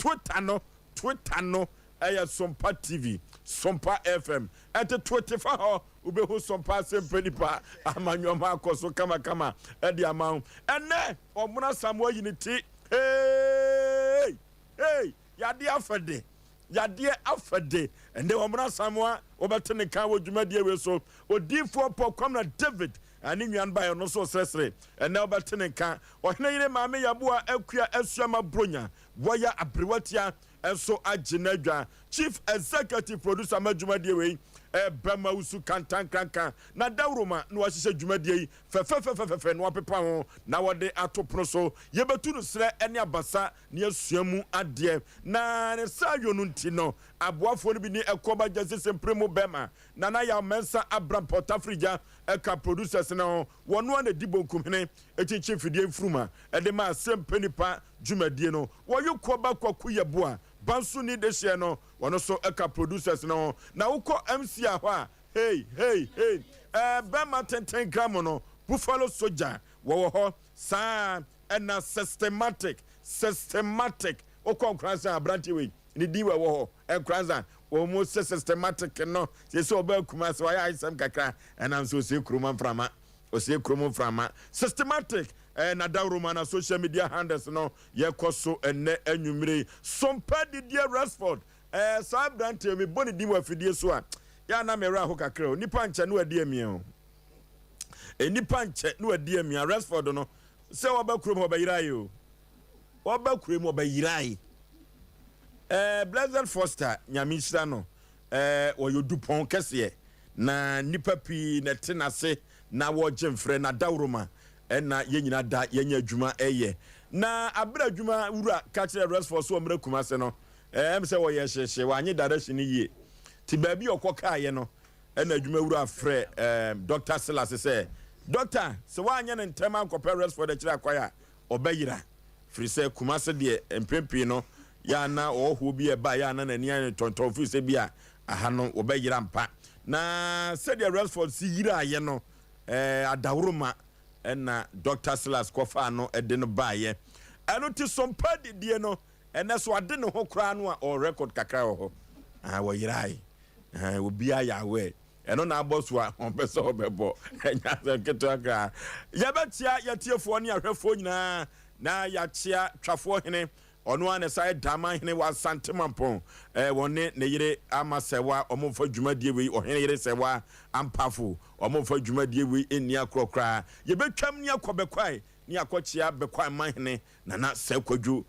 Twitter no Sompa TV, Sompa FM. At the 24 ubeho Sompa Asem Mpe Nipa amanyo mako so kama at the amount. And then omuna samwa unity. Hey, yadi afade. Yadi afade. And then omuna samwa obatene kawo jumadi we so odi4 po kwamna David ani nwan ba no so sresre and now batene ka ohne yire maame yabua akua asuama bronya woya abrewatia enso aginadwa chief executive producer madwumadie we bema usu kankan na dawroma no wahye dwumadie fe no apepa ho na wode atopro so yebetu no sre ene abasa ne asuamu ade na ne sayo no ntino aboafo no bi ni ekoba jase premo bema na ya mensa abram portafrija eka producers na wono na dibonkum hene echinchi fidie mfruma ede ma Asem Mpe Nipa dwumadie no woyekọ ba kwaku yeboa bansu ni de hye no wono so eka producers no na wukọ MC ahwa hey bema 10 gram no Buffalo Soldier wo ho sa na systematic okọ kranza abranti we ni diwe wo ho kranza almost systematic no se oba kuma se waya isam kakra and so se kroma mframa o se kroma mframa systematic na dawroma na social media handles no ye koso enne anwumire Sompa Didier Rashford sa brand me boni di wa fidie so a ya na mera ho kakra o nipa nche no adi emi o nipa nche no adi emi Rashford no se oba krom oba yirai o oba krom oba yirai Blessed Foster nyamishira no oyodupon kese na nipa pi na tenase na wojemfre na dawroma na yenyina da yenya adwuma eye na abra adwuma wura catcher Rashford so omre kumase no se wo ye hyehye wanye direction ye ti ba bi okoka ye no na adwuma wura frɛ Dr. Silas se doctor se wanye ne ntema ankɔpɛ Rashford de kira kwaya obayira free se kumase de empempi no ya na oho bi e ba ya na nani an tonton free se bia aha no obayira mpa na se de Rashford si yira ye no adawroma na Dr. Silas kofa no ede no baye eno ti Sompa Didier no ene so ade no ho kra no a record kakra ho wo yirai obi aya we eno na aboso a on pese obebo enya se keto akra ya betia ya tiefo ne ahwefo nyina na ya chia twafo hene ono ane sai dama hene wa santemampon wone ne yire amasewa omomfa dwumadie we ohene yire sewa ampafo omomfa dwumadie we eni akrokra ye betwam ni akobekwai ni akochia bekwai manhene na sekwadwu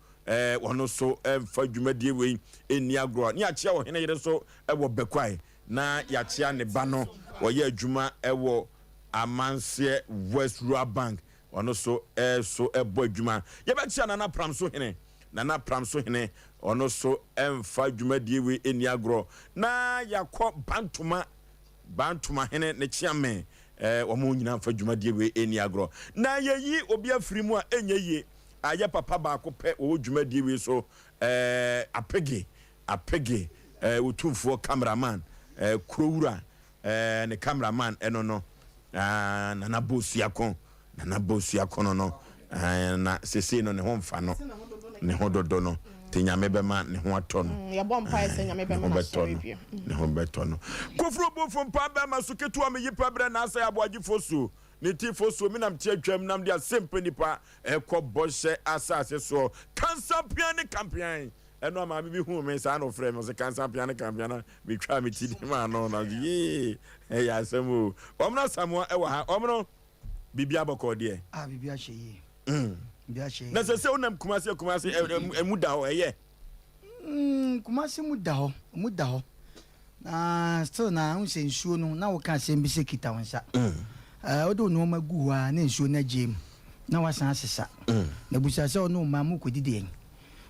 wono so mfa dwumadie we eni agro ni achia ohene yire so wo bekwai na ya chia ne ba no wo ye adwuma wo amanse West Rural Bank wono so so ebo adwuma ye betia na pram so hene nana pramso hene ono so emfa dwumadie we eni agro na yakọ bantuma hene ne chiame omo nyina mfa dwumadie we eni agro na yeyi obi afiri mu a enye ye aye papa ba ko pe o dwumadie we so apege utumfo cameraman krowura ne cameraman eno no nana bosuakon no na sese no ne ho mfa no ne ho dodo no te nyame bema ne ho ato no ya bompa ese nyame bema na sorry ne ho beto no kofro bofo mpa bema suketu am yipa bre na Osei Aboagye Oforisuo ne ti Oforisuo mi nam tie atwam nam de Asem Mpe Nipa ekoboshe asase so cancer piano campaign eno ama bi hu me sa no frɛ me se cancer piano campaign na bi twa me ti ma no na ye ya asemu omna samwa ewa ha omno bibia boko de bibia hye na se onam kumase emuda ho eye kumase muda ho na still na unse nsuo no na wo ka se mbi se kita wonsa odo no magu ha na nsuo na jem na wasan asesa na busa se ono ma mu kodide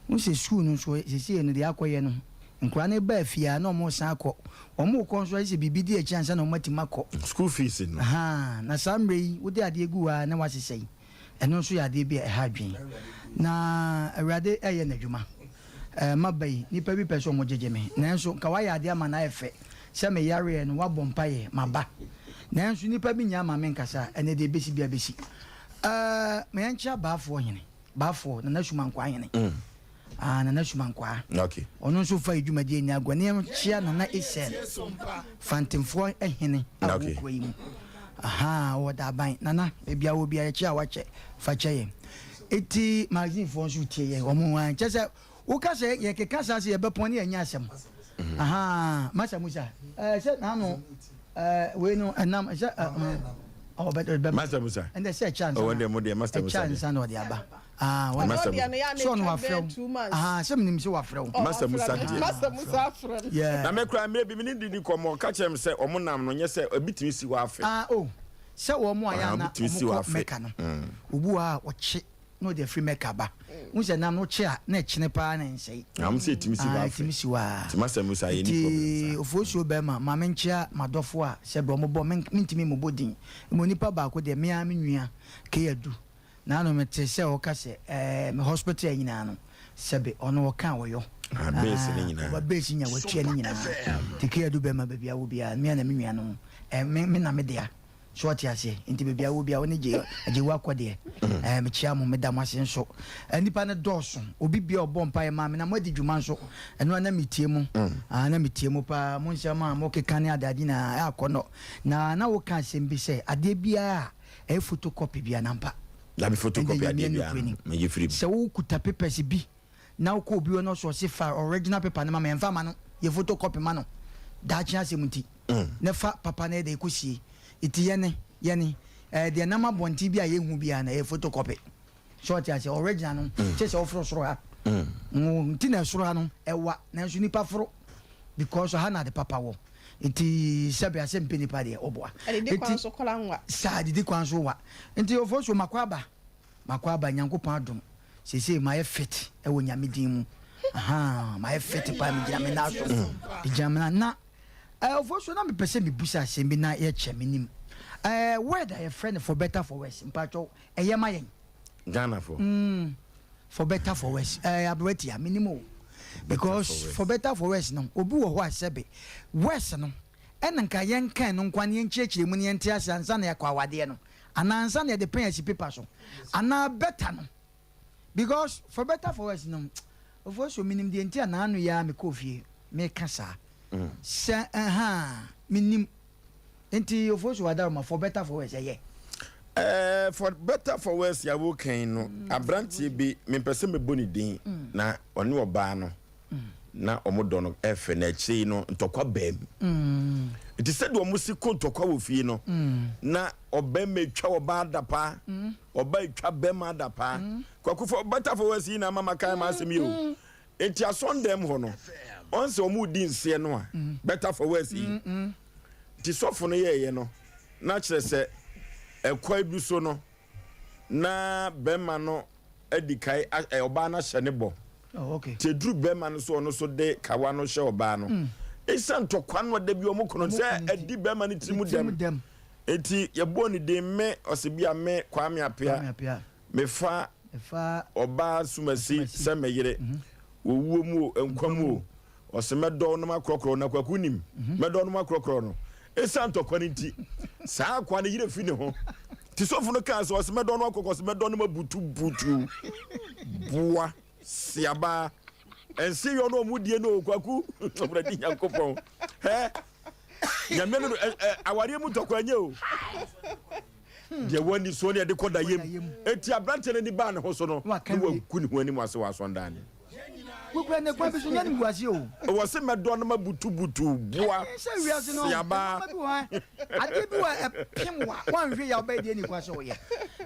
unse suo no so sese no de akoye no nkura na ba afia na omo san akọ omo ko so ise bibidi a chance na omo timako school fees no na samre wo de ade gu ha na wasesei eno so ya de bi e ha dwen na awrade eye na dwuma mabai nipa bi peso mo jejeme nanso ka wa ya de ama na efe se me yare no wa bompaye maba nanso nipa bi nya ama men kasa ene de besi bia besi me yancha baafo hene baafo na nasuma nkwa hene Nana Shumankwa. Okay. Ono so fa edwumadi nya agwane chia Nana Esen. Fantemfo ehene awukwa yi mu. Aha, oda ban. Nana ebia obi a chia wache fa che. Eti magazine fo so tie ye omo wan chese wo ka se ye ke kasa se ye be pon ye nya asem. Aha, Masa Musa. Se na no we no anam se oh better Master Musa. And they say chance. Oh, one day Master Musa. Chance and what the aba. One Master so no afro 2 months. Some nim so afro. Master Musa. Master Musa afro. Yeah. Na me cry maybe me need di komo ka chem say omo nam no nye say obitimi si wa afa. Oh. Se wo mo aya na meka no. Obu a wo che no de free meka ba. Mu se nam no che a na chine pa na nsei. Am say etimi si wa afa. Etimi si wa. Master Musa ye ni problem. Oforisuo be ma me nchia madofo a se bro mo bo mentimi mo bodin. Mo nipa ba ko de me a me nwua ke yadu. Na no mete se o ka se me hospital nyina no sebe ono o kan wo yo. Base ni nyina. Ba base nya wo tua ni nyina. Tike yadu be ma bia wo bia me na me nwua no. Me na me dia. Short ase nti bebia wo bia woni je wa kwade me chia mo me da mase nso nipa ne doso obi bia obom pa ma me na mo di dwuma nso eno na metie mu na metie mu pa mo nsia ma mo keka ne adadi na akono na wo ka sembi se ade bia e photocopy bia nampa la bi photocopy ade bia me ye free se wo kuta papers bi na wo ko bi no so se fa original paper na ma me mfa ma no ye photocopy ma no da chia se munti ne fa papa na de kusie iti yene de nama bonti bia ye hu bia na e photocopy short ya se original no che se ofro soro ha nti na soro ha no ewa na nso nipa foro because ha na de papa wo iti sabe Asem Mpe Nipa de oboa iti kwanso kola nwa sa di kwanso wa nti Oforisuo makwaba Nyankopon adom sese ma ye fit e wo nyame din mu aha ma ye fit pa mi gina me na so bijamna na Oforisuo na me pese me busa Asem bi na ye che menim where that your friend for better for worse mpacho eyema yen Ghana for better for worse abreti ya minimum because for better for worse no obi wo ho asebe worse no enanka yen kan no nkwa ne nchiechire mu ne enti asansa na yakwa wade no anansa na de pen asi paper so ana better no because for better for worse no Oforisuo minim de enti ana anu ya me kofie me kasa se minim enti Oforisuo wadaroma for better for worse ye for better for worse ya wo kan no abrantie bi me pese me boni din na one oba no na omodo no efe na chi no ntokwa bam it is said wo musi ko ntokwa wo fie no na oba metwa oba adapa oba etwa bam adapa kwaku for better for worse na mama kan ma asem yo enti asondem ho no onse omu din se no a better for worse ti sofo no ye no na kire se ekwa bi so no na bema no edikai oba na hye ne bo okay ti dru bema no so no so de kawa no hye oba no esan tokwa no da bi omukono se edi bema no timu dem eti ye bo ni de me osebia me kwame apia me fa oba sumasi se meyire owuo mu enkwam osemedo no makrokro na kwakunim medo no makrokro no esan tokwa ni ti saa kwa ne yire fi ne ho ti sofo no kan so osemedo no akoko osemedo no mabutu bua siaba ensi yo no mudie no kwaku obradi Nyankopon nyame no aware mu tokwa nye o de woni so ne de koda yem eti abrante ne ni ba ne ho so no wa kuni ho ani mu ase wa so ndane kukura ne kwa biso nyani guase o wo se medo no mabutu bua siaba ade bi wa pimwa wan hwe ya ba de ni kwa so ye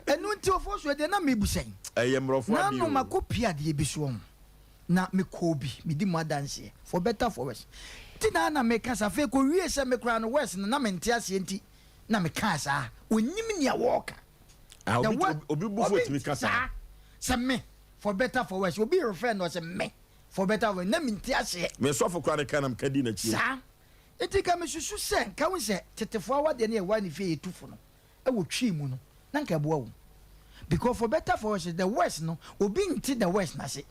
enu nti Oforisuo de na mebusen mrofo na no makopia de bi so na me kobi me di madanse for better for worse ti na me kasa fe ko wie se me kura no worse na me ntia ase nti na me kasa onyim nia woka obi bufo ti me kasa se me for better for worse obi refer no se me for better for na me ntia ase me so for kura kan am kadi na chi sa eti ka me susu se ka won se tetefo awade na e wa ni fe etufo no e wo twi mu no na nka boa wo because for better for worse the worst no obi nti the worst na se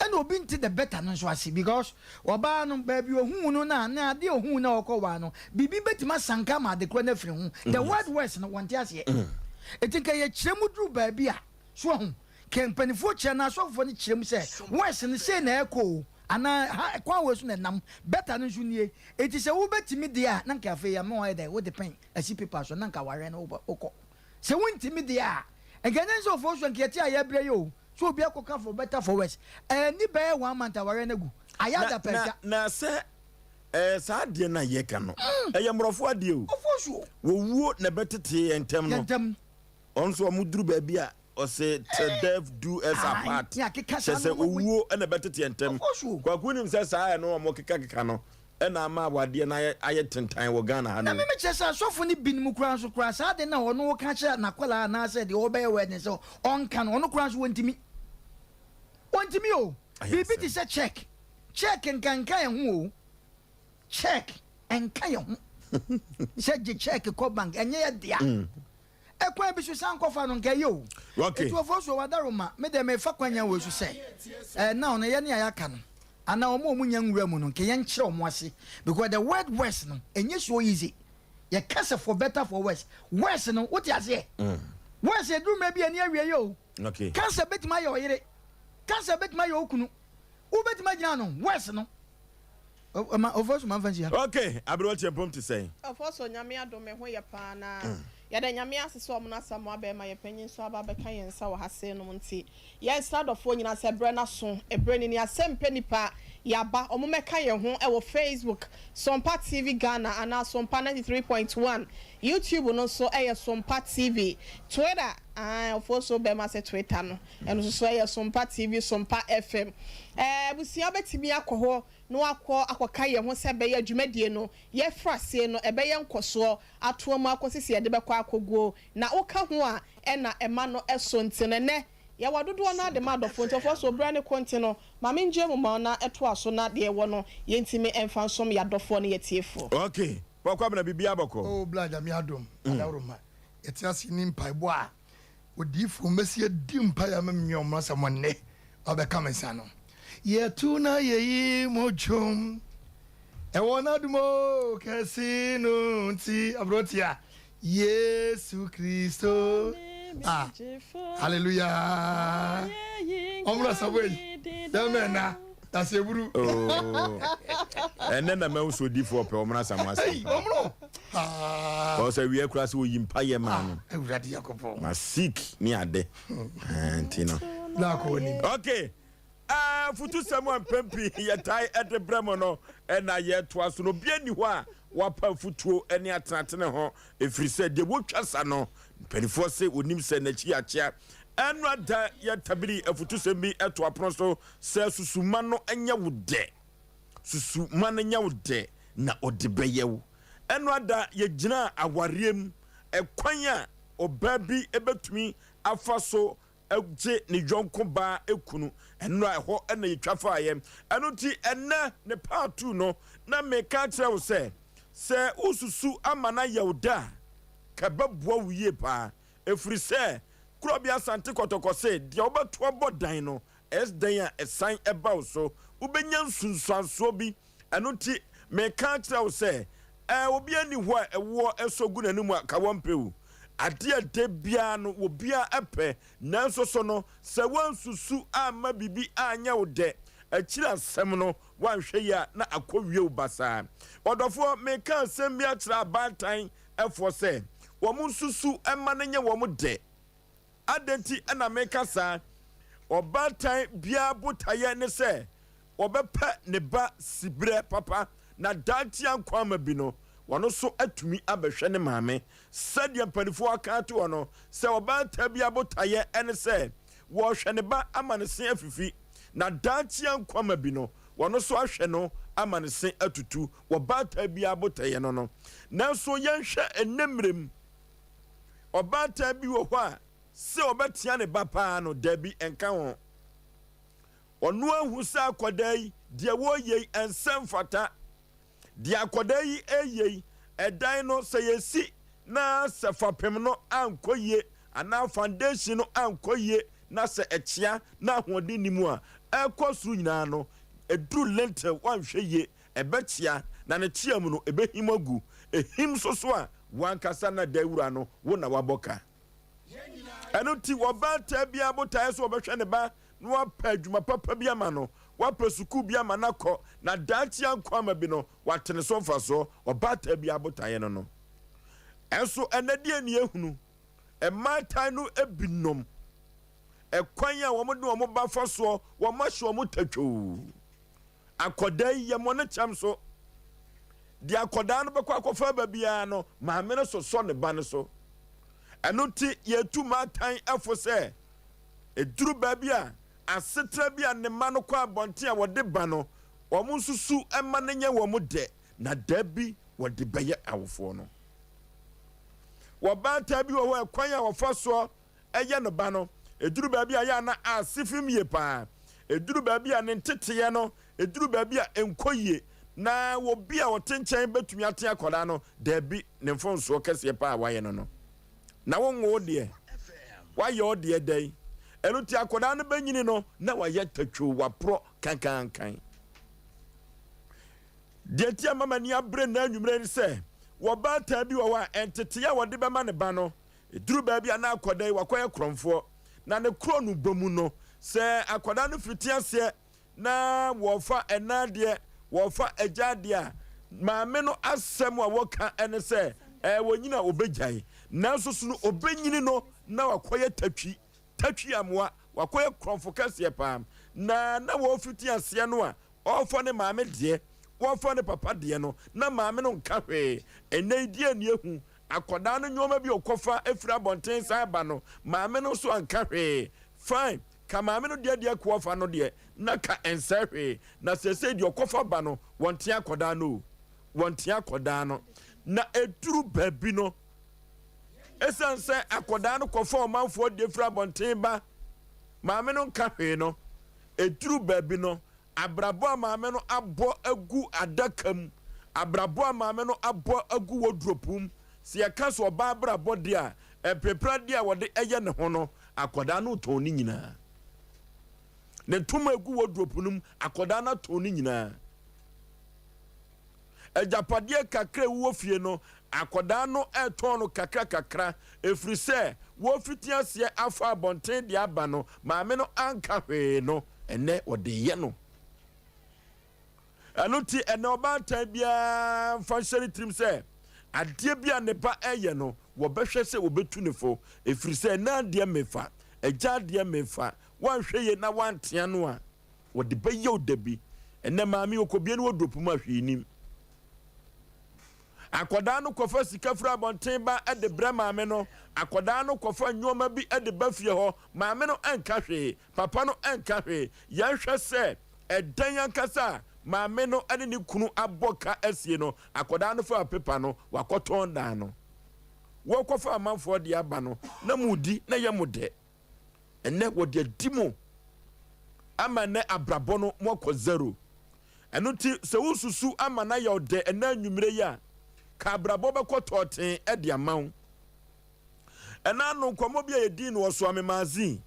and obi nti the better no so ase because oba no ba bi ohun no na ade ohun na okwa no bibi betima sanka ma de kro na firi hu the word worst no want ase eti ka ye kiremu dru ba bi a so hu penifo che na so fo ni chirem se wes ni say na eko ana kwa we so na nam better no nie eti se wo betimi de a na nka afa ya me wo dey wo depend asi paper so na nka ware na wo se wontimi de a again so for so nka ti a ya bre yo so obi akoka for better for worse ni be 1 month ware na gu aya da pesa na se sa de na ye ka no eye mrofo ade o Oforisuo wo wuo na betete entem no onso omuduru ba bia Osei to death do us apart. Say owo na betete entem. Kwakunim say saa no mo keka no. Na ma wade na aye tentan wo Ghana ha no. Na me chesa sofo ni binim kura so kura saa de na ono wo ka kye na kwala na say de obey word so on kan ono kura so wontimi. Wontimi o. Bibi ti say check. Check nkan kan ho o. Check nkan ho. Say je check ko bank enye ya dia. Ekwa bisu san kofa no nke yo. Okay. Etu Oforisuo wadaroma me de me fa kwanya wo su say. Now na ye ne ayaka no. Ana omo mu nyanwura mu no nke ye nkyere omo ase because the word worse no enye so easy. Ye kase for better for worse. Worse no what you say? Worse e do maybe ani awie yo. Okay. Kase betima yo yire. Kase betima yo okunu. Wo betima gina no worse no. Oforisuo man fancy. Okay, abro what you pom to say. Oforisuo nyame adome ho ye pa na. Yada nyame asese omna samo abema ye panyin so aba beka yensa wo hase no nti ye sladofo nyina se bre na so ebre ni Asem Mpe Nipa yaba omumeka ye ho e wo Facebook Sompa TV Ghana ana Sompa 93.1 YouTube no so e Sompa TV Twitter Oforisuo be ma se Twitter no eno so e Sompa TV Sompa FM busia betimi akoho no akoka ye ho se be ye adwumadie no ye frase no ebe ye nkoso atomu akosisi ye de bekọ akoguo na oka ho a na ema no eso ntene ne ya wadodo na de madofo Oforisuo brane konti no mame nje mu ma na eto aso na de wo no ye ntimi emfa nsom ya dofo ne yetiefo. Okay, wakwa na bibia boko oh blada mi adom adawroma etiasi ni mpaibo a odifo mesie di mpa ya memnyo mo samonne obeka mensano ye tuna ye mojom e wona dumo kasino nti abrotia Yesu Kristo hallelujah omra sabwe demena taseburu ene na me so difo pe omra samwase omro ko se wie kura se oyimpa ye ma no ewrade yakopo ma sick ni ade ntino la ko ni okay futu samu pempi ye tai ede bremo no na ye to aso no bia ni ho a wapa futuo ene atratene ho efrise de wotwa sa no penifo se onim se na chi achia enra da ye tabiri afutu sembi eto apron so se susuma no enya wode susuma no enya wode na odebeyewo enra da ye gina awariem ekwan a obabi ebetumi afaso eje ne jonko ba ekunu enra ho ena yetwafa ayem eno ti ena ne part 2 no na me ka kire wo se ususu amana yawda ka babua wiye pa efri se krobia sante kotoko se de obeto bodan no esdan a esan eba so ubenya nsunsuanso bi eno ti me ka kire wo se obi ani ho a ewo esogu nanum ka wompewu ade ade bia no obia epe nanso so no se wansusu ama bibi anya wo de akira asem no wanhwe ya na akowie ubasa odofo meka asem bia kira bantan efo se wo munsusu ema nenye wo mu de adenti na meka sa obantan bia botaye ne se obepa ne ba sibre papa na danti ankwama bi no wono so atumi abehwe ne maame sadia mpanifo aka to wono se obantan bia botaye ene se wo hwe ne ba amanese afifi na danti ankwama bi no wono so ahwe no amanese atutu wo bata bia botaye no nanso yenhwe enemrem obata bi wo ho a se obetia ne ba pa no dabi enka ho onu ahu sa akodai de wo ye ensem fata de akodai eyei edan no se yesi na se fapem no ankoye ana foundation no ankoye na se echia na ahode nimu a ekosuru nyina no edru lentil wanhwe ye ebechia na ne chiam no ebehimagu ehim soso a wankasa na dawura no wo na waboka ɛno ti wɔbaata bi abotae so wɔbɛhwɛ ne ba na wapɛ adwuma papa bi ama no wapɛ sukuu bi ama no akɔ na daakye ankɔ ama bi no watene so mfa so wɔbaata bi abotae no ɛnso ɛnɛdeɛ ne ehunu ɛmaatan no ebinom ɛkwan a wɔn de wɔn ba fa soɔ wɔn ahyɛ wɔn tatwoo akɔdaa yi yɛ mo ne kyɛm so de akɔdaa no bɛkɔ akɔfa baabiara no maame no sosɔ ne ba no so ɛno ti yɛtu maatan ɛfo sɛ eduru baabi a asetena bi a ne ma no kɔ abɔnten a wɔde ba no wɔn nsusu ɛma ne nyɛ wɔn dɛ na daabi wɔde bɛyɛ awofoɔ no wɔbaata bi wɔ hɔ ɛkwan a wɔfa soɔ ɛyɛ no ba no eduru baabi a yɛ ana asifim yie paa eduru baabi a ne nteteɛ no eduru baabi a nkɔ yie na wɔbi a wɔte nkyɛn bɛtumi ate akɔdaa no daabi ne mfonsoɔ kɛseɛ paa wayɛ no na wɔnwo deɛ wayɛ ɔdeɛ dɛn ɛno ti akɔdaa no bɛnyini no na wayɛ tatwo waporɔ kankankan deɛ ti ama mani abere na anwummerɛ ne sɛ wɔbaata bi wɔ hɔ a ɛnteteɛ a wɔde bɛma ne ba no eduru baabi a na akɔdaa yi wakɔyɛ korɔmfoɔ na ne kuro no bɔmu no sɛ akɔdaa no fiti aseɛ na wɔfa ɛnadeɛ wɔfa agyadeɛ a maame no asɛm a wɔka ɛne sɛ wɔnyina obɛgyae nanso so no obɛnyini no na wakɔyɛ tatwi amoa wakɔyɛ korɔmfo kɛseɛ paa na wɔfiti aseɛ no a ɔfa ne maame deɛ wɔfa ne papa deɛ no na maame no nka hwee ɛnɛ die ne ehu akɔdaa no nneɛma bi ɔkɔfa efiri abɔnten san ba no maame no so anka hwee fine ka maame no deɛ kɔfa no deɛ na ka ɛnsa hwee na sɛsɛ deɛ ɔkɔfa ba no wɔnte akɔdaa no na eduru baabi no esan sɛ akɔdaa no kɔfa ɔmanfoɔ deɛ efiri abɔnten ba maame no nka hwee no eduru baabi no abrabɔ a maame no abɔ agu adaka mu abrabɔ a maame no abɔ agu wodropum si yɛka so ɔbaa abrabɔ deɛ a ɛpepra deɛ a wɔde ɛyɛ ne ho no akɔdaa no tɔn ne nyinaa ne ntoma agu wodropu no mu akɔdaa no tɔn ne nyinaa agyapadeɛ kakra ɛwɔ fie no akɔdaa no ɛtɔn no kakra ɛfiri sɛ wɔfiti aseɛ afa abɔnten deɛ aba no maame no anka hwee no ɛnɛ wɔde yɛ no ɛno ti ɛnɛ ɔbaatan biara mfa nhyɛ ne tirim sɛ adeɛ bi a ne ba ɛyɛ no wɔbɛhwɛ sɛ wɔbɛtu ne fo ɛfiri sɛ ɛna adeɛ mefa agya adeɛ mefa wanhwɛ yie na wantea no a wɔde bɛyɛ wo da bi ɛnɛ maame okobie no wɔdropu mu ahwɛ nim akɔdaa no kɔfa sika firi abɔnten ba ɛde brɛ maame no akɔdaa no kɔfa nneɛma bi ɛde ba fie hɔ maame no ɛnka hwee papa no ɛnka hwee yɛnhwɛ sɛ ɛdan ankasa maame no ɛne ne kunu abɔ ka asie no akɔdaa no fa pepa no wakɔtɔn daa no wɔkɔfa amanfoɔ de aba no na mudi na yɛ mo dɛ ɛnɛ wɔde adi mo ama ne abrabɔ no mɔkɔ zero ɛno ti sɛ wosusu ama na yɛ ɔdɛ ɛna anwummerɛ yi a ka abrabɔ bɛkɔ tɔɔten ɛde ama wo ɛna no nkɔmmɔ bi a yɛdii no wɔ so amemaazi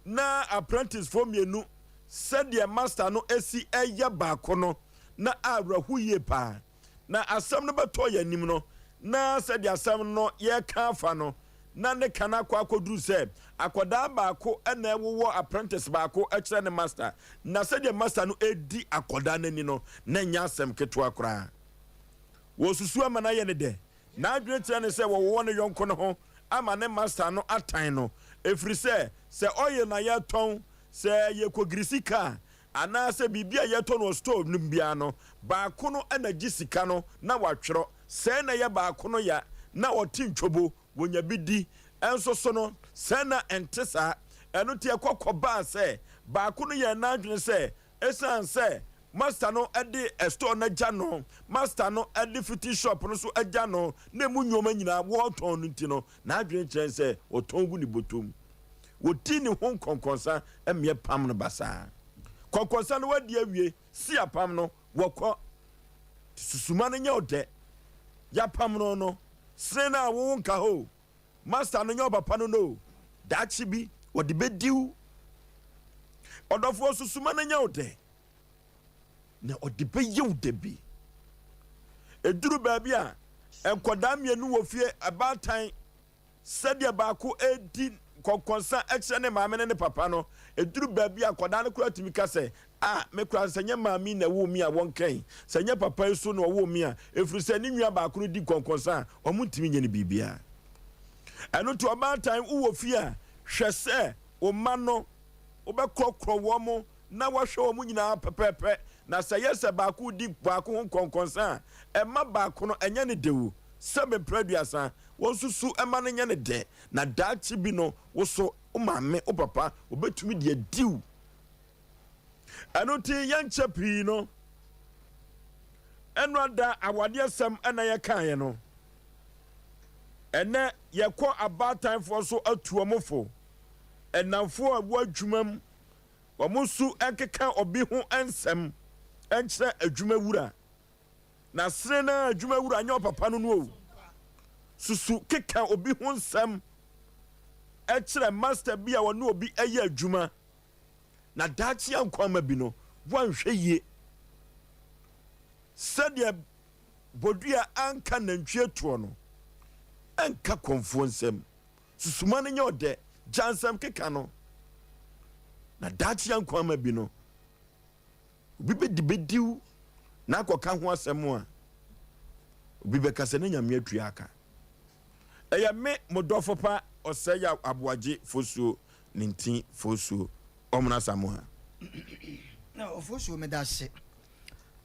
na apprentice foɔ mmienu sɛdeɛ master no esi ɛyɛ baako no na awerɛho yie paa na asɛm no bɛtɔ yɛ anim no na sɛdeɛ asɛm no yɛka afa no na ne ka no akɔduru sɛ akɔdaa baako ɛna ɛwowɔ apprentice baako ɛkyerɛ ne master na sɛdeɛ master no ɛdi akɔdaa n'ani no na nyɛ asɛm ketewa koraa wɔsusu ama no yɛ ne dɛ na adwene kyerɛ ne sɛ wɔwɔ ne yɔnko no ho ama ne master no atan no ɛfiri sɛ ɔyɛ na yɛtɔn sɛ yɛkɔgiri sika anaasɛ biribi a yɛtɔ no store no biara no baako no ɛna gye sika no na watwerɛ sɛ na yɛ baako no ya na ɔte ntwobo wonya bi di ɛnso so no sɛ na ɛnte saa ɛno te ɛkɔkɔ baa sɛ baako no yɛ n'adwene sɛ ɛsiane sɛ master no ɛde store no agya no master no ɛde fiti shop no so agya no na emu nneɛma nyinaa wɔtɔn no nti no n'adwene kyerɛ sɛ ɔtɔn gu ne bɔtɔm woti ne ho nkɔnkɔnsa ɛmeɛ pam no basaa kɔnkɔnsa no wadi awie si apam no wɔkɔ susuma no nyɛ ɔdɛ yapam no sere no a wo nka ho master no nyɛ ɔpapa no daakye bi wɔde bɛdiw ɔdɔfoɔ susuma no nyɛ ɔdɛ na ɔde bɛyɛ wo da bi ɛduru baabi a nkɔdaa mmienu wɔ fie abaatan sɛdeɛ baako ɛdi konsa eche ne maame ne papa no eduru baabi akoda ne kura timi ka se me kura senye maame na wo mi a wonkan senye papa iso no wo mi a efuru se ni nwa ba akoro di konsa omuntimi nye ne bibia eno to about time wo fi a hwese o ma no obekokro wo mo na wahwe wo mu nyina pepepe na se yese ba ko di ba ko konsa e ma ba ko no enye ne dewu sebe producer wonsusu ema no nye ne de na dachi bi no wo so o maame o papa obetumi de diu eno ti yanche pii no eno ada awade asem ena ye kan ye no ene ye ko about time for so atuomofo enamfo abu adwumam omusu enkeka obi ho ensem enkyere adwuma wura na sere na adwuma wura anya papa no no susu keka obi ho nsem ekyere master bia wono obi eye adwuma na dachi ankwama bi no wanhwe ye sadia bodua anka nantwie to no anka konfo nsem susuma no nye ode jansam keka no na dachi ankwama bi no obi bediu na akoka ho asem a obi bekase na nyame atua aka eya me modofo pa Osei Aboagye Oforisuo nintin Oforisuo omna samoa na Oforisuo me da se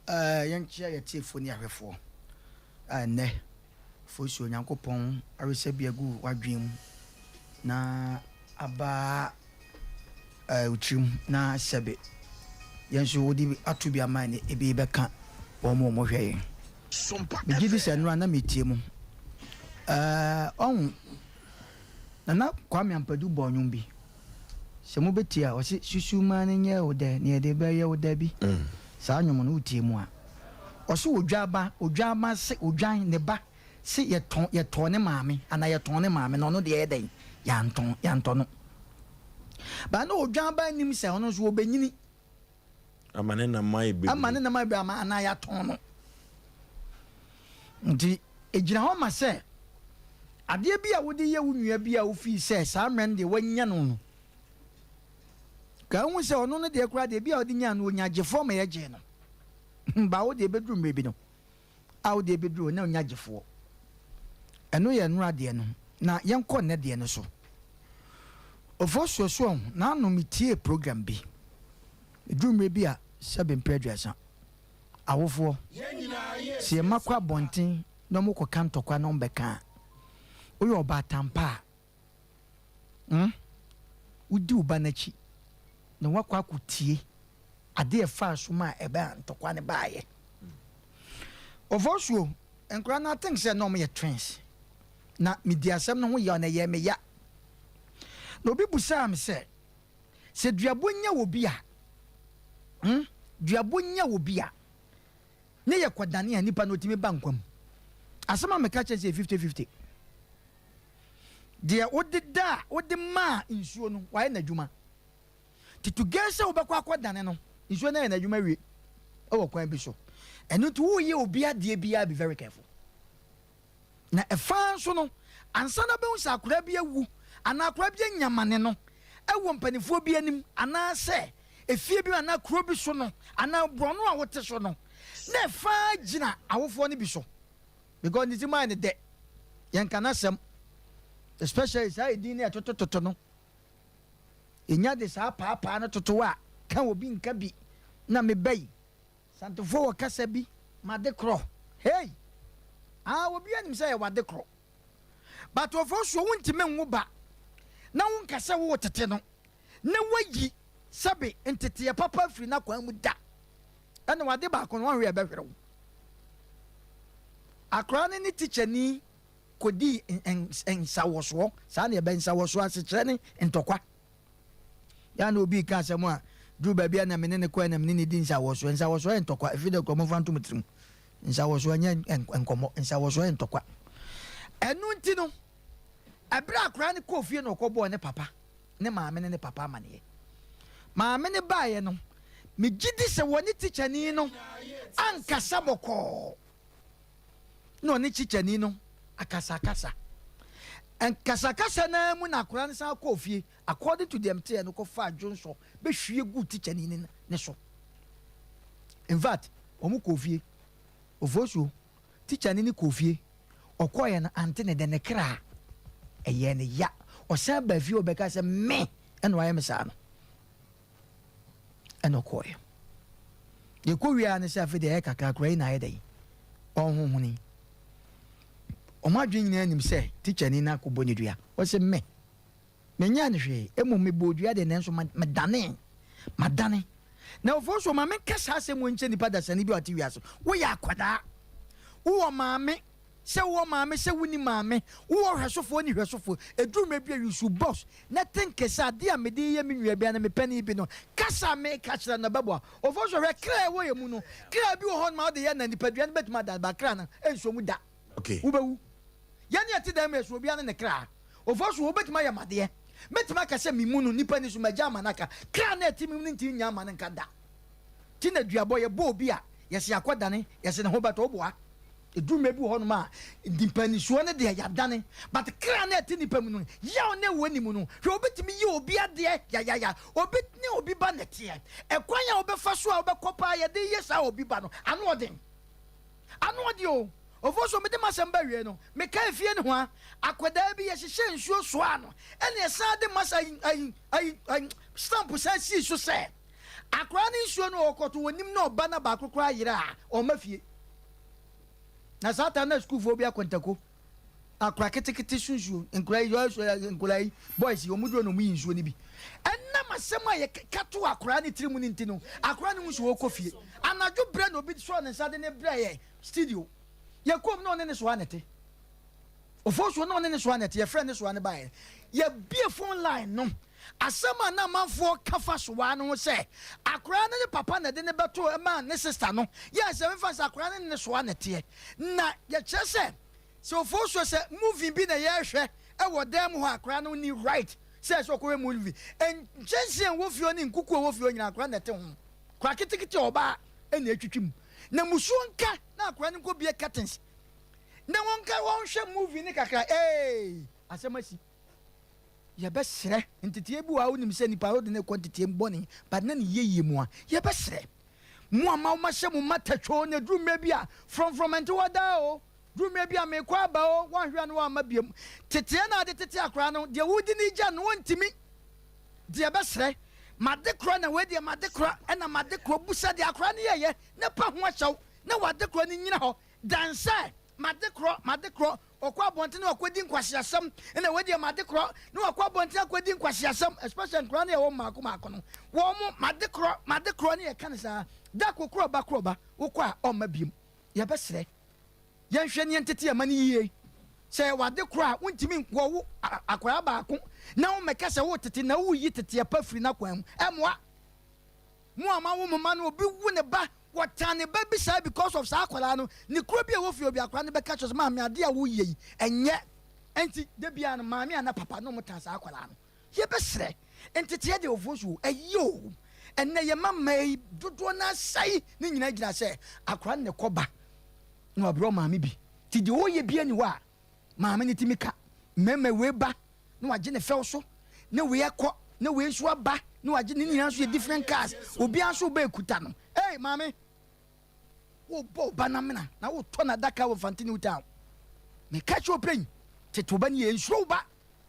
yanchia ya tiefo ni ahwefo ne Oforisuo nyankopon arese biagu wadwem na aba utrim na sebe yanso wodi atubi amane ebe beka omo hweye Sompa gidi se no na metie mu on na kwame ampadu bonyum bi se mo betia o se susuma ne nye o de ne de be ye o da bi sa nwom no utie mu a o se odwaba se odwan ne ba se ye ton ne maame ana ye ton ne maame no de ye den ya nton no ba na odwaba nim se ono so obenyini amane na mai be ama ana ya ton no nti ejina ho ma se ade bia wodi ye wunua bia wo fi se sa mren de wanya no no ka hu se ono no de kura de bia wodi nya no onya gefo ma ye je no ba wo de bedrum bebi no a wo de bedrum na onya gefo eno ye no ade no na yenko ne de no so Oforisuo so na no metie program bi edrum bia sebe mpredwesa awofo se makwa bonten no mo koka ntokwa no mbeka oyo oba tampa udi uba nachi na wakwa kutie ade efa asoma ebe ntokwa ne baaye Oforisuo enkra na think say no me twins na mediasem no ho ya na ye me ya no bi busa me se duabonya wo bia duabonya wo bia ne ye kwadane a nipa no timi bankwam asema me ka che 50-50 de odi ma insuo no waye na dwuma titu gese obekwa akwadane no insuo na ye na dwuma wie e wo kwan bi so eno to wo ye obi ade bia be very careful na efa so no ansa na be unsa akura bia wu ana akura bia nyamane no e wo mpanifo bia nim ana se efie bi ana kuro bi so no ana brono a wote so no na fa gina awofo ne bi so because niti man de yankana sem especially say din ne totototo no enya de sa paapa na toto a kan obi nka bi na me bai santofo wo kasa bi ma de kro hey obi anim say wa de kro but Oforisuo wontime nwo ba na won kasa wo tete no na wayi sabe entete ya papa firi na kwan mu da ana wade ba kon wan hwe be hwere wo akra ne teacher ni kodi en sawoso sa na be sawoso asechre ne ntokwa ya na obi ka asem a du ba bia na mene ne kwa na mene ne din sawoso ntokwa efi de komo fanto mutrim sawoso anya enkomo sawoso ntokwa enu nti no abra akra ne kofie no kobo ne papa ne maame ne papa amane maame ne baaye no me gidi se woni teacher ni no ankasa boko no ni teacher ni no akasa and kasakasa na mu na akora nsa akofie according to them tell no ko fa adwonso be hwie gu teacher ni ne so in fact omu kofie Oforisuo teacher ni kofie okoye na antene de ne kra eye ne ya osan ba fie obeka se me eno aye me sa no eno koye ye ko wia ne se afi de kakra kra na aye dey onhuhuni omadwen nyina anim se teacher ni na akoboni dua o se me nya ne hwe emu me bodua de nenso madane na Oforisuo ma me kasa asem wonche nipa da sani bi oti wiaso wo ya akwada wo maame se wo maame se wuni maame wo hwesofo ni hwesofo eduruma bia yusu boss na tenkesa de amede ye me nwia bia na me pani bi no kasa me kachira na babo Oforisuo hwe kra wo ye mu no kra bi wo hon ma de ye na nipa dua na betuma da ba kra na enso mu da okay wo bewu yani ati da me so bia na ne kra Oforisuo wo betuma ya made betuma ka se mimunu nipa ni so magya manaka kra na ati mimunu nti nya manaka da ti na duabo ye bo bi a ye se akodane ye se ne ho bato oboa eduruma bi ho no ma dipani so ne de ya dane but kra na ati nipa mu no ya ne woni mu no hwe obetumi ye obi ade ya obetni obi ba nete e kwanya obefa so a obekopa ye de ye sa obi ba no anu ode o Oforisuo me de masamba wie no me ka fie ne ho a akoda bi ye hye nsuo so ano ene ye sa de masa ai stamp sa si so se akra ne nsuo no okoto wonim na oba na ba akokora yire a o mafie na sata na school fo bi akontako akra ketekete sunsuo nkulai boys yo mudo no mu nsuo ni bi enna masema ye kato akra ne tirimu ni ntino akra ne nsuo okofie anadwo bre no bi so ne sade ne bre ye studio ye kom no ne so anete Oforisuo no ne so anete ye friend ne so ane bae ye bie phone line no asema na manfo kafa so wa no se akra ne papa na de ne beto ma ne sister no ye se me fa akra ne so anete na ye chese se Oforisuo se movie bi na ye hwe e wo dem ho akra no ni right se so ko movie en jensen wo fio ni nkuku wo fio nyina akra na te ho kwa kitikiti oba e na atwitwim na musuo nka na akra ne ko bie curtains na wonka won hwe movie ni kakra asemasi ye besre ntete bi wa wonim se nipa wo de ne quantity mboni but na ne yeye mu a ye besre mu ama wo mahye mu matatwo na duruma bi a from ente wada o duruma bi a me kwa ba o wan hwe no wa mabiem tete na de tete akra no de wudi ni gya no wontimi de ye besre madekro na we de madekro na madekro busa de akra ne ye ne pa ho ahyaw na wadekro ni nyina ho danse madekro okwa bonte na okwedi nkwasiasam na we de madekro na okwa bonte akwedi nkwasiasam especially nkra na ye wo mako no wo mo madekro ne ye kanisa da kokro ba wokwa o mabiem ye besre ye hwe ne ntete amani yie se wadekro a wontimi wo akwara baako na wo mekase wo tete na wo yi tete apafiri na kwan emwa mu ama wo mama no obi wu ne ba watane baby say because of sa akwara no ni kuro bi e wo fi obi akwara ne be catch us ma me ade a wo yi enye enti de bia no ma me ana papa no muta sa akwara no ye besre entete ye de Oforisuo ayo enne ye mama dodo na sai ni nyina gira se akwara ne koba no abro ma me bi ti de wo ye bia ni wa ma me ni timika meme we ba no agye ne fel so ne we ekọ ne we nso aba no agye ne nyina so different cars obi anso ba ekuta no mame wo bo banamina na wo to na daka wo fantini uta me catch your pain teto ba ni enso ba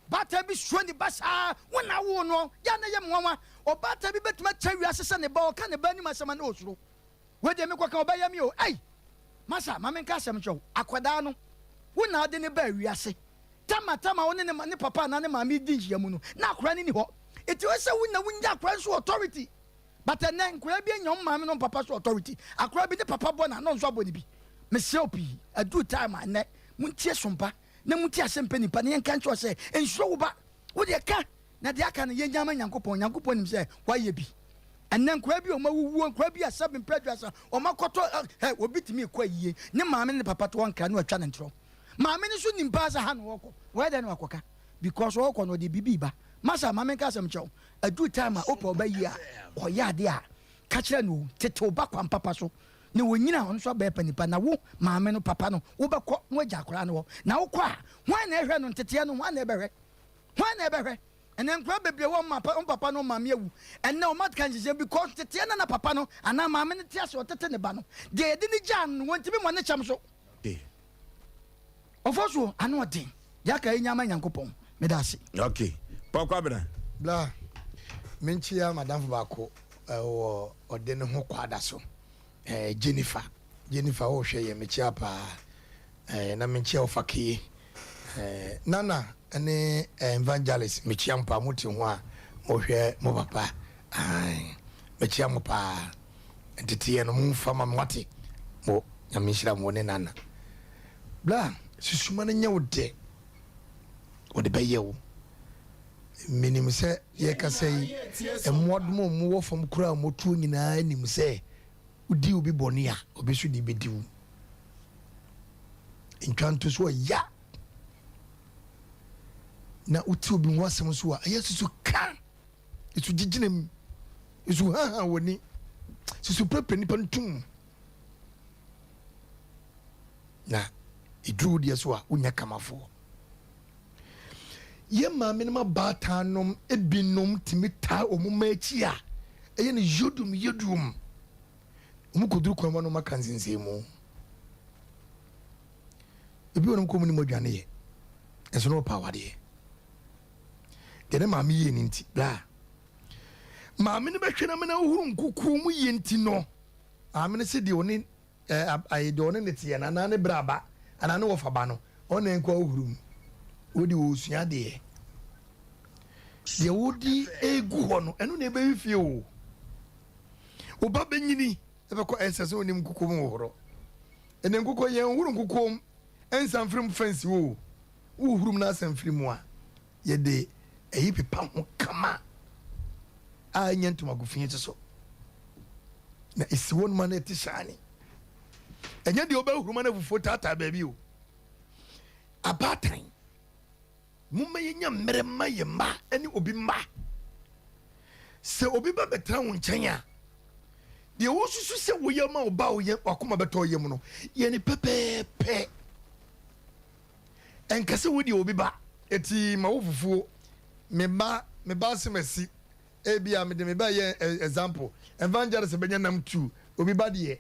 bata bi so ni basa wona wo no ya na ye mwanwa o bata bi betuma chawi asese ne ba o ka ne ba ni masama na osuro we de me kwa ka o ba ya mi o masa mame nka asem cho akwada no wona de ne ba wiase tama woni ne papa na ne mame di njia mu no na akora ni ho eti we se wona wunya akora so authority but then nkura bi nyom mame no papa so authority akura bi de papa bo na no nso aboni bi me selpi adu time ane muntie Sompa na muntie Asem Mpe Nipa ne yanka ncho se enhuro wo ba wo de ka na de aka no yenyama nyankopon nim se waye bi enne nkura bi o ma wuwu nkura bi Asem Mpe Nipa o ma koto obi timi kwa yie ne mame ne papa to wanka no atwa ne ntro mame ne so nim pa sa ha no woko we de no akoka because woko no de bibi ba masa mame nka asem cho adu time opa oba yi a oya de a ka kire no tete oba kwa papa so na wonyina on so be panipa na wo maame no papa no wo bekọ wo agya akora no na wo kọ a hwan na ehwe no ntete no hwan na ebehwe ene nkwa bebre wo papa no maame awu ene o mat kan jije because tete na papa no ana maame no tia so tete ne ba no de edi ni jan no wonti bi mo ne cham so Oforisuo anu odin yaka enyama Nyankopon medase okay pokwa bena bla menchia madam bako o odin ho kwada so Jennifer o hwe ye mechia pa na menchia ofake nana ane evangelist mechia mpa muti ho a mo hwe mo papa ai mechia mo pa entity no mu fama mwate mo nyamishira mo ne nana bla susuma ne nya wode ode bayewo minim se ye ka sei emodmo mu wo fam kura mo tu nyina nim se udi obi boni a obi su di bediwu intwanto so ya na uti obi ho asem so a yesusu ka isu giginem isu ha woni susu pepe nipa ntum na idru dia so a unya kamafo ye maame no mabatanom ebinom timita omuma echi a eye ne yodum umukoduru kwa no makanzinsemu ebi wonum komuni modwane ye eso no pawade de maame ye ni nti bla maame no behwe na me na uhuru nkuku mu ye nti no maame no se de oni ai de oni ne tie na na ne braba ana ne wofa ba no ona enko uhuru wodi wo sua de ye wodi egu ho no eno na ebe fie o oba benyini ebe ko esese onim kukom wohoro ene nkuko ye uhuru nkukom ensamfrim fence wo uhurum na asamfrim a ye de eyi pepa ho kama a nyentuma gufin so na esi won ma na ti shani enya de oba uhuru ma na fufu tata baabi o abatan mumma yenya mmerema ye ma ene obi ma se obi ba betra wo nchen a de wo susu se wo ye ma oba wo ye akoma beto ye mu no ye ni pepepe enkase wo de obi ba eti ma wo fufu me ba semesi ebia me de me ba ye example evangelist benya nam 2 obi ba de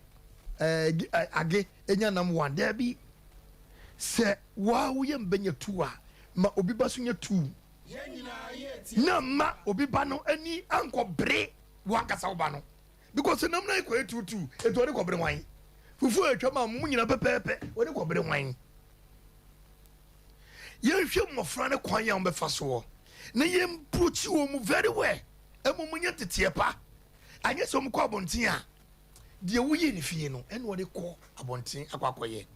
age enya nam 1 there bi se wa wo ye mbenya 2 a ma obi ba so nya 2 na ma obi ba no ani anko bre wa kasa wo ba no because nam na iko 2 eto ori ko bre wan fufu atwa ma mu nyina pepepe ori ko bre wan ye hwe mofra ne kwan ya mbe fa so na ye mpuchi wo mu very well emumunye tete pa anye so mu ko abontin a de wo ye ni fie no ene wo de ko abontin akwakoye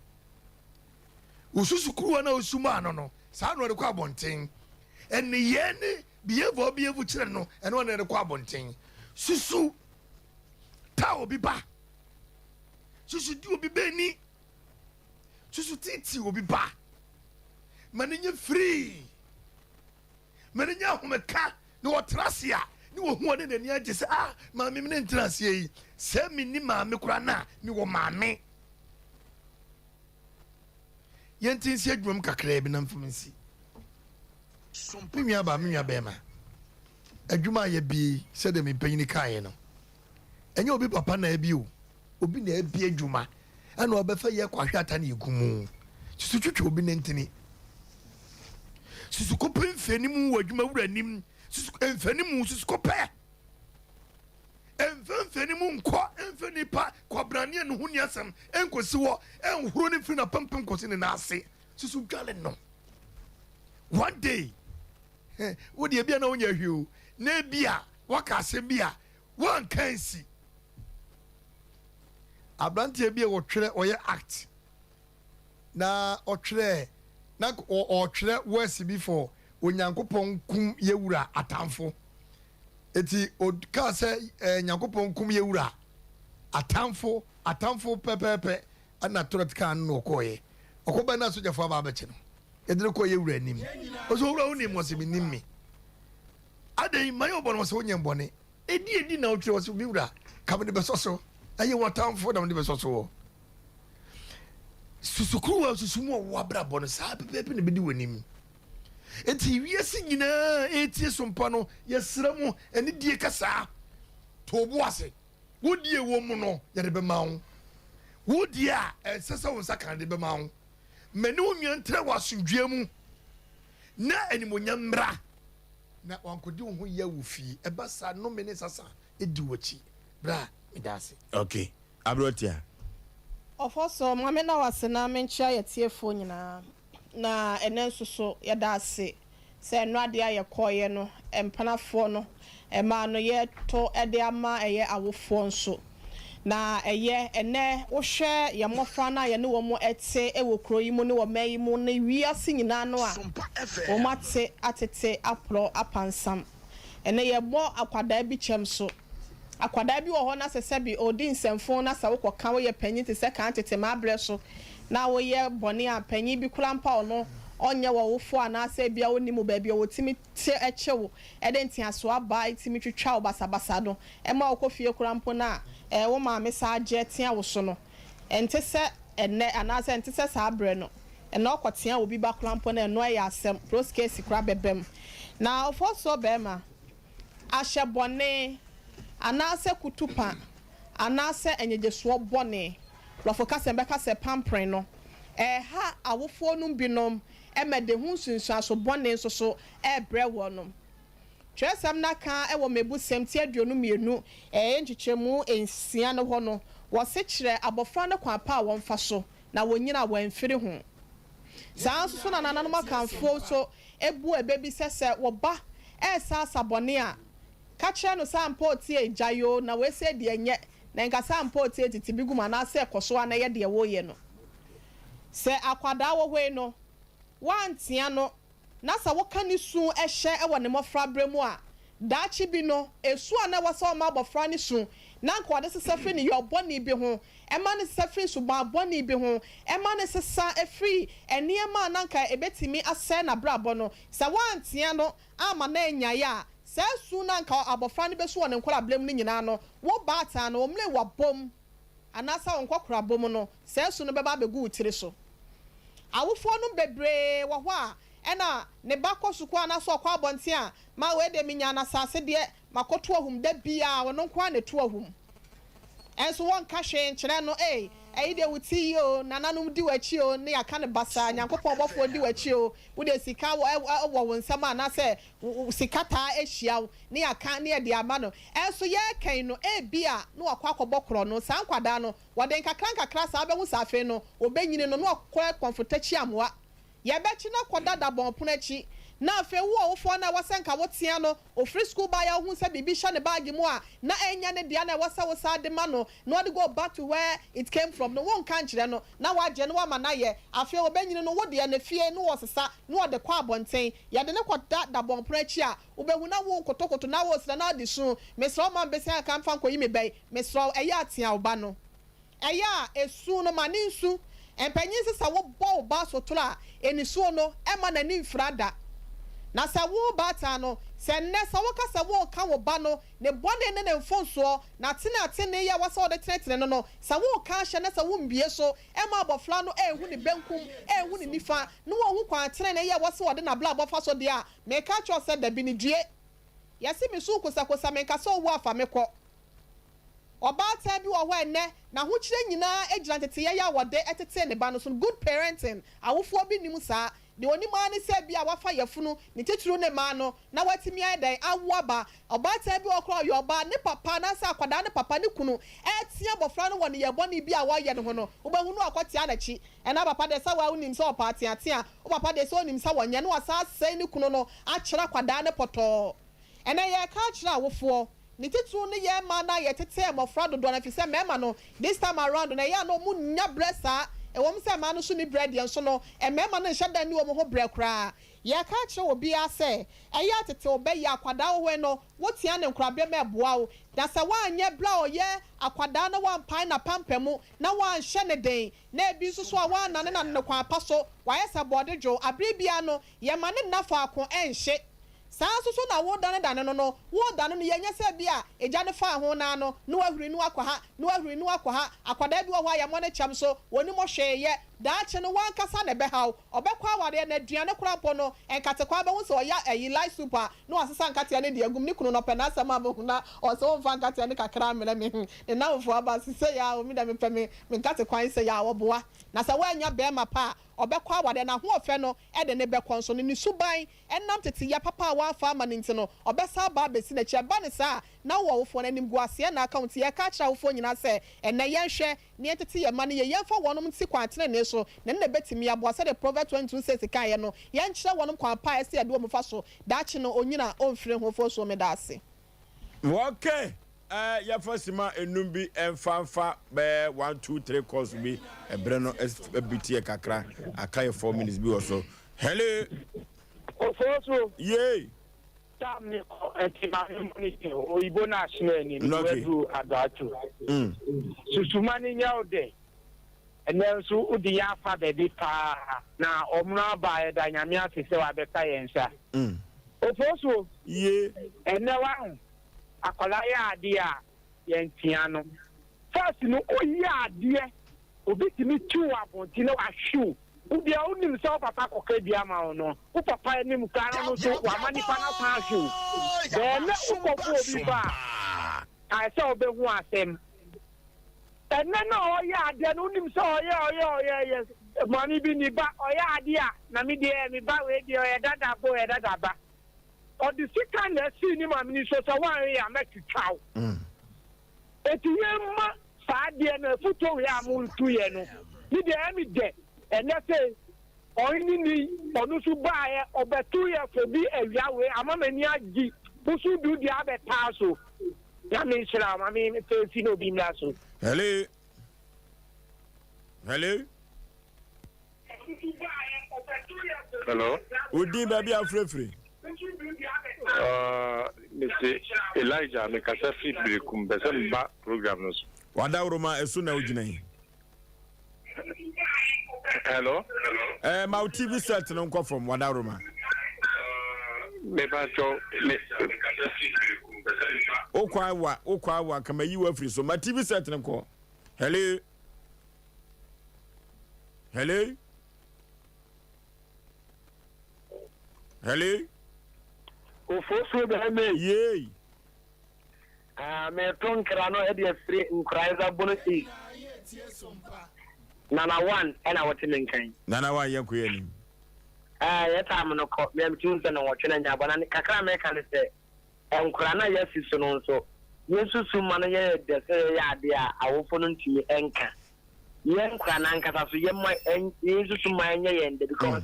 ususu kruwa na osuma no no sa no de ko abontin ene ye ne behave kire no ene wo de ko abontin susu ta obi ba susu di obi beni susu titi obi ba maninye free maninye ahomeka ni wotrasia ni wo hu ode ni agese maame me ntrasia yi se me ni maame kura na ni wo maame yentinsi adwum kakra bi na mfumnsi Sompa nwa ba me nwa be ma adwuma ye bi se de me panyini kae no enye obi papa na abi o obi na abi adwuma ana obefa ye kwahwe ata na igumu susutwetwe obi nentini susu kope mfanimu wadwuma wura nim susu mfanimu susu kope mfanimu nko mfanipa kwabrane no huni asam enkosi wo enhuro ne firi na pampam kosi ne nase susu dwale no one day wo de bia na wonya hweo na bia waka asem bia wan kansi abrante bia wo twere oye act na otwere na o twere wesi before onyankopon kum yewura atamfo eti o ka se nyankopon kum yewura atamfo pepepe ana torat kan no koye okoba na sojafo aba abeche no edire ko yewura nim oso wura woni mo se binim mi adai mayo bono so onye mbone edi na otwere so biwura kabene besoso aye watam for them de so susukuru wa susumu wa brabo no sa pepe ne bedi wanim enti wiase nyina etie Sompa no yesra mu ene die kasa to bo ase wodie wo mu no yede be ma wo wodie a sesa wo saka de be ma wo mene wo nwantre wasundua mu na animonyam mra na wankodi wo ho ya wo fi eba sa no mene sasa edi wachi bra medase okay abrotia Ofoso mame na wase na menchia yetiefo nyina na enen soso yedase se no ade aye koye no empanafo no ema no ye to ede ama eye awofo nso na eye ene wo hwe ye mofa na ye ne wo mo ete ewo kroyi mu ne wo mayi mu ne wiase nyina no a wo mate atete apro apansam ene ye bo akwada bi chem so akwada bi wo ho na sese bi odi nsemfo na sa wo koka wo ye panyi te se kan tete ma bre so na wo ye bone a panyi bi kula mpa ono onye wo wofo ana se bia woni mu ba bia wo timi te echewo ede ntiaso aba timi twetwa wo basabasa do e ma wo kofie kula mpo na wo ma me sa age tia wo so no ente se ene ana se ente se sa bre no ene okotia obi ba kula mpo na eno ya asem pros case kura bebem na ofo so be ma ahye bone anase kutupa anase enyejeso bone lofo kase mbeka se pampren no ha awofo no binom emede hu sunsun aso bone nso so ebre wonom twesam na ka ewo mebusem ti aduonu mienu enchichemu ensia no ho no wo se kire abofra ne kwa pa won fa so na wonyina wanfiri ho saa so na nananom akanfo so ebu ebebi sese wo ba sa sabone a kache no sampa otie ejayo na we se de enye na nka sampa otie titibigu mana se ekoso ana ye de wo ye no se akwada wo hwe no wantia no na sa wo kani su ehye ewo ne mofra bremu a daachi bi no esu ana wasa ma abofra ne su na nka wade sesafri ne yoboni bi ho ema ne sesafri su ba boni bi ho ema ne sesa efri eniema na nka ebetimi ase na brabo no se wantia no ama na enya ya sesu na nka abofra ne beso won nkola blem ni nyina no wo baata no omle wabom anasa won kokora bom no sesu no beba begu utire so awofo no bebre wo ho a ena ne bakosu kwa na so kwa abonte a ma we de minya na sase de makoto ahum da bia won kwa ne to ahum enso won ka hwe nkire no eyi de wuti yo nananum di wachi o ne aka ne basa nyankopon bofo di wachi o wo de sika wo wonsam ana se sikata ehia ne aka ne de ama no enso ye kan no bia no akwa akobokro no san kwada no wo de nkakra sa be hu safe no obenyine no no akwa comfortachi amwa ye be chi na kwada da bon ponachi na afe wo ofo na wasenka wotia no ofri school ba ya hu se bibi sha ne bag mu a na enya ne dia na wasa de ma no no go back to where it came from no won kan kire no na waje no ma na ye afe obenyine no wo de na fie no wosesa no wo de kwa abonten ye de ne kwada da bon prachi a obehu na wo kotokoto na wo sira na de so mesro ma mbesi aka mfa nkoyi me bai mesro eya atia oba no eya esu no ma ni nsu empanyin sesa wo bo ba so tola enisu no ema na ni mfrada na sa wo bata no se nne sa wo ka sa wo ka wo ba no ne bone ne mfonso na tene ya wasa wo de tene no sa wo ka hye na sa wo mbie so e ma abofla no ehu ne benkum ehu ne nifa no wo hu kwa tene ya wasa wo de na bla abofa so de a me ka cho se da bi ne due yesi mi su kosa me ka so wo afa me ko obata bi wo ho enne na ho kire nyina egira tete ya wo de etete ne ba no so good parenting awofo bi nim sa de oni ma ne se bia wafa yefunu ne teturu ne ma no na watimi adan awaba obata bi okro yoba ne papa na sa akwada ne papa ne kunu etia bofra no woni yeboni bia wa ye ne ho no obehunu akotia na chi ena papa de sa wa unim so opa atia o papa de so onim sa wonye no asa sai ne kunu no akira kwada ne poto ena ye ka akira awofo ne teturu ne ye ma na ye tete bofra do na fi se mema no this time around na ye no mu nya bresa ewom se ma no so ni bread yen so no emema no nhada ni wo ho bread kra ye ka kire obi ase eya tete obeyi akwada wo no wotia ne nkrabe meboa wo da se wa anye bla oye akwada no wan pan na pampamu na wan hye ne den na ebi so so wa na ne kwa paso wa yesa bodejo abribia no ye ma ne nafa akon enhye saa so na wo dane no wo dane no yenye se bia eja ne fa ho na no no ahuri no akwa ha akwada bi wo ha ya mo ne cham so woni mo hweye daache no wan kasa ne be haw obekwa awade na aduane krampo no enkate kwa be wo so ya ayi light super no asesa nkate ne de agum ni kunu no pena asama bo na o so mfa nkate ne kakra mele me ne na ofo aba se ya o mi da me pɛ me nkate kwan se ya wo boa na sa wanya be ma pa obekwa awade na ho ofe no e de ne be konso ne suban enam tete ya papa wa fa ama ne ntino obesa ba besi na chia ba ne sa na wo wofo na nim guase na account ye ka kira wofo nyina se enne ye hwe ne tete ye ma ne ye fa wonom nti kwantene ne so ne ne betimi aboa se de Proverbs 22:6 kan ye no ye nkyere wonom kwan pa ese ye de wo fa so daachi no onyina onfire ho fo so me da ase okay ya fasima enum bi emfanfa be 1 2 3 course bi ebre no ebitie kakra akaye 4 minutes bi also hello Oforisuo yey tam ni etima ni oyibo na shine ni wedu adatu susuma ni nyaude enenso udi ya fa bebi pa na omra ba da nyame asese wa beka yensa Oforisuo enewa akola ya ade a yentia no first no oyi ade obitimi tu abonti no ahwu ubia unim so papa koka bia ma no u papa enim kan no so wa mani pa na pa ahwu then ukofo obi ba I say obehu asem enne no oyi ade no unim so oyi mani bi ni ba oyi ade a na mi de mi ba we de oyi dada ba the second see ni ma mini so wan ya make cow etiyema fa de na futo ya mu tu ye no ni de emi de ene se oyini ni onu su ba ye obetu ye fo bi awia we amamani agi busu du di abeta so ya mi shira ma mi fe fi no bi mla so hello udi baby afrefre Mr. Elijah me kasa fi brekum be se ba program no so wada uroma esu na ugina hello my TV set no nko from wada uroma me ba cho me kasa fi brekum be se ba okwa kama yi wafri so my TV set no nko hello Oforisuo be me yey me tonkra no e de free nkraiza bonus nana 1 ena wote menkan nana 1 yakoye ni ya tam no ko me mtunze no wotwe na nyabona ni kakra me kan se enkra na ya siso no so yesu suma no ye de se ya de a awofo no ntumi enka ye nkra na nkata so ye ma yesu suma enye ye nde because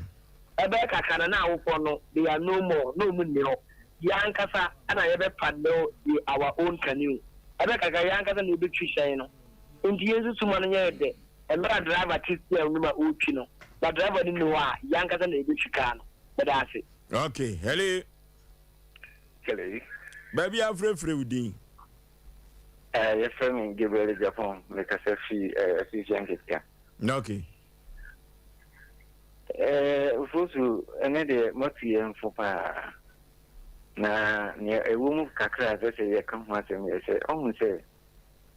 ebe kakana na awofo no they are no more no mu ni ho yankasa ana yebe paddle our own canoe ebe kaka yankasa na ebe twishan no nti yesu suma no ye de emra driver tisi anuma otwi no the driver ni no a yankasa na ebe twika no beda ase okay hello baby afrefre udin ye frame Gabriel Japan me kasa fi yankesa okay Oforisuo ene de motie mfopa na ne ewum kakra ze se ye kan ho asem ye se ohun se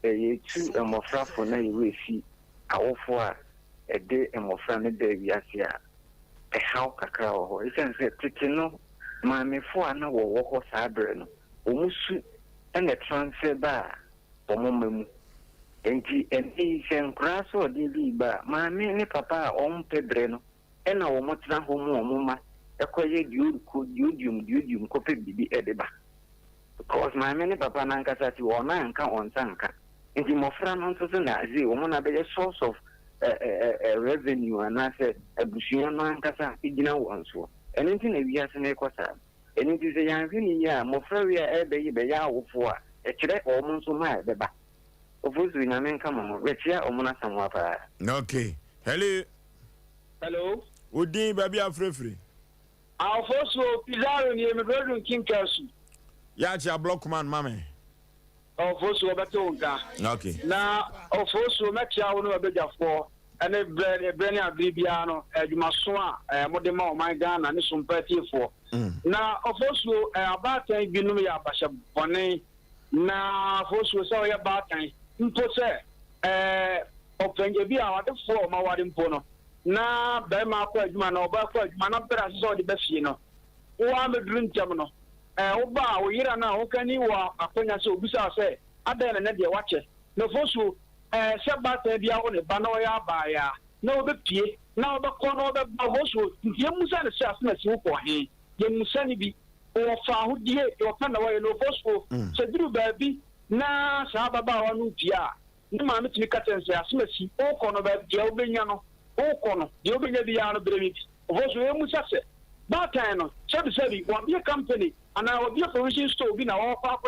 ye tu emofrafo na ye we fi awofo a ede emofra ne da wiase a haw kakra ho isen se titi no ma me fo ana wo ho sabre no omusu ene transfer ba omomemu enti enti sen kraso de bi ba ma me ne papa on pedre no ena wo motra ho mu omuma ekoye diudium ko pe bibi edeba because my many papa na nkasa ti wo na nka onsanka nti mofra no nso na azi wo na be source of revenue and say abusuya no nkasa igina wonso eni nti na wiase na ekosa eni nti se yan hwini ya mofra wi a ebe yi be ya awofo a e kire o mo nso ma ebeba Oforisuo na men kama mo wetia o mo na samwa pa okay hello udin baby afrefre Oforisuo Pizarro ni me bedroom kinkasu ya cha block man mame Oforisuo beto nka okay na Oforisuo metia wo no abejafo ene brani agribia no adwumaso a mode ma o man Ghana ne Sompa tiefo na Oforisuo abatan binum ya abasha bone na Oforisuo so ya batan mpo se openje bi a wadefo ma wade mpo no na be ma akwa adwuma na oba akwa adwuma na bra so de befie no wo amedru ntem no wo ba wo yira na wo kani wa akonya se obisa se adan na de wache na Oforisuo se batan bia wo ne ba na wo ya ba ya na wo be pie na wo be ko na wo be ba Oforisuo ntie musa ne se asena si wo ko he ye musa ni bi wo fa ho die wo ka na wo ye no Oforisuo se duru ba bi na sa baba wa no pia ni ma metimi katense asema si wo ko no ba dia wo benya no wo ko no dia wo benya bia no bremi Oforisuo ye musa se batan no sebi wa be company ana wa be provision store bi na wo kwa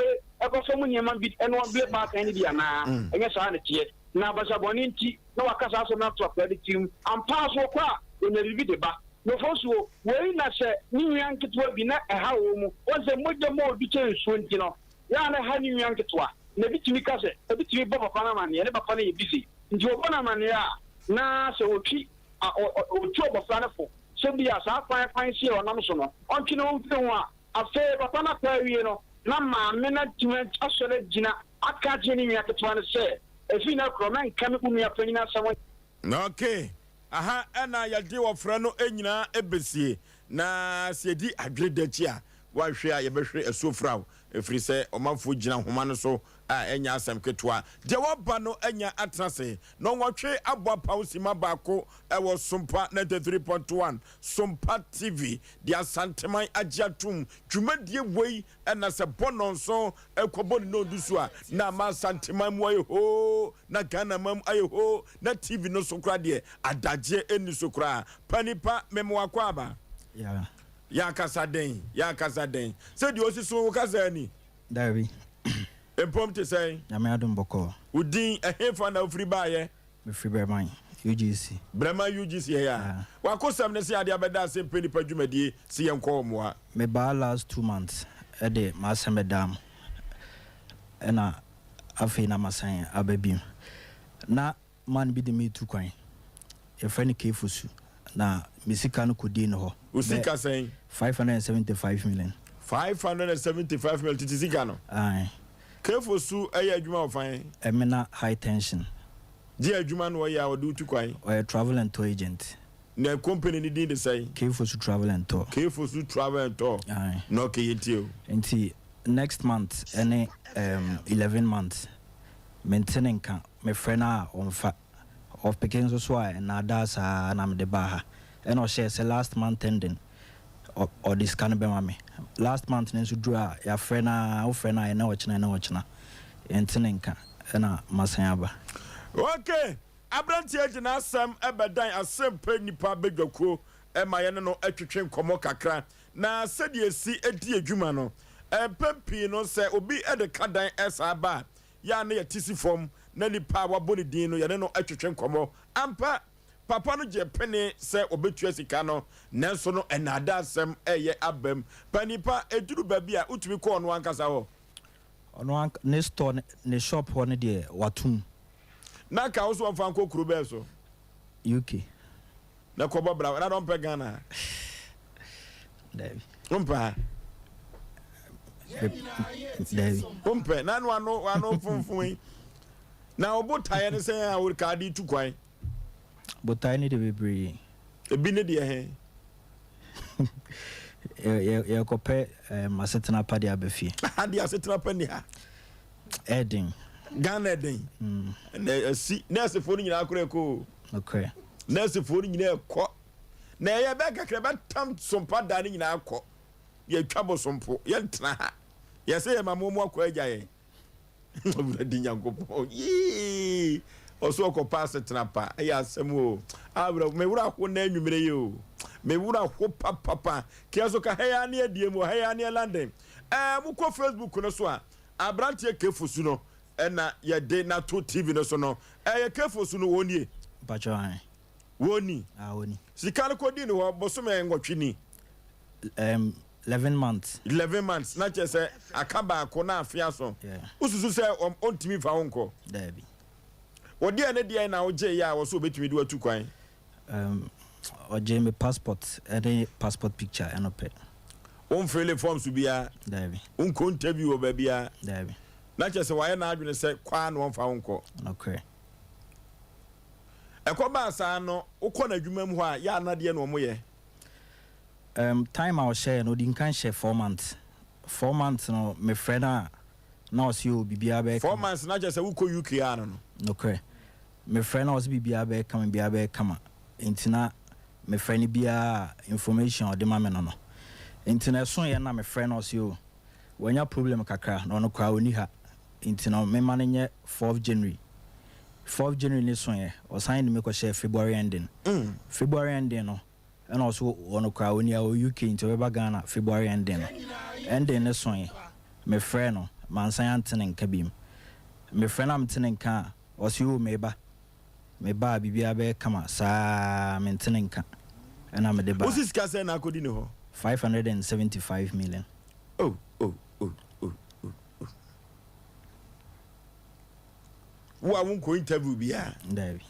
eko so mu nyema bi eno wa be batan ni bia na enye sa na tie na basa boni nti na wakasa so na to apedi tim ampa so kwa onye bibi de ba no Oforisuo we na se ni nwan kitwa bi na eha wo mu o se moja mo odu chensu nti no ya na ha ni nwan kitwa na bitimi kase bitimi bo papa na mane ne papa na ye busy nti obo na mane a na se otwi otwi obo na fo se bia sa kwan sie onam so no ontwi no mfi ho a afe papa na kwa wie no na ma me na tima asore gina aka je ni nwa kitwa ne se efi na kroman kame ku nwa panyina sawo okay aha ana yade wo fra no enyina ebesie na se di adwedachi a wa hwe a ye behwe esofrawo efiri se omafo gina homa no so a enya asem ketwa de woba no enya atrase no nwotwe abwa pausima baako ewo Sompa 93.1 Sompa TV dia santeman agiatum dwumadie wei ena se bononso ekobon no dusu a na ma santeman mu ayo na Ghana mam ayo na TV no so kra de adagye eni so kra panipa memo akwaba ya kasaden se di osiso kasani Davi empom te say na me adum boko udin ehefa na ofri baaye me free Breman UGC Breman UGC ya wakosam ne se ade abeda Asem Mpe Nipa dwumadie se yenko omoa me ba last 2 months ede ma semedam ena afi na masan ababim na man bi de me tu kwan e friend kefusu na misika no kodi no ho usika sen 575 million 575 million titisika no ai kefusu aya adwuma ofan emina high tension di adwuma no ya odu tu kwan or travel and tour agent na company ni din de say kefusu travel and tour ai no ke yetio enti next month any 11 months maintaining can me friend on fa of picking so na dasa na me de baha and o share say last month ending or this can be mama last month nso do a ya friend na na ochina maintaining can na masanyaba okay abranti agina asam ebedan Asem Mpe Nipa bedwako ma ye no atwetwe nkomo kakra na sedi esi edi adwuma no pempi no se obi ede kadan esa ba ya na yetisi form na nipa waboni din no ye no atwetwe nkomo ampa papa no je pene se obetua sika no nanso no enada asem eye abam panipa eduru ba bia utumi ko ono ankasa ho ono ne store ne shop ho ne de watum na ka wo so fan ko kuru be so UK na ko bobra na don pe Ghana David umpa David umpa na no ano funfun na obotaye ne se a wo ka di tu kwan botai ne de bebre ebi ne de he ya kope masetena padi abefie ade asetena pani ha Eden Ghana Eden na si nurse fo nyina akore ko okay nurse fo nyina ko na ye be kakra be tam Sompa da ne nyina ko ye twabo sompo ye ntena ha ye se ye mamomu akwa agya ye obudi nyankopo yi oso ko pass tena pa ya asemo abra me wura ko na anwumere ye o me wura ko papa kiaso ka heya ne adie mu heya ne London mu ko Facebook no so a abrantie kefusu no na ye de na to TV no so no ye kefusu no woni bacho an woni woni sikale ko di no bosome ngotwini 11 months na chese akaba ko na afia so ususu se ontimi fa wonko dabi Odi ene dia na oje ya wo so betumi do atu kwan. Oje me passport, any passport picture enope. On fill forms to be a Davi. Unko interview o baby a Davi. na che se waye na adwene se kwan no mfa unko. Okay. Ekoba asa no ukọ na adwuma mu ho a ya na de no mo ye. Time I was share no din kan share 4 months. 4 months no me friend na was you bibia be 4 months na che se ukọ UK ano no. Okay. Me friend was bibia be come bibia be kama. Intina me friend bia information o de ma me no. Intina so ye na me friend was you. When your problem kakra no no kwa oni ha. Intina me man nye 4th January. 4th January ni so ye. O sign me ko share February ending. February ending no. And also on crowd near UK into Ghana February ending. And then this one, my friend, Mansayantin and Kabim. My friend, I'm telling car, was you, maybe. Maybe Bibia come, sa maintaining car. And I'm a debate. What's this case na could know? 575 million. Oh. Wo awun ko interview bia. Davi.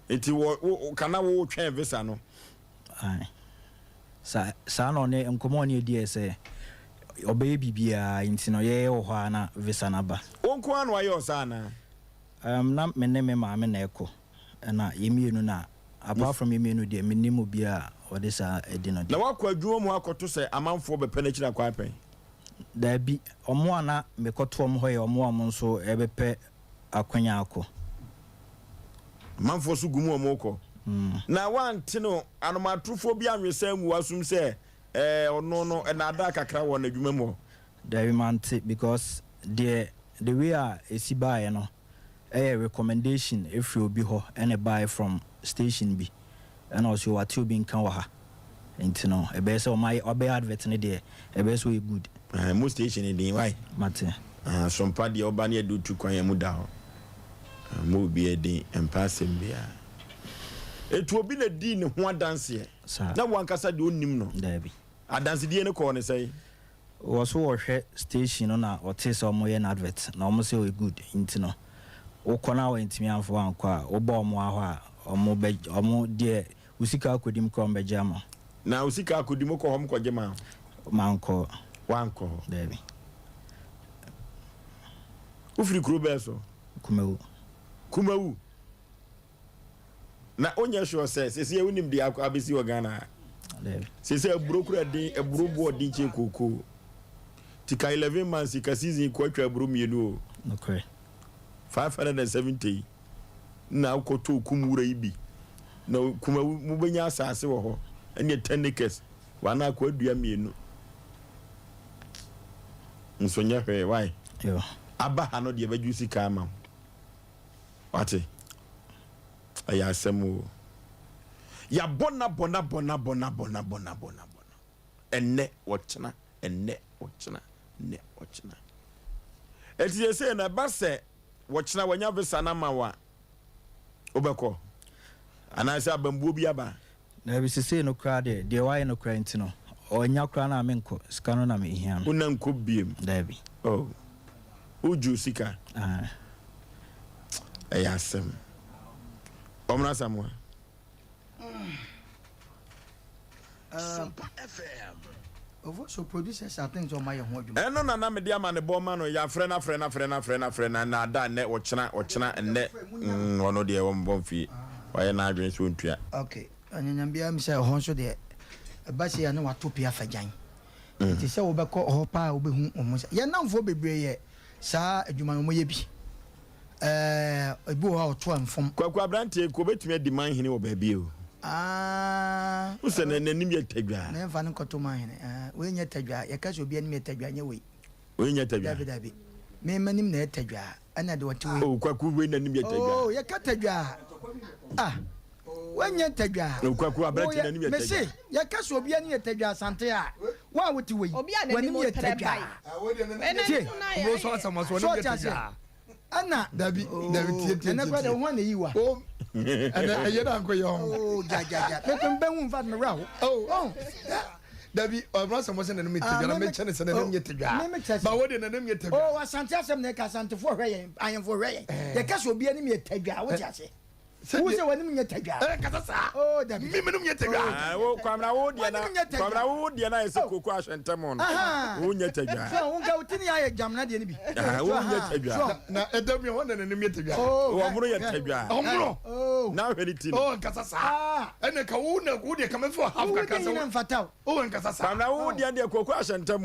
Enti wo kana wo twen visa no. Aye. Sa no ne nkomo ne die se obey bibia inti no ye wo ha na visa na ba. Wonko anu ayo sa na. Na me ne me ma me na eko. Na yemienu na apart from yemienu de me nimu bia ode sa edino de. Na wakọ adwuma mu akoto se amanfo be pene kira kwa pen. Da bi omo ana me koto omo ho ye omo nso ebepe akwanya akọ. Manfo so gumu omo ko. Na wanti no anomatrufo bi anwesa mu wasum se ono no na ada kakra wo na adwuma mu. Da bi manti because the way esi buy no a recommendation if you be ho and buy from station bi and also what you been kan wa ha. Enti no e be se o my obe advert ne de e be so good. Mo station din why? Mate. Sompa de oba ne do tu kwan mu da ho. Mo bi e din empasem bia. Etu obi na di ne ho adanse na wankasa de onnim no da bi adanse die ne ko ne sei wo so wo hwe station no na ote se omo ye na advert na omo se o good inti no wo kona wa intimi anfo anko a wo ba omo aho a omo de usika akodim ko mbe jama na usika akodim ko hom ko jema manko wanko da bi ufri kuro beso kumawu na onye sure se unim di abisi wa Ghana se aburokura din aburobo din che koko tika 11 months ka season ko atwa aburo mienu okay 570 na ukoto kumura ibi na kuma mubenya asase wo ho ene 10 acres wana ko adua mienu nsonya hwe why yo aba ha no de bajusi ka ama wate aya asemu ya bona enne wochna eti se na base wochna wanya visa na mawa obeko anase abambuo bi aba na bi se no kra de why no kra ntino onya kra na menko sika no na me hia no una nko biem da bi oh uju sika aya asem Omna Samuel. Sompa FM. So producers are things on my home. No na me dia man bo man no ya frena na da ne ochna enne ono de won bon fi. Why na adwen so ntua. Okay. Anyanyam bia me say ho so de ba se ya na watopia fagan. Ti se wo be ko ho pa wo be hu omo. Ya namfo bebre ye sa adwuma no mo ye bi. Ebi wo ha oto amfom kwaku abrante ko betumi adiman hene wo ba bi o usene nanim ye tadwa na mfa nkoto man hene we nya tadwa ye ka so bi anim ye tadwa nya we nya tadwa dabi me manim na ye tadwa ana de wati we kwaku we nanim ye tadwa ye ka tadwa we nya tadwa kwaku abrante nanim ye tadwa me se ye ka so bi anim ye tadwa asante a wa woti we wanim ye tadwa wo so asama so nanim ye tadwa ana dabi tie na kwa de ho na yiwa ana ayena anko yo ja me ko ben hu fa me rawo Dabi Abrasa mo se na me tedwa na me chane se na me tedwa ba wo de na me tedwa oh asante asem na ka asante fo hwe ayen fo hwe ye ka so obi ani me tedwa wo ti ase wo se wani me tedwa kasa sa oh dabi me me tedwa wo kwamra wo de na ese koko ahwentem no wo nya tedwa so wo ga utini ya jamna de ni bi wo nya tedwa na edam ye wona na me tedwa wo muro ya tedwa omuro na hwe ti kasa sa ene ka wo na wo de ka me fo half ka kasa wo mfataw kasa sa kwamra wo de koko ahwentem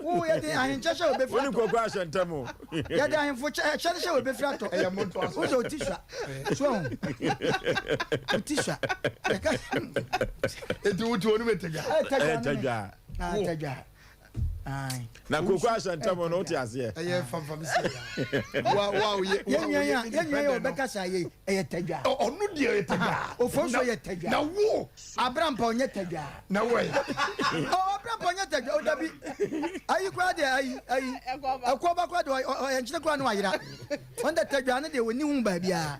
wo ye de ahencha sha obe wo ni koko ahwentem ya de ahenfo sha sha obe frato e ya monto aso wo so tisha so tisha eti wo tu onu me tedwa tedwa tedwa ai na koko ahwentem no wo ti ase eye fam se wa ye obe ka sa ye e tedwa onu de e tedwa ofo so ye tedwa na wo abrampa onye tedwa na wo abrampa onye tedwa o dabi ayi kwa de ayi akoba kwa de o enchine kwa no ayira on de tedwa ne de woni hu ba bia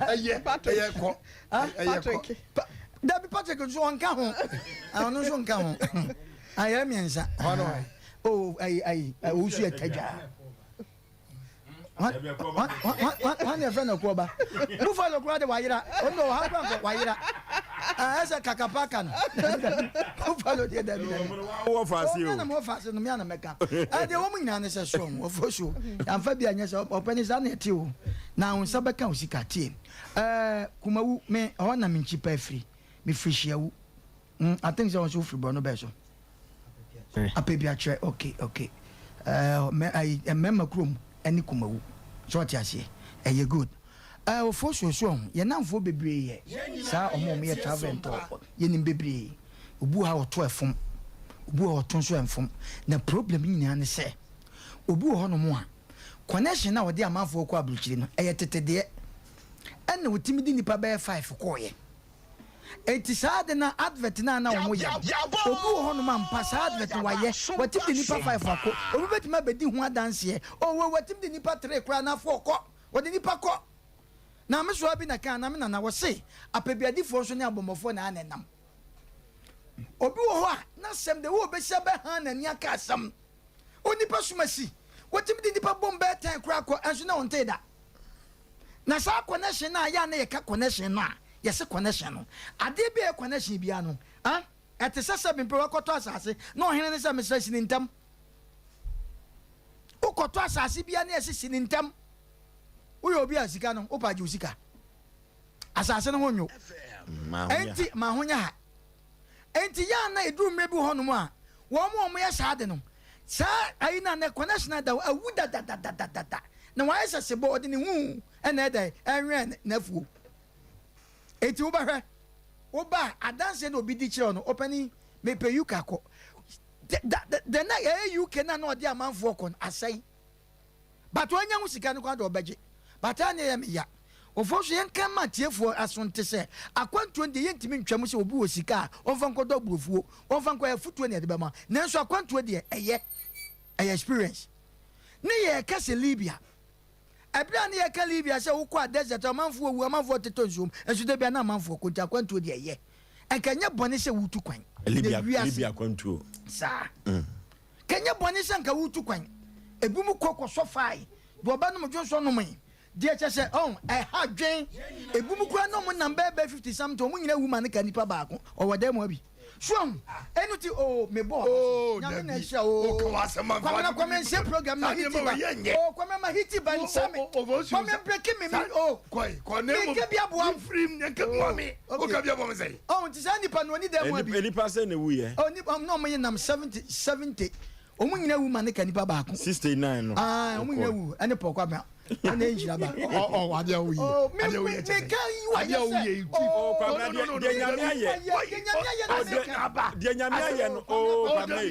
eye ko Patrick dabi Patrick so onka ho onu so onka ho aya miensa oh ai o su tedwa One friend of Koba. Buffalo Grade Wayra. Oh no, how about Wayra? As a Kakapakan. Buffalo did that. What fast you? I'm more fast than the man America. And the woman is a strong, for sure. And Fabian is open his on it too. Now in Sabaka Usika team. Kumau me on a minchi free. Me fish you. I think so free Bono Beso. A baby a chair. Okay. I remember room. Any kumawu so what you say eh good for so ye namfo bebre ye sa omo me travel to ye nim bebre obu ha oto efom obu ha oto so enfom na problem nyina ne se obu ho no mo a connection na wode amanfo ko abruchiri no eh tetede en wotimi di nipa be 5 ko ye enti saade na advert na wo ya obu ho no mampa sa advert wa ye watim di nipa 5 ako obu betima bedi hu adanse o watim di nipa 3 kra na 4 ko wodi nipa ko na me so abi na kan na me na wo se apabiadi fo so ne abomofo na anenam obi wo ho a na sem de wo be se be ha na ni aka asam onipa sumasi watim di nipa bombe 10 kra ko enso na onte da na sa connection na ya na ye ka connection na yes connection no ade be connection bia no ete sese bi mpe wakoto asase na ohene ne se mesra sini ntam ukoto asase bia na ese sini ntam uyo obi asika no upaje usika asase no honyo enti ma honya ha enti ya na eduru mebi hono mu a wo mo ya saade no sa ayi na na connection da awuda da na wa ese sebo ode ne hu ena eda enwe na fu eti uba adanse no obi di kire no opani me pe yuka ko the na UK na no dia manfo kon asai but wanya hu sika no kwa do obeje but anya ya me ya ofoso yen kan ma tiefo asonte se akwanto de yentimi ntwam se obi wo sika onfa nkodo burofuo onfa nko afutuo ne de bema nanso akwanto de eye experience ne ye kase Libya ebra ne ye ka Libya se wo kwa desert amanfo wu amanfo tetonsum enso de bia na amanfo ko ntia kwanto de eye enkanya bone se wutu kwan Libya kwanto sa kanya bone se nka wutu kwan ebimu kokko so fai bo ba no mdwonso no man dia che on ha dwen ebumu kwa no mo number 50 something mo nyina woman ka nipa baako o wode mo abi swom enuti me bo nyame na hia kwa kwame se program na hiti ba kwame ma hiti ba nsame kwame break me kwa ne mo ke bia bo free nke mo mi o ka bia bo me say ti sa nipa no ni dem mo abi nipa se na wu ye nipa no mo yinam 70 o mo nyina woman ka nipa baako 69 no o mo nyina wu ene pokwa me ane njira ba ade awu ye ade awu ye ade awu ye no de nyame aye de nyame aye no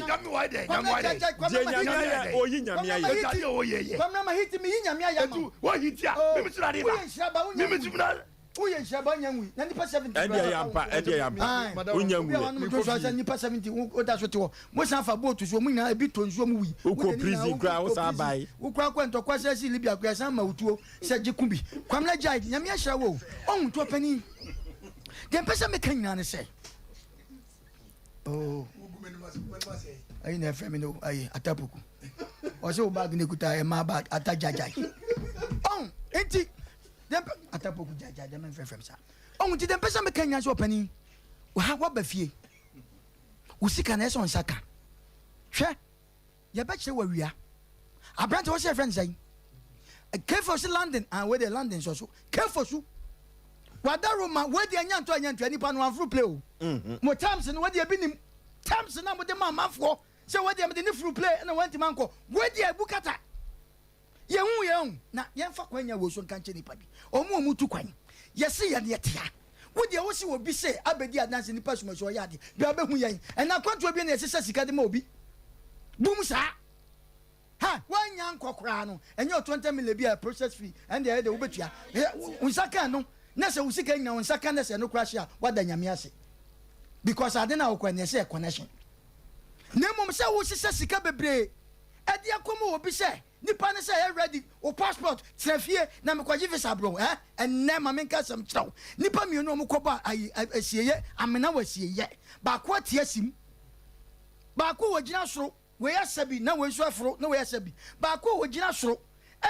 nyame wa de de nyame aye o yi nyame aye ade o ye kwamna ma hiti mi yi nyame aye tu wo hiti a me sura de ba me tumna uye nshaba nyanwi na nipa 70 ede yampa unyanwi mo so asa nipa 70 o da so te wo mo san fa boat so mo nyina ebi to nsuo mo wi uko prison kra wo sa bai ukwa kwento kwasa si Libya kwa san ma utuo se gikumbi kwamla jai nyame ahira wo on to pani dem pesa me kan nyina ne se Oh. I never feminine. I atapuku. Also bag nikuta my bag atajajai. Oh, enti. Dem atapuku jaja dem enfrem sa. Oh, nti dem pesa me kanya so pani. Wo ha wa ba fie. Wo sika na eso nsaka. Hwe. Ye ba kire wa wia. Abrante wo se friend say. Careful to London and where the London so careful to what that room where the anyanto any pan one fruit play more times and what they been him times and with the mamma for so what they have the fruit play and I went to manco where the bukata young na yan for when you was on can't any party or more mutu quine yes see and yet what the also will be say abedi dance in the person was your yard and now can't be an SSS Academy boom sir. Ha, one young cockrano, and your 20 million be a process fee, and the other ubetia. Unsaka no, Nessa Usika now, and Sakandas and no crash, what the Yamiasi. Because I don't know when they say a connection. Nemo sa wo sisa sika bebre. Ade akomo obi se, nipa ne say ready o passport, trafie na me kwaje visa bro, and na ma menka sam traw. Nipa mi no mo koba asieye, amena wasieye. Ba ko atiasim. Ba ko wagina soro. We are sabi na we so afro na we are sabi ba ko ogina soro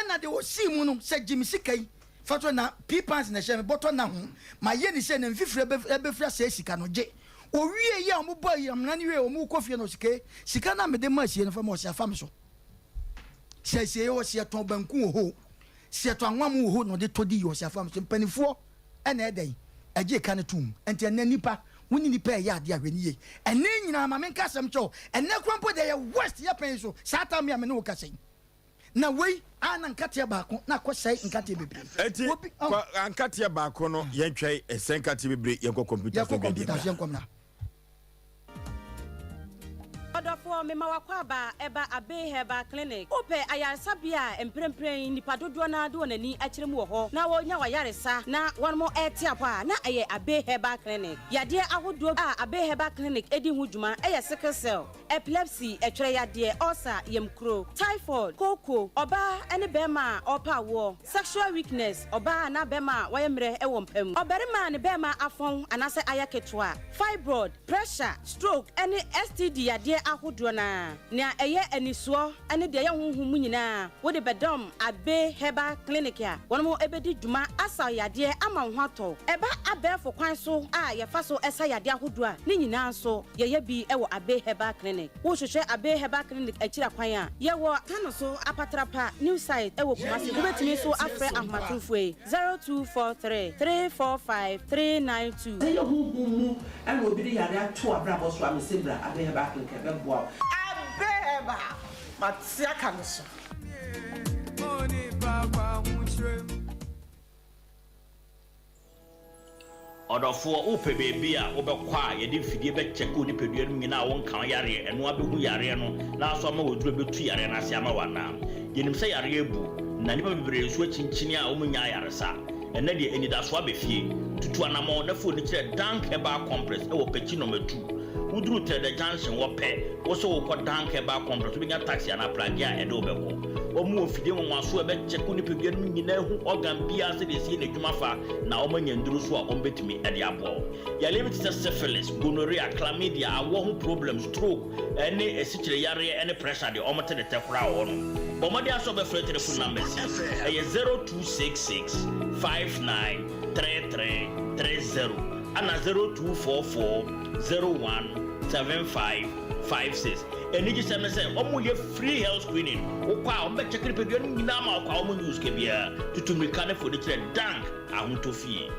na de o si mu no se Jimmy Sikai fato na pipans na sheme boto na ho ma ye ni se na mfifre be fra se sika no je o wie ye o boy am na ni we o mu kofie no sika na me de ma sie no fa mo se afam so se o se ton banku ho se to anwam ho no de todi yo se afam so panifo na edan agye ka ne tum enti na nipa woni nipa ya ade ahweni ye ene nyina ma menka sam cho ene kwampo de ye west ya pen so sata me amene wo kasai na wei ana nkate baako na kwasai nkate bebre eti nkate baako no ye ntwai esenkate bebre ye ko computer so be dia Odofo mema wakwaba eba abe heba clinic ope ayansabia emprempren nipa dodo na do nani akiremu wo ho na wonya wayaresa na wonmo etiapa na aye abe heba clinic yade ahodo abe heba clinic edi hu djuma eye sickle cell epilepsy etwere yade ulcer yemkro typhoid koko oba ene bema opa wo sexual weakness oba na bema wayemre ewo mpam oberima ne bema afon anase ayaketwa fibroid pressure stroke ene STD yade ahodo na eye anisuo ene de ye honhum nyina wo de bedom abe heba clinic ya wonmo ebedi djuma asa yade ama ho ato eba abefo kwan so ye fa so esa yade ahodo a ni nyina so ye bi ewo abe heba clinic wo hwehwe abe heba clinic akira kwan a ye wo kano so apatrapa new site ewo kumasi wo betimi so afre ahmatufue 0243 345 392 ye honhum ene obi de yade ato abrabo so amesebra abe heba clinic bebo abeba matia kanoso Odofo ope bebi a obekwa ye de fidie be check oni pedua no nyina won kan yare eno abehu yare no na so ma woduro betu yare na se ama wana yenim se yare ebu na nipa bebre so chinchini a omunya yare sa ene de enidaso abefie tutu anamo na fo ni kire dank eba compress e wo pechi no metu uduru the junction wo pe wo so wo dank eba compress bi nya taxi na plagi a ede obeko omu ofide won aso e be check oni pedua no nyina hu organ bia se de sie na dwuma fa na omanya nduru so a ombetimi ede abo ya limit syphilis gonorrhea chlamydia awo hu problem stroke ene esichire yare ene pressure de omote de tekura wo no bomodi aso be free telephone number e 0266 593330 ana 0244 017556 eniji semese omu ye free health screening okwa ombe check pedua nyina ma okwa omu news ke bia tutumika ne fo de kire dank ahontofie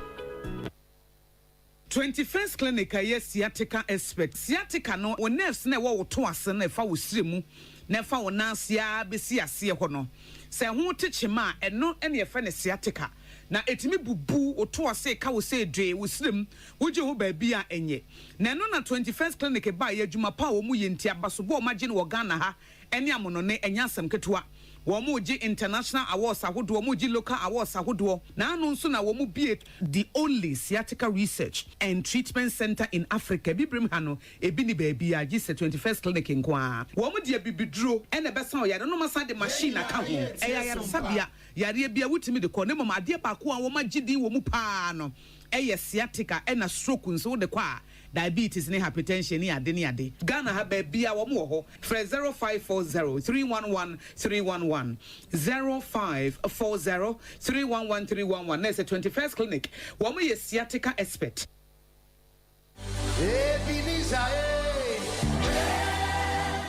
21st clinic aye sciatica expert sciatica no o nerves na wo to ase na fa wo siremu na fa wo nansia besi ase ho no se ho techema eno ene ye fa ne sciatica na etimi bubu o to ase ka wo se dwe wo sirem wo je ho ba bia enye na no na 21st clinic ba ye adwuma pa wo mu ye ntia baso bo ma je no Ghana ha ene amono ne enya asem ketewa Womuji international awards ahodo womuji local awards ahodo na anu nso na womu be the only sciatica research and treatment center in Africa bibrim hano ebi ni baby a gise 21st clinic nkoa womu de bibiduro ene besa o yare no masa de machine aka ho eya yare sabia yare bia wutimi de ko ne mama de ba ko a woma gidi womu pa no eye sciatica ena stroke nso de kwa diabetes ne hypertension ne ade Ghana ha baby a wo mo ho frɛ 0540 311 311 0540 311 311 na say 21st clinic wo mo ye sciatica expert.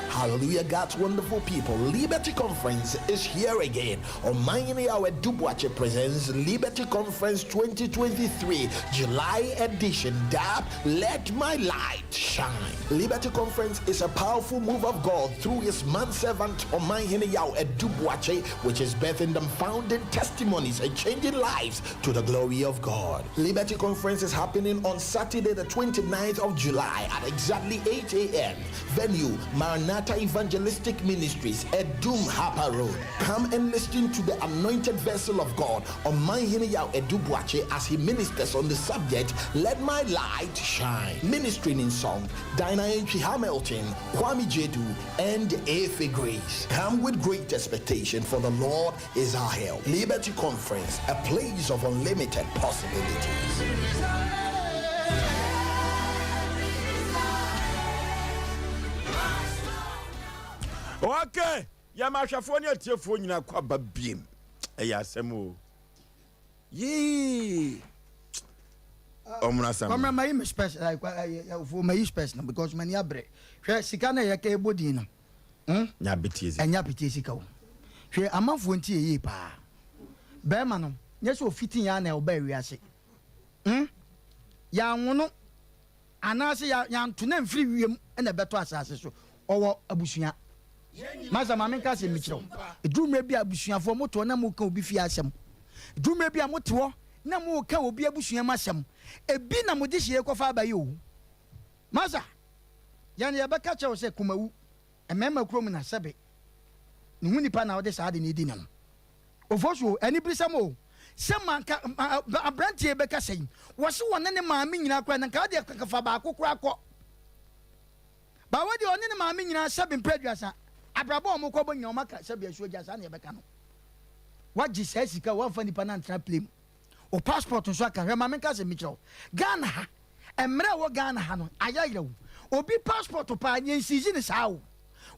Hallelujah, God's wonderful people. Liberty Conference is here again. Omayini Yaw Aboagye presents Liberty Conference 2023, July edition. Dab, let my light shine. Liberty Conference is a powerful move of God through his manservant Omayini Yaw Aboagye, which is birthing them founding testimonies and changing lives to the glory of God. Liberty Conference is happening on Saturday, the 29th of July at exactly 8 a.m. Venue, Maranatha Evangelistic Ministries, Edum Harper Road. Come and listen to the anointed vessel of God, Omayini Yaw Aboagye, as he ministers on the subject, Let My Light Shine. Ministering in song, Dinah Entry Hamilton, Kwame Jedu, and Efe Grace. Come with great expectation, for the Lord is our help. Liberty Conference, a place of unlimited possibilities. Okay, Yamashafo ni atiefo nyina kwa babiem. Eya asem o. Yee. Omuna sam. Come my image special like for my special because many abre. Hwe sika na ye ka ebodi no. Nya betiezi. Enya betiezi ka wo. Hwe amanfo nti ye pa. Be ma no, nye so fitin ya na oba wiase. Ya nwono anase ya ntuna mfiri wiem na beto asase so. Owo abusua. Maza mamenka se michiro edumre bia abusuafo moto na mo ka obi fi asem edumre bia moto na mo ka obi abusua masem ebi na mo de hie kofa abaye o maza yani ya beka che o se kumawu emema krom na sebe ni hunipa na ode saade ni di nam ofoso ani brisam o se manka abrantie beka sei wo se wona ne maame nyina kra na ka de kafa ba akokora akọ ba wodi one ne maame nyina sebe mpraduasa abrabo mo ko bo nyoma ka se bia suoja sa na yebeka no waji sai sika wa fa nipa na ntra plem o passport nso aka hwe mamenka se michiro Ghana ha emre wo Ghana ha no ayayewo obi passport pa nyensizi ne sa wo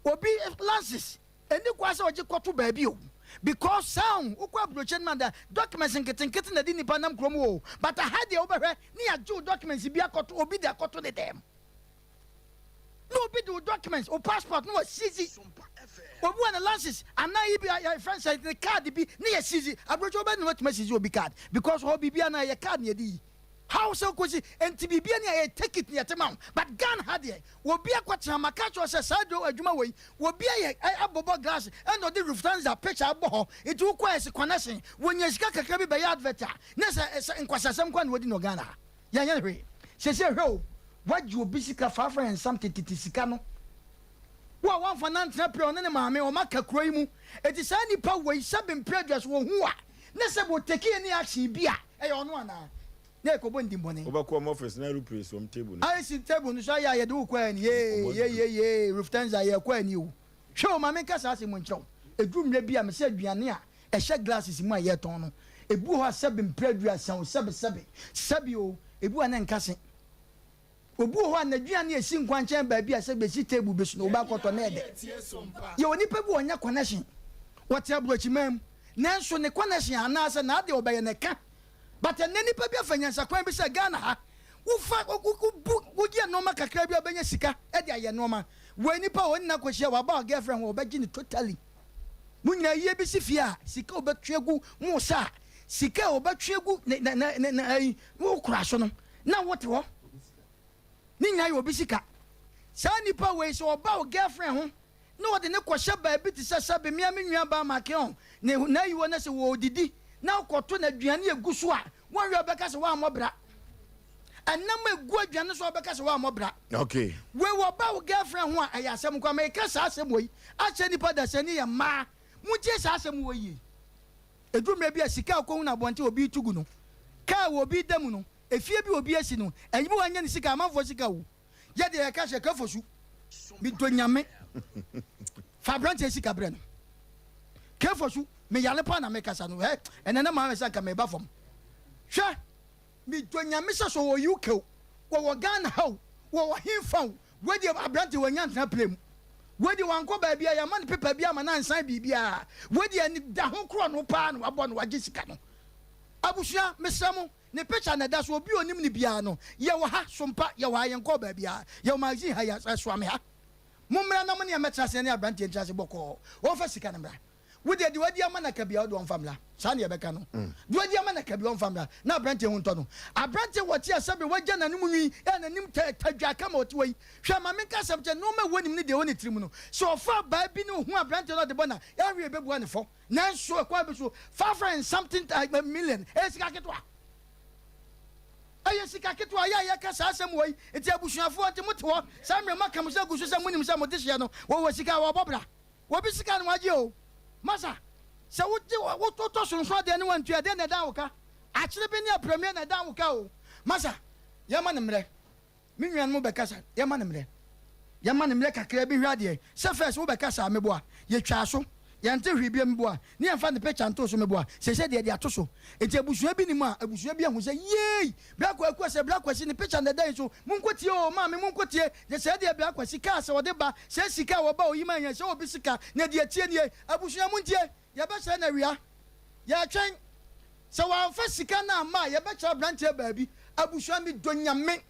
obi lances eni kwa se oje koto ba bi o because sound ukwa brochen man da documents nketen na di nipa nam krom wo but I had the overhead ni aju documents bi akoto obi de akoto ne dem no be do documents or passport no seize obi wana lances and now you be your friends the card be near seize abrojo be no what message obi card because obi bia na your card near di how so kosi enti bibia na take it near temam but Ghana had here obi akwatra makacho se sado adwuma we obi abobo glass and no the Lufthansa picture abo it will quest connection when you sika kakra be be advert na se nkwasasem kwa na wodi no Ghana ya hwe se hwe what you bisika fafa and something titisika no wa wan fa nan tra pre ne maame o maka kroi mu eti sa nipa we sabem prejudice wo hu a ne se bo take any action bia e yo no ana na ko bo ndimbone obako mo office na replace on table I see table no so ya ye do kwa ni ye Lufthansa ye kwa ni o hwe o maame ka sa se mo nkyerɛw edumre bia me se aduane a e hye glasses mu a ye ton no ebu ho sabem prejudice o sebe o ebu ana nkase obu ho anaduane esi nkwanchen ba bia se besi table besu no ba koto na ede ye oni pe bu onya connection what abrochi mam nanso ne connection anase na ade obaye ne ka but enani pe bia fanyansa kwan bi se Ghana ha wo fa wo gi no ma kakra bia benya sika ede aye no ma wo ni pa oni na kohia wa ba girlfriend wo ba gi ni totally munyina ye bi si fia sika obetwegu mu sa sika obetwegu na ai wo kura so no na wote ho ninya yo bisika sa nipa we so oba o girlfriend ho na wode ne kwahye ba bi ti sabe mia menua ba make on na yiwo na se wo didi na koto na duane eguso a won we obeka se wa amobra anam egu aduane so obeka se wa amobra okay we wo ba o girlfriend ho a ayasem kwa me ka sa asem oyi a che nipa da se ni ye ma mu je sa asem oyi edumre bi asika ko hu na bonte obi tugu no ka wo bi dam no efie bi obi asi no enyi bi wanya ni sika amanfo sika wo ye de ka hye ka fosu bi to nyame fa branche sika bre no ka fosu me yale pa na me kasa no enena ma me saka me ba fom hwe mi to nyame so wo UK wo Ghana ha wo hin fam we di abrante wanya ntena plem we di wanko ba bia ya man paper bia ma na nsan bibia we di ani da ho kro no pa no abo no wagye sika no abusua mesamo ne picture na da so obi onim ni bia no ye wo ha sompa ye wo ayenko ba bia ye wo magazine ha ya so me ha mummra na mo ne metra se ne abrante ntra se boko wo fa sika na mra we di wadi amana ka bia do on famla sa ne beka no di wadi amana ka bia on famla na abrante hu nto no abrante wati asabe wagya nanim nwi e nanim tadwa ka ma wati wai hwa ma menka sabte no ma wonim ne de woni trimu no so fa ba bi no hu abrante no de bona ya hwe bebu ne fo na so kwa be so 500 something million e sika ketwa aye sika ketwa ya ka sa asem wai eti abusuafo ante moto sa mre maka mo sa gusu sa munim sa mo tihye no wo sika wo bobra wo bi sika no wagye o masa se wo to so de ne wantua de na dan wo ka a kire bi ne premier na dan wo ka o masa ya ma ne mre mi nwan mo be kasa ya ma ne mre kakra bi hwade se first wo be kasa me boa ye twa so yante hwibia me boa ne yamfa ne picture nto so me boa se de ato enti abusua bi ni mu a abusua bi ahu se yei bra kwa kwa se bra kwa si ne picture na dan so munkotie o ma me munkotie je se de bra kwa si ka se wo de ba se sika wo ba o yima nya se obi sika na de atie ne abusua muntie ya ba se na wia ya twen se wa fa sika na ma ya ba cha branch ba bi abusua mi donyame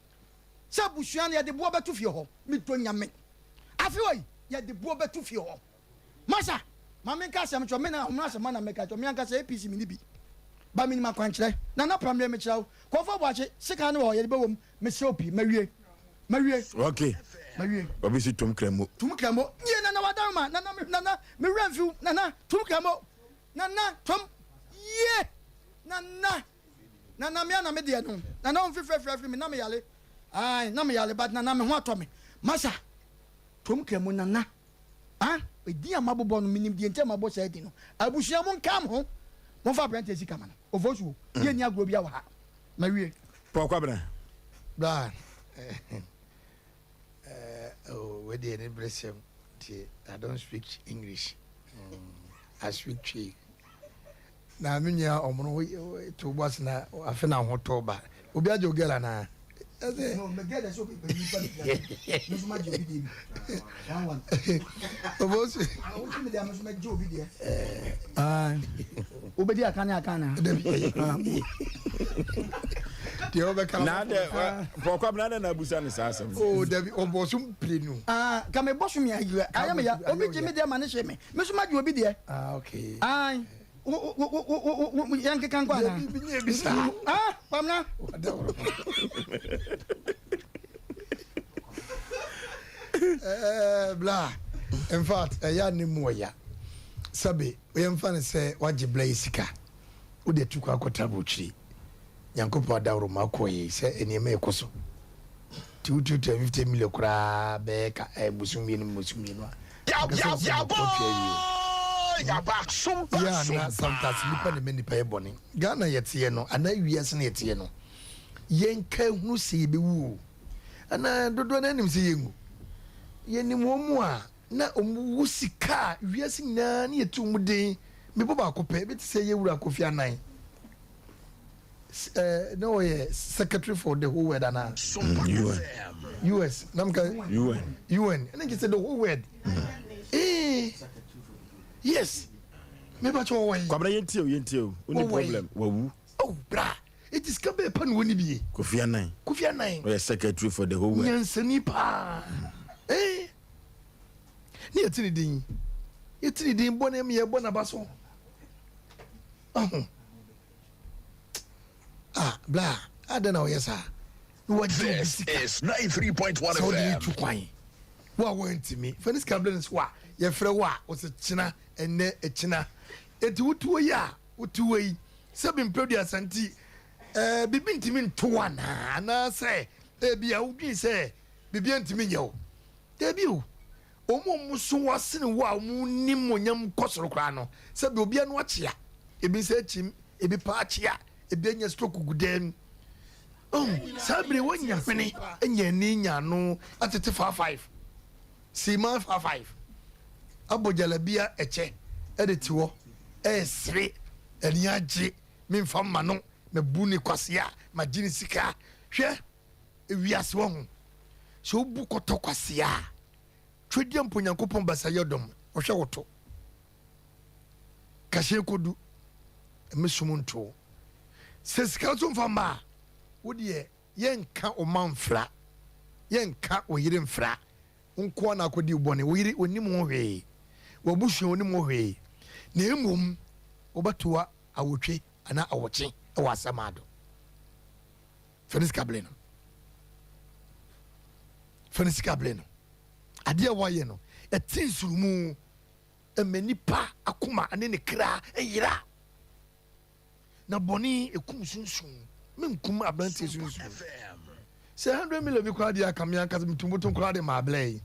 se abusua na ya de bo ba tu fie ho mi donyame afi oi ya de bo ba tu fie ho masa mama nka asem cho me na omra asem na meka cho me nka se APC mi ni bi ba mi ni makwankyere na pramre me kyerɛw ko fo boache sika ne wo ye be wom me se opi mawie okay mawie obi si tum kremo ye na wadarma na me renfiu na tum kremo na tom ye na me ana me de no na on frefrefre me na me yale ai na me yale but na me ho atɔ me masa tum kremo na ah edi amabobo no minim die ntem abo saidi no abusua mo nkam ho mo fa brand esi kama no ovosu ye ni agro bia wa ha mawie pokwa bra we dey in Bresem. I don't speak English. I speak Chi. Na minya omono to boss na afena ho to ba obi ajo gela na no me get so people ni pa no so ma je bi di one obosi o me dia so ma je obi di obedi akana the over can na de pokwa bna na abusa ne sa asem oh David obosum plenu ka me bosu mi ayi aya me ya obi je me dia ma ne hye me so ma je obi di okay yanke kan kwa na pamna blah in fact ya ni moya sabe we mfa say waje blaisika wo de tuko akota bochiri yankopo adawro makoyi say enema ekoso 250 million kura be ka busumi ni musumi no ya ba Sompa na Sompa Nipa ne Nipa eboni Ghana yete no ana wiase na yete no yenka hunu se be wu ana dodo na nim se yengu yenim omu a na omu wusika wiase na na yetu muden me bo ba kope be te se yewura Kofi Anan no secretary for the whole world ana US namka UN and he said the whole world yes maybe at all kwabra yentio only problem wawu oh bra it is kabe pan woni bi Kofi Anan we secretary for the whole world nyansani pa ni yetini din bonem ye bona baso blah I don't know yes this is 93.1 so FM to kwai wa want me fenis cablens wa ye frɛ wa o se china ene echina eti wutuo ya wutuo yi se bi mpedi asanti bibi ntimi ntoa na se bia wudwi se bibi ntimi nyew debi o muso wasene wa mu nimonyam kosoro kra no se bi obi anu akyea ebi se chim ebi pa akyea ebi anya stroke gudem sabre wonya hwene enya ni nya no atete 55 sima 55 abojalabia eche edetiwo esre eniaje memfa ma no me buni kwasea ma gini sika hwe ewiase wo so bu koto kwasia twedi ampo Nyankopɔn basa yodom ohwe woto kashe kodu mesumunto sesika so mfama wodi yenka o manfra yenka o yire mfra nko na akodi bone wo yire onim ho hwe wo buhwe onim ho hwe na emom obatoa awotwe ana awoche e wasamado feniska bleno ade waye no etinsurumu emenipa akoma ane ne kra eyira na boni ekum sunsun menkum abrantie sunsun se 100 million bi kwa dia kamia kasa mitumbuto kwa de ma blay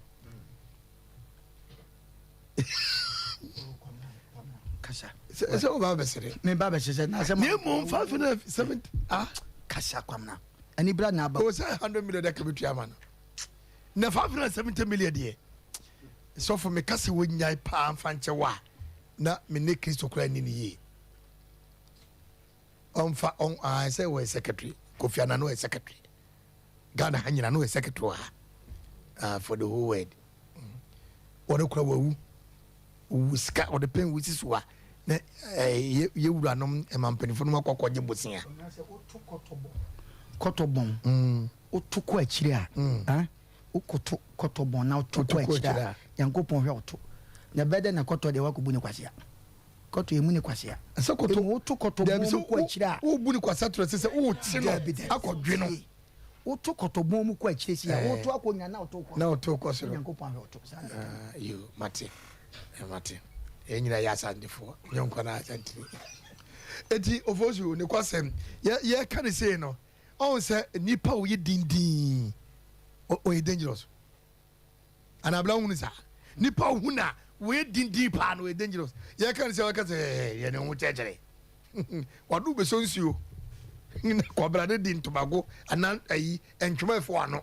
kasa se o ba besere me ba besere na se me mo 570 kasa kwamna ani bra na ba o se 100 million de kabitu amana na 570 million de so for me kasa wonyai pa amfanche wa na me ne Kristo kura ni ye I say we secretary Kofi Annan no secretary Ghana hanyina no secretary for the whole world what okura wu ska or the pen which is wa na ye wura nom emampanifo no makwakwagye bosia kotobon otuko akire a okoto kotobon na otuko akire Yankopon hwe oto na bede na koto de wakubu ne kwasia koto emu ne kwasia so koto otu kotobon ko akire a wo bu ne kwasa tro se o ti no akodwe no otu kotobon mu ko akire sia otu akonya na otu ko na otu ko so Yankopon hwe oto you mate enyina ya sandefo nyonko na asantiri eti ofosu ne kwasem ye kan say no on say nipa wo ye dindin o ye dangerous ana bla hunu sa nipa huna wo ye dindin pa no ye dangerous ye kan say ye ne hu chechere wadu be so nsuo ko bra de din tobago ana ayi entwema fo ano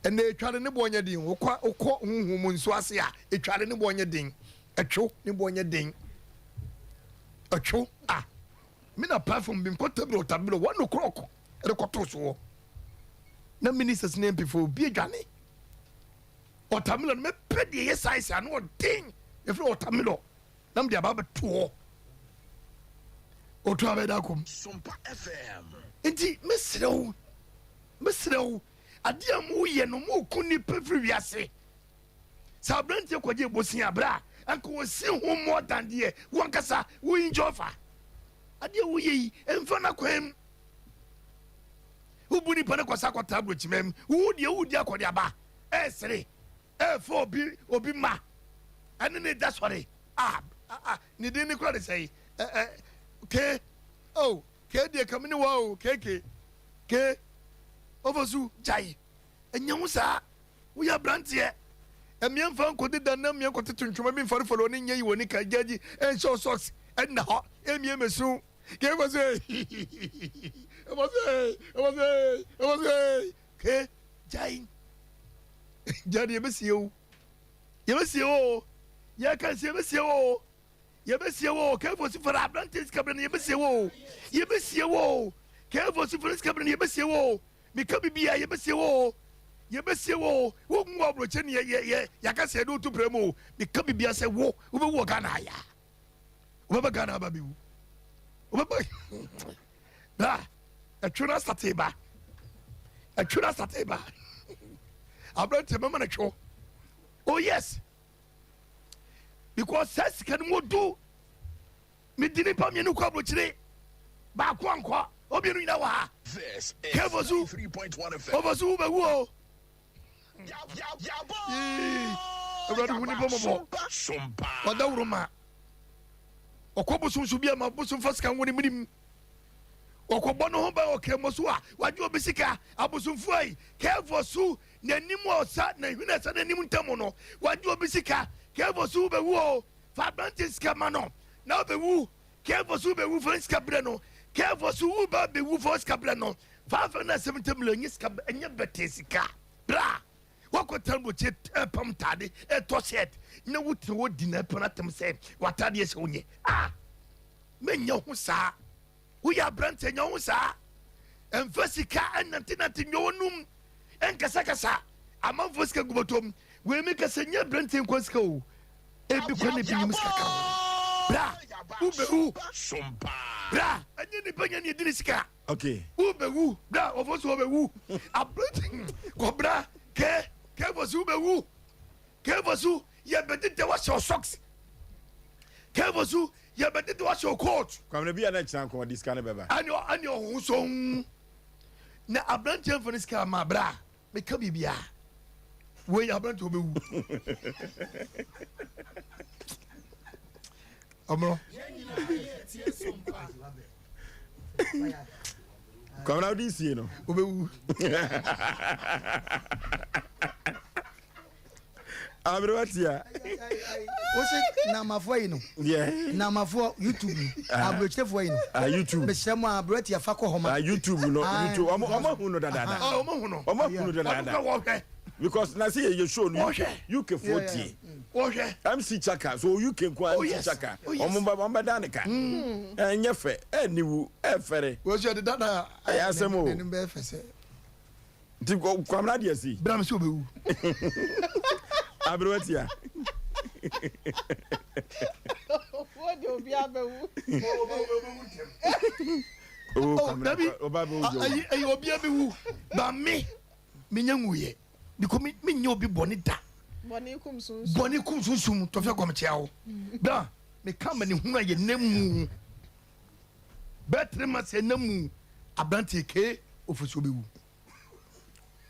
ene etware ne bonya din ukọ huhum nso ase a etware ne bonya din etwo ne bonya din etwo me na platform bi tablo 1 o'clock e rekoto so na ministers name before bi adwane otamilo me pede ye size anu odin e fro otamilo na me aba beto oto abeda kom Sompa FM enti mesrew adia mu ye no mu kuni pefri wiase sabrante kwaje bosia bra anko wosi ho more than there wankasa wo injofa adia wo yi emfa na kwem ubuni pane kwasa kwa tablo chimem wo dia akodi aba esre fo obi ma ane ne da sorry ni de ni kwa de say ke ke de kamini wa ke ofosu jai enyamusa wo ya brantie emia mfa nkodi da na emia nkoti tuntwoma bi mfare folo ni nyi woni ka jaji en show socks en na ho emia mesu ke was ke jai jadi yebesiu ya kan se yebesiu ke fosu fara brantie skabren yebesiu ke fosu fara skabren yebesiu mika bibia yebesiu wo ngwa broche ni ye yaka se do tu premo mika bibia se wo be wo Ghana ya wo be Ghana ba biwu wo be da atwura sateba abrante mama na cho oh yes because says can mo do me dini pa me no kwa broche ba kwa nkwa obienu ina wa this is 3.1 FM obosu be wo Sompa Wadawroma Okobosu subia ma bosu faska woni minim Okobono ho ba okremoso a wadwo obisika abosunfu ai kevosu nanim osa na hwina sa nanim ntamo no wadwo obisika kevosu be wo fa advantage kama no na be wu kevosu be wu franska bre no kevosu wu ba be wu franska bre no 570 million ska enye betesika bra wako tambo che pam tade to set na wuti wo di na panatem se watade se wonye menya ho saa wo ya brante nya ho saa emfasika anantinati nyonum enkasa amanfo sika gubotom we me kasa nya brante nkwaska o ebi kwa ne binim sika ka bra ubewu Sompa bra anya ne banya ne dini sika okay ubewu bra ofoso ubewu abrante ko bra ke vosu ubewu ke vosu ye bedite wa socks ke vosu ye bedite wa coat kwamna bia na chira ko diska ne beba ani ohun so na abrante mfoni sika ma bra me ka bibia we abrante obewu amro kwamna disi no obewu Abroatia. Wose na mafo yi no. Yeah. Na mafo YouTube. Abrochefo yi no. YouTube. Be shemo abrotia fa ko homa. YouTube no. YouTube. Omo hunu dada. Omo hunu. Omo hunu dada. Because na say you show no UK 40. Okay. MC Chaka. So UK kwa MC Chaka. Omo ba danika. Enye fe. Eniwu. Efere. Wo so de dada. Asem o. Nim be fese. Ti kwamra de asi. Bra me so bewu. Abroatia. What do you have? Oh, Dabi. Ayi obi abewu. Ba me nyanguye. Because me nyo obi boni da. Boni kum sunsun to fe kom chiawo. Da me kam ne hu aye namu. Betre ma se namu abrante ke ofusu obewu.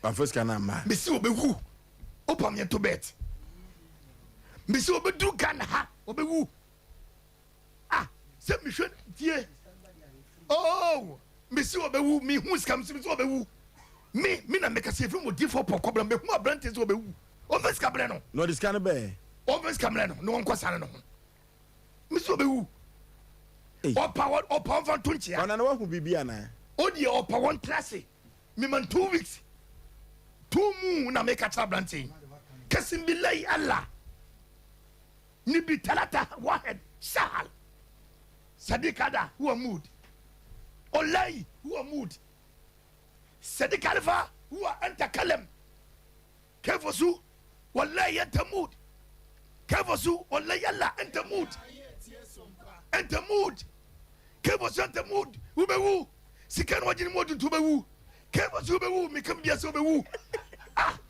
Afoska na ma. Me si obewu. Opa me to bet. Me si obedu kan ha obewu. Se me hwe tie. Oh, me si obewu me hu skam si obewu. Me na make say from odi for pokobra me hu abrante so obewu. O me skam no. No this can be. O me skam no won kwasane no. Me si obewu. Opa van tunchia. Ona na wa hu bibia na. Odi opa one class. Me man 2 weeks. 2 mu na make a abrante. Kasim billahi Allah. Nibi talata wahed sahal. Sadikada who are mood. Olay who are mood. Sadikalifa who are antakalem. Kevosu wallahi enter mood. Kevosu wallahi Allah enter mood. Enter mood. Kevosu enter mood. Ubewu. Sikan wajini mood tubewu. Kevosu ubewu mikambia sobewu.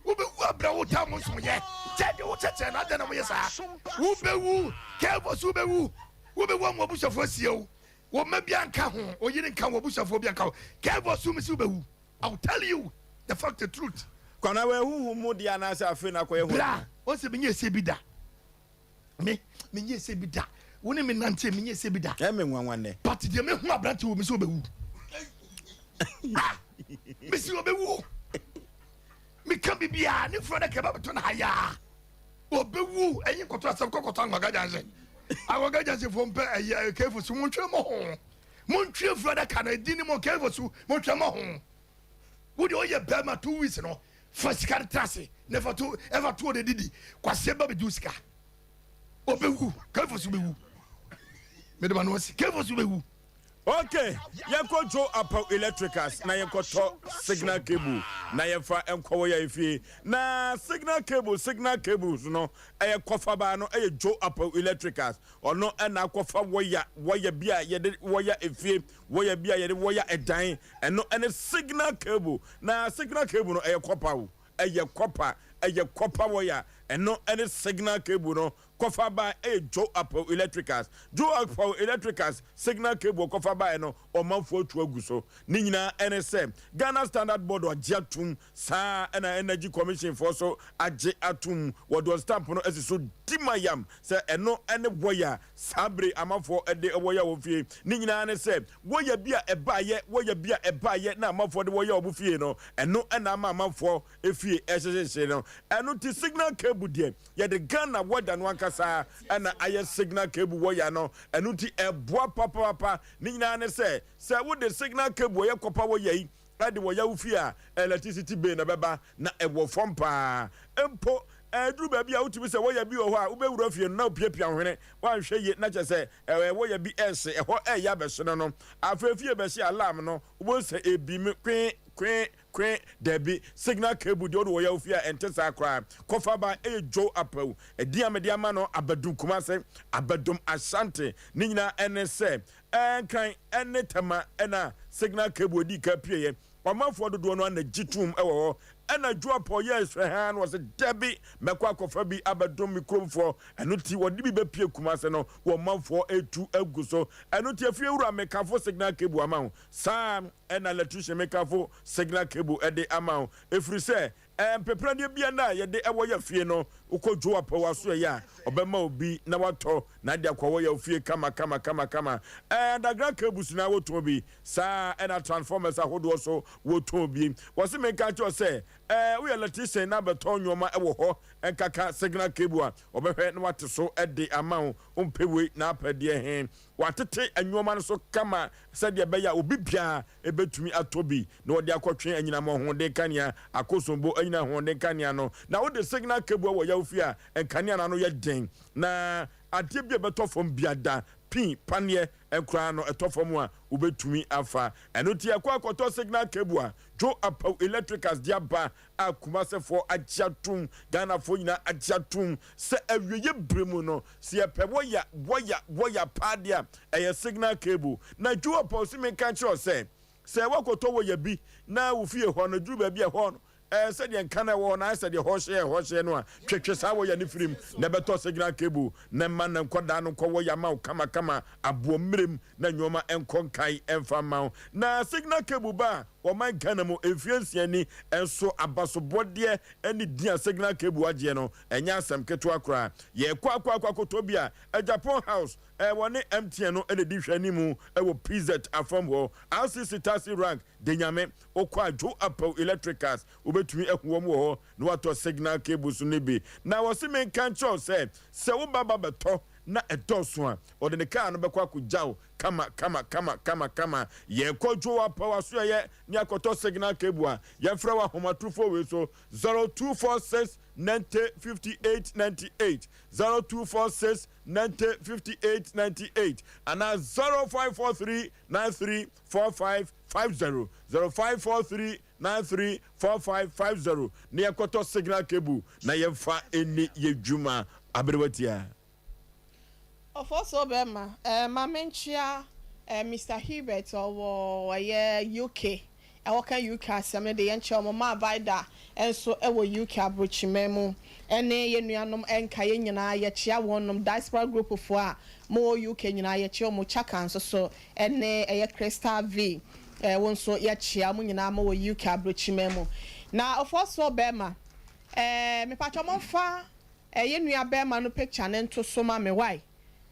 Ubewu abra wota monsoye. Tede wotete na dana mo yesa. Ubewu kevosu ubewu. Ubewu amobusafo sieo. Wo mabia nka ho, oyire nka wo busafo bia nka ho. Kevosu misi ubewu. I'll tell you the fact, the truth. Kona we hu mu dia na se afi na koye hu. Bra, o se menye se bi da. Menye se bi da. Woni me nante menye se bi da. E me nwanwane. But de me hu abrante wo misi obewu. Misi obewu. Me kan bibia ne fro da keba beto na haya. Obewu enyi koto asem kokoto angagajanse. Angagajanse fo mpe kefu su montwe mo ho. Montwe fro da kana dini mo kefu su montwe mo ho. Wodi oye bema 2 weeks no. First card trase never to ever to the didi. Kwase ba be jusika. Obewu kefu su bewu. Me de ma no si kefu su bewu. Okay, yanko jo apa electricals na yanko to signal cable na yanfa enko ya ifie na signal cables no eye kofa ba no eye jo apa electricals ono na kofa wire bia ye de wire ifie wire bia ye de wire edan eno ene signal cable na signal cable no eye copper wire eno ene signal cable no kofa ba jo apo electricals signal cable kofa ba no omanfo tu aguso ni nyina ene se Ghana Standard Board agiatum sa na Energy Commission for so agi atum wodo stamp no esiso dimayam se eno ene boya sabre amanfo ede woya wo fie ni nyina ene se woya bia ebaye na amanfo de woya obu fie no eno ena amanfo efie ehyehyehye no eno ti signal cable de ye de Ghana wada no sa ana aye signal cable wire no enu ti eboa papa ni nyina ne se wo de signal cable ye kopa wire yi ade wo ya ufi a electricity bill na beba na ewo fompa empo duru ba bia utumi se wo ya bi wo ho a wo be wura fie na opiapia hwene wan hwe ye na che se wo ya bi ese ho ya be so no afafie be se alarm no wo se ebi me kwen debi signal cable de wo ya ofia entesa kra kofa ba ejo apau edia mediama no abadum kumase abadum asante ni nyina enese enkan enetama ena signal cable di ka pieye omanfo dodo no na gitum ewo ena juapo yes han was debi mekwa kofa bi abadum mikromfo enuti wodi bi be pie kumase no wo manfo etu aguso enuti afie wura mekafo signal cable amount sam ena electrician mekafo signal cable ede amount efri se peprade bia na yede ewo ya fie no ukojo apawa so ya obema obi na wato na dia kwawo ya fie kama dagra cables na woto bi sa ena transformers ahodo so woto bi wose meka cho se we electrician na beton nyoma ewo ho enkaka signal cable a obehwe na wate so ede amount umpewe na apade hen watete anyoma no so kama sadia beya obi bia ebetumi atobi na odi akotwe anyina mo ho de kania akosombo anyina ho de kania no na wo de signal cable wo ya ofia enkania na no ye den na ade bia betofom biada pin panie enkra no etofom a obetumi afa enoti akwakoto signal cable a jo apa electricals dia ba akumase for agiatum Ghana for nyina agiatum se awiye bremu no se epe woya padia eye signal cable na jo apa si me kan cho se wakoto wo ya bi na wo fie ho no duru ba bi e ho no said the Kana one, I said the horse no a twetwe wo ya ne firim na beto signal cable na man na nkoda no kwo ya ma kama abuomrem na nyoma enkonkai emfa ma na signal cable ba o man Ghana mo efiansia ni enso abasobode ani dia signal cable agye no enya asem keto akra ye kwakoto bia a Japan house wone MTN no ene di hwani mu wo PZ afam ho RCC taxi rank de nyame okwa jo apple electricals obetumi ehwo mu ho no wato signal cables ne bi na wo se men kan cho se wo baba beto na edoso a ode ne car no bekwa kujao kama ye kojo wa power so ye ni akoto signal cable a ye fra wa homatrufo we so 0246 90 58 98 0246 90 58 98 and 0543 93 45 50 0543 93 45 50 ni akoto signal cable na ye fa eni ye djuma abrewatia Also Bema, Mamenchia, Mr. Hubert or UK. I work in UK, some of the encho mama by that, and so ever UK abroach memo. And Yenum and Kayana, Yachia one diaspora group of four, more UK Yachio Mochakan, so and a Cresta V. One so Yachia Munamo UK abroach memo. Now, of also Bema, me patchamonfa, a Yenu Bema no picture and to soma me why.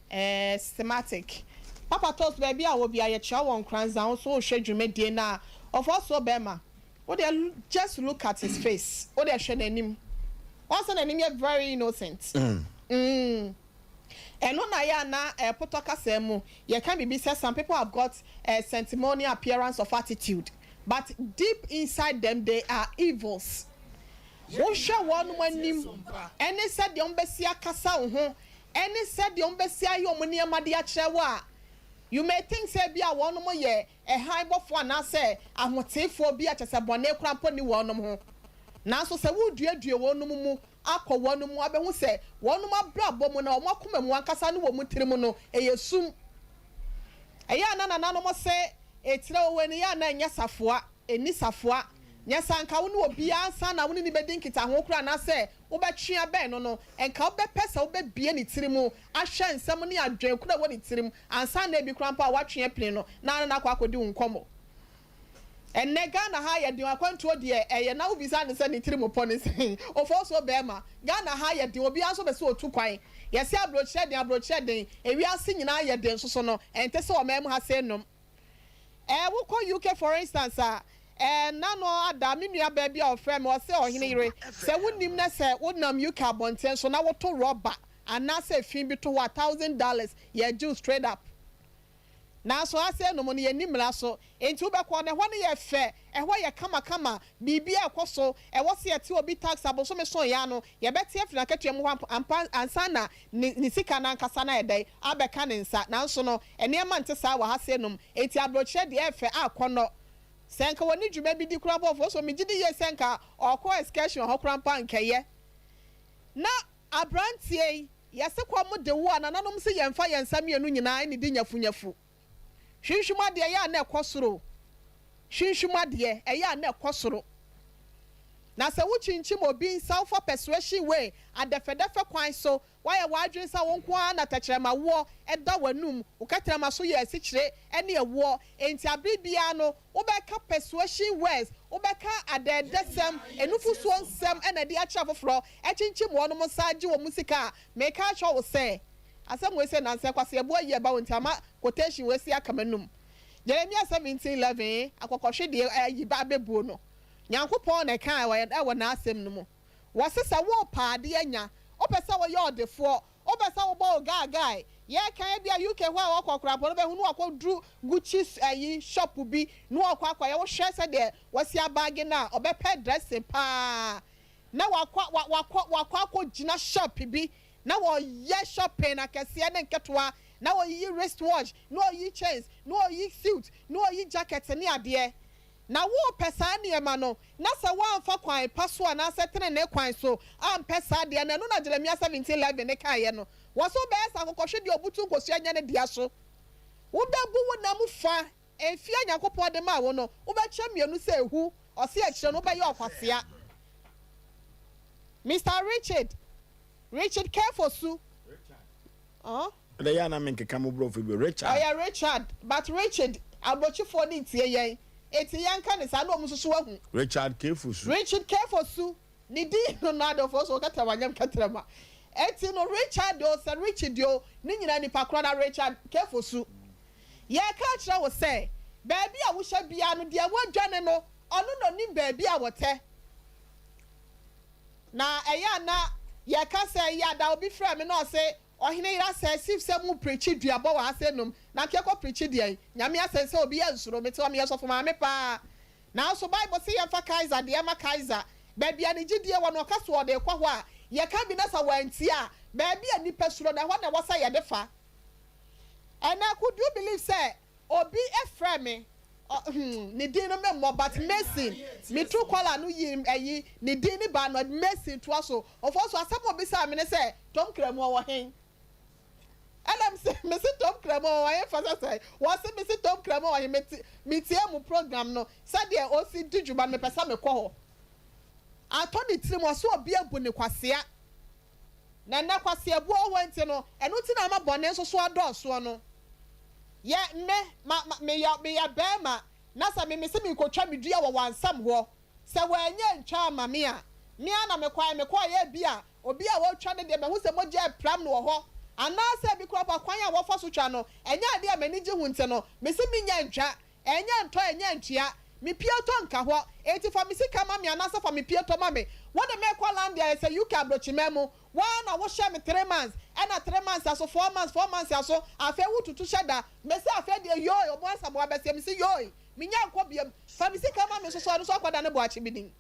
Systematic. Papa told baby I will be a child on crans down so schedule me na of also Bema. What they just look at his face. What they showing him. Also an enemy very innocent. And on Ayana Potoka Semu, you can be said some people have got a sentimental appearance of attitude, but deep inside them they are evils. Wosha one when nim and they said the umbesia kasa any said the umbesia yomuni amadia chewa. You may think say be a one more year, a high buff one I say, I want to for be at a bonnet cramponi one more. Now so say would you one more, Aqua one more, I will say, one more blood bomb or more come one casan woman trimono, a assume. A yana anonymous say, it's no when yana yasafua, a nisafua. Yes, and Kaunu be answer. I wouldn't be thinking it. I won't cry. I say, Obachia Ben, no, and Cowbe Pesa be be any trimo. I shan't summon a drink. Could I want it trim and Sunday be crampa watching a plane. Now and I could do in combo. And Negana higher do I come to a dear, and now be sending trim upon his saying, of also Bema. Ghana higher do be also the so too quiet. Yes, I brought shedding, and we are singing I dance so no, and Tessa Mem has said no. We'll call UK for instance, and nano adaminu baby or friend was say or hinere say wouldn't na say would nam you carbon so now what to rubber and now say fin be to $1,000 ye do straight up now so I say no money animal so into back one when ye fair and why ye kama bibi akoso e was here to be tax abo so me so ya no ye betie fina ketu mu ansana ni sika na nkasa e dai abeka ne nsa now so no ene ma nte sa wa ha se nom enti abroche de e fe akono senka woni dwuma bi di kura bofo so me gidi ye senka okọ excursion ho kura mpa nkeye na abrantie yese kwa mo de wo anananom se yemfa yensam yenu nyina ni di nyafunyafu hwinhwumade ya na ekosoro hwinhwumade ya na ekosoro na se wo chinchim obi self persuasion way adefedefe kwan so why wadwen sa won kwa na tachrema wo eda wanum ukatrema so ye asikyire ene ewo enti abribia no ubeka persuasion ways ubeka adedesem enufuso nsem ene de acha foforo echinchim wo no musaje wo musika make a cho wo say asem we say nanse kwase ebo ye ba wonti ama quotation we si akamanum Jeremiah 17:11 akokohwe de yi ba bebuo no Nyankopon na kan wa na asem no mu wasesa wo paade anya opesa wo yodefo opesa wo bo guy ye kan bia UK ho a wakokora bo no be hu no akodru Gucci ayi shop bi no akwa ye wo hwe se de wasi abage na obepe dressing pa na wakwa gina shop bi na wo ye shopping na kese ne nketwa na wo yi wristwatch no yi chains no yi suit no yi jacket ne ade na wo pesa ne ma no na se wo amfa kwan paso na se tene ne kwan so am pesa de na no na Jeremiah 17:11 ne kan ye no wo so be sa kokoswe de obutu nkosu anya ne dia so wo be bu wo na mu fa efia Nyankopon de ma wo no wo be kye mienu se ehu o se akire no be ye okwasea Mr. Richard careful su the yana men ke kamo bro fi Richard yeah Richard but Richard abochifo ni tie yen eti yanka ne sa no mususu wahu Richard careful su ni di no na do fo so kata wanyam katrama eti no Richard o se Richard yo ni nyina ni pakro na Richard careful su ye ka kira wo say baby a wo hye bia no de wo dwane no ono no ni baby a wote na eya na ye ka say ya da obi fra me no say ohine ira say sif se mu preach duabo wa asenum na ke ko preach de nyame asese obi ansuro me te o me yesofo ma me pa na so Bible say ye fa Kaiser de ma Kaiser baby ani gidie wo no ka so de kwa ho a ye ka bi na sa wanti a baby ani pesuro na ho na wo say ye de fa and I could you believe say obi efra me ni din no me but Mason me true caller no yi ayi ni din ni ba no Mason to aso of also asem obi say me say Tom Kremo wo hen and I'm say me say Tom Kremo wo hen fasa say wo say me say Tom Kremo wo hen me tie mu program no say de osi didwuma me pesa me kɔ ho atoni trim wo so obi abu ne kwasea na kwasea bu o wenti no eno ti na ma bone so so adoso no ye me ya bema na sa me se me kotwa me dua wo wansam ho se wanye ntwa ma me a na me kwa ye bia obi a wo twa ne de me hu se moje pram no ho ana se bi kro pa kwan a wo fa so twa no enya ade a mani gye hu nte no me se me nya ntwa enya ntwa enya ntua me pieto nka ho eti fa me sika ma me ana se fa me pieto ma me wo de me kwa land there say UK abrochimemu one na wo share me 3 months and 3 months aso 4 months aso afa wo tutu shada me say afa de yo omo asamo abese me say yo me nya nkɔ biem fa me sika ma me so so akwada ne bo achi bidin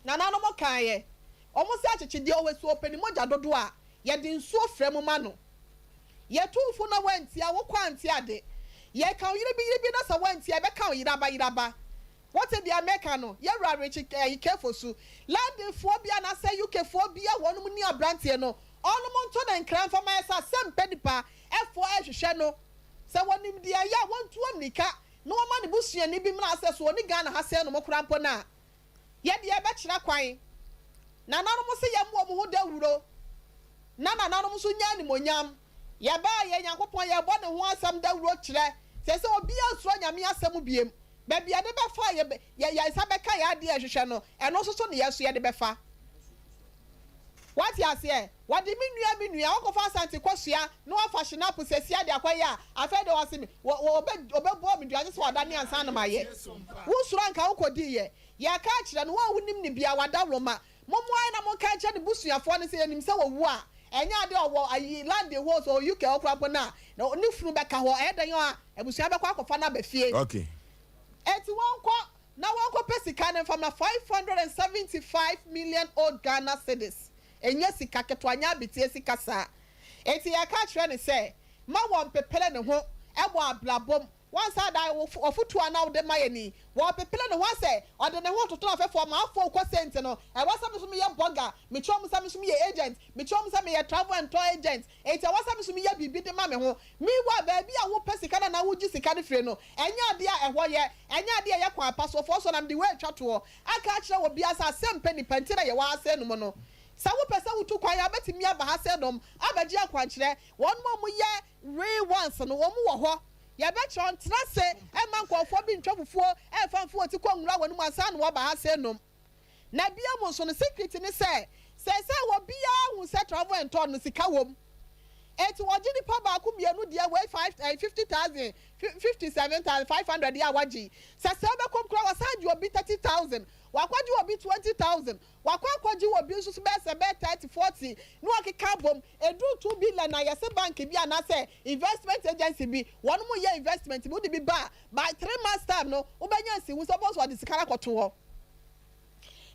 na no mo kan ye omo se achichi de owe so openi moja dodo a ye de nsuo frem ma no ye tufu na wanti a wo kwanti ade ye kan yiri na sa wanti e be kan yiraba what the American no ye ra rich careful su land phobia na say UK phobia wonu mu ni abrantie no onu mo nto na nkran fa ma sa Asem Mpe Nipa efo ehwehwe no se wonim dia ya wontu amnika no ma ne busua ni bi mra se so oni Ghana ha se no mo kura mpo na ye de be kira kwan na nanu mo se ye mo ho dawuro na nanu mo so nya ni monyam ye ba ye Nyankopon ye bo ne ho asam dawuro kire se obi asuro nyame asam biem baby ade be fa ye isa be ka ya de ehwehwe no eno so ne yeso ye de be fa what you say what the minua okofa asante kwasua no afa shina posesi ade akwaya afa de wase mi obebo mi duanye so wada ne ansa na maye wo suro anka ukodi ye ka kire no wo nim ne bia wada roma momoai na mo ka kire ne busuafo ne se nim se wo a enya ade owo ayi land ho so UK okrampo na ni funu be ka ho edan yo a ebusua be kwa akofa na be fie okay eti wonko pesika ne from 575 million old Ghana cedis enye sika ketwanya bitie sika sa eti ya ka kire ne se ma won pepele ne ho ebo ablabom once I die of foot to an out the Mayani. What people no one say, or the want to turn off for my 4 sentinel. I was some to me a bugger, me chum some to me agent, me chum some me a travel and toy agent. It's a was some to me a be the mammy home. Me what baby, I will pass the can and I would just a kind of friend. And your dear and what year, and your dear Yakwa pass off also I'm the way chat to. I catch her will be as Asem Mpe Nipa you was saying mono. Some person who took quiet bet me about Hasedom, Abajia Quanchre, one more year, Ray once and one more. Ya bet you on Trase, and man called for being trouble for, and found for to come when my son was by Hasenum. Nabia was on the secret in the say, says I will be who set travel and turn the Sikawum. And to what Jenny Papa could be a new dear way 50,000, 57,500 year waji. Says Saba come cross side you will be 30,000. Wakwaji will be 20,000. Wakwaji will be so best about 30, 40. No, I can't bomb. And do 2 billion. I say bank be and I say investment agency be 1 more year investment would be bad. By 3 months time, no, Ubanyansi was supposed to this character.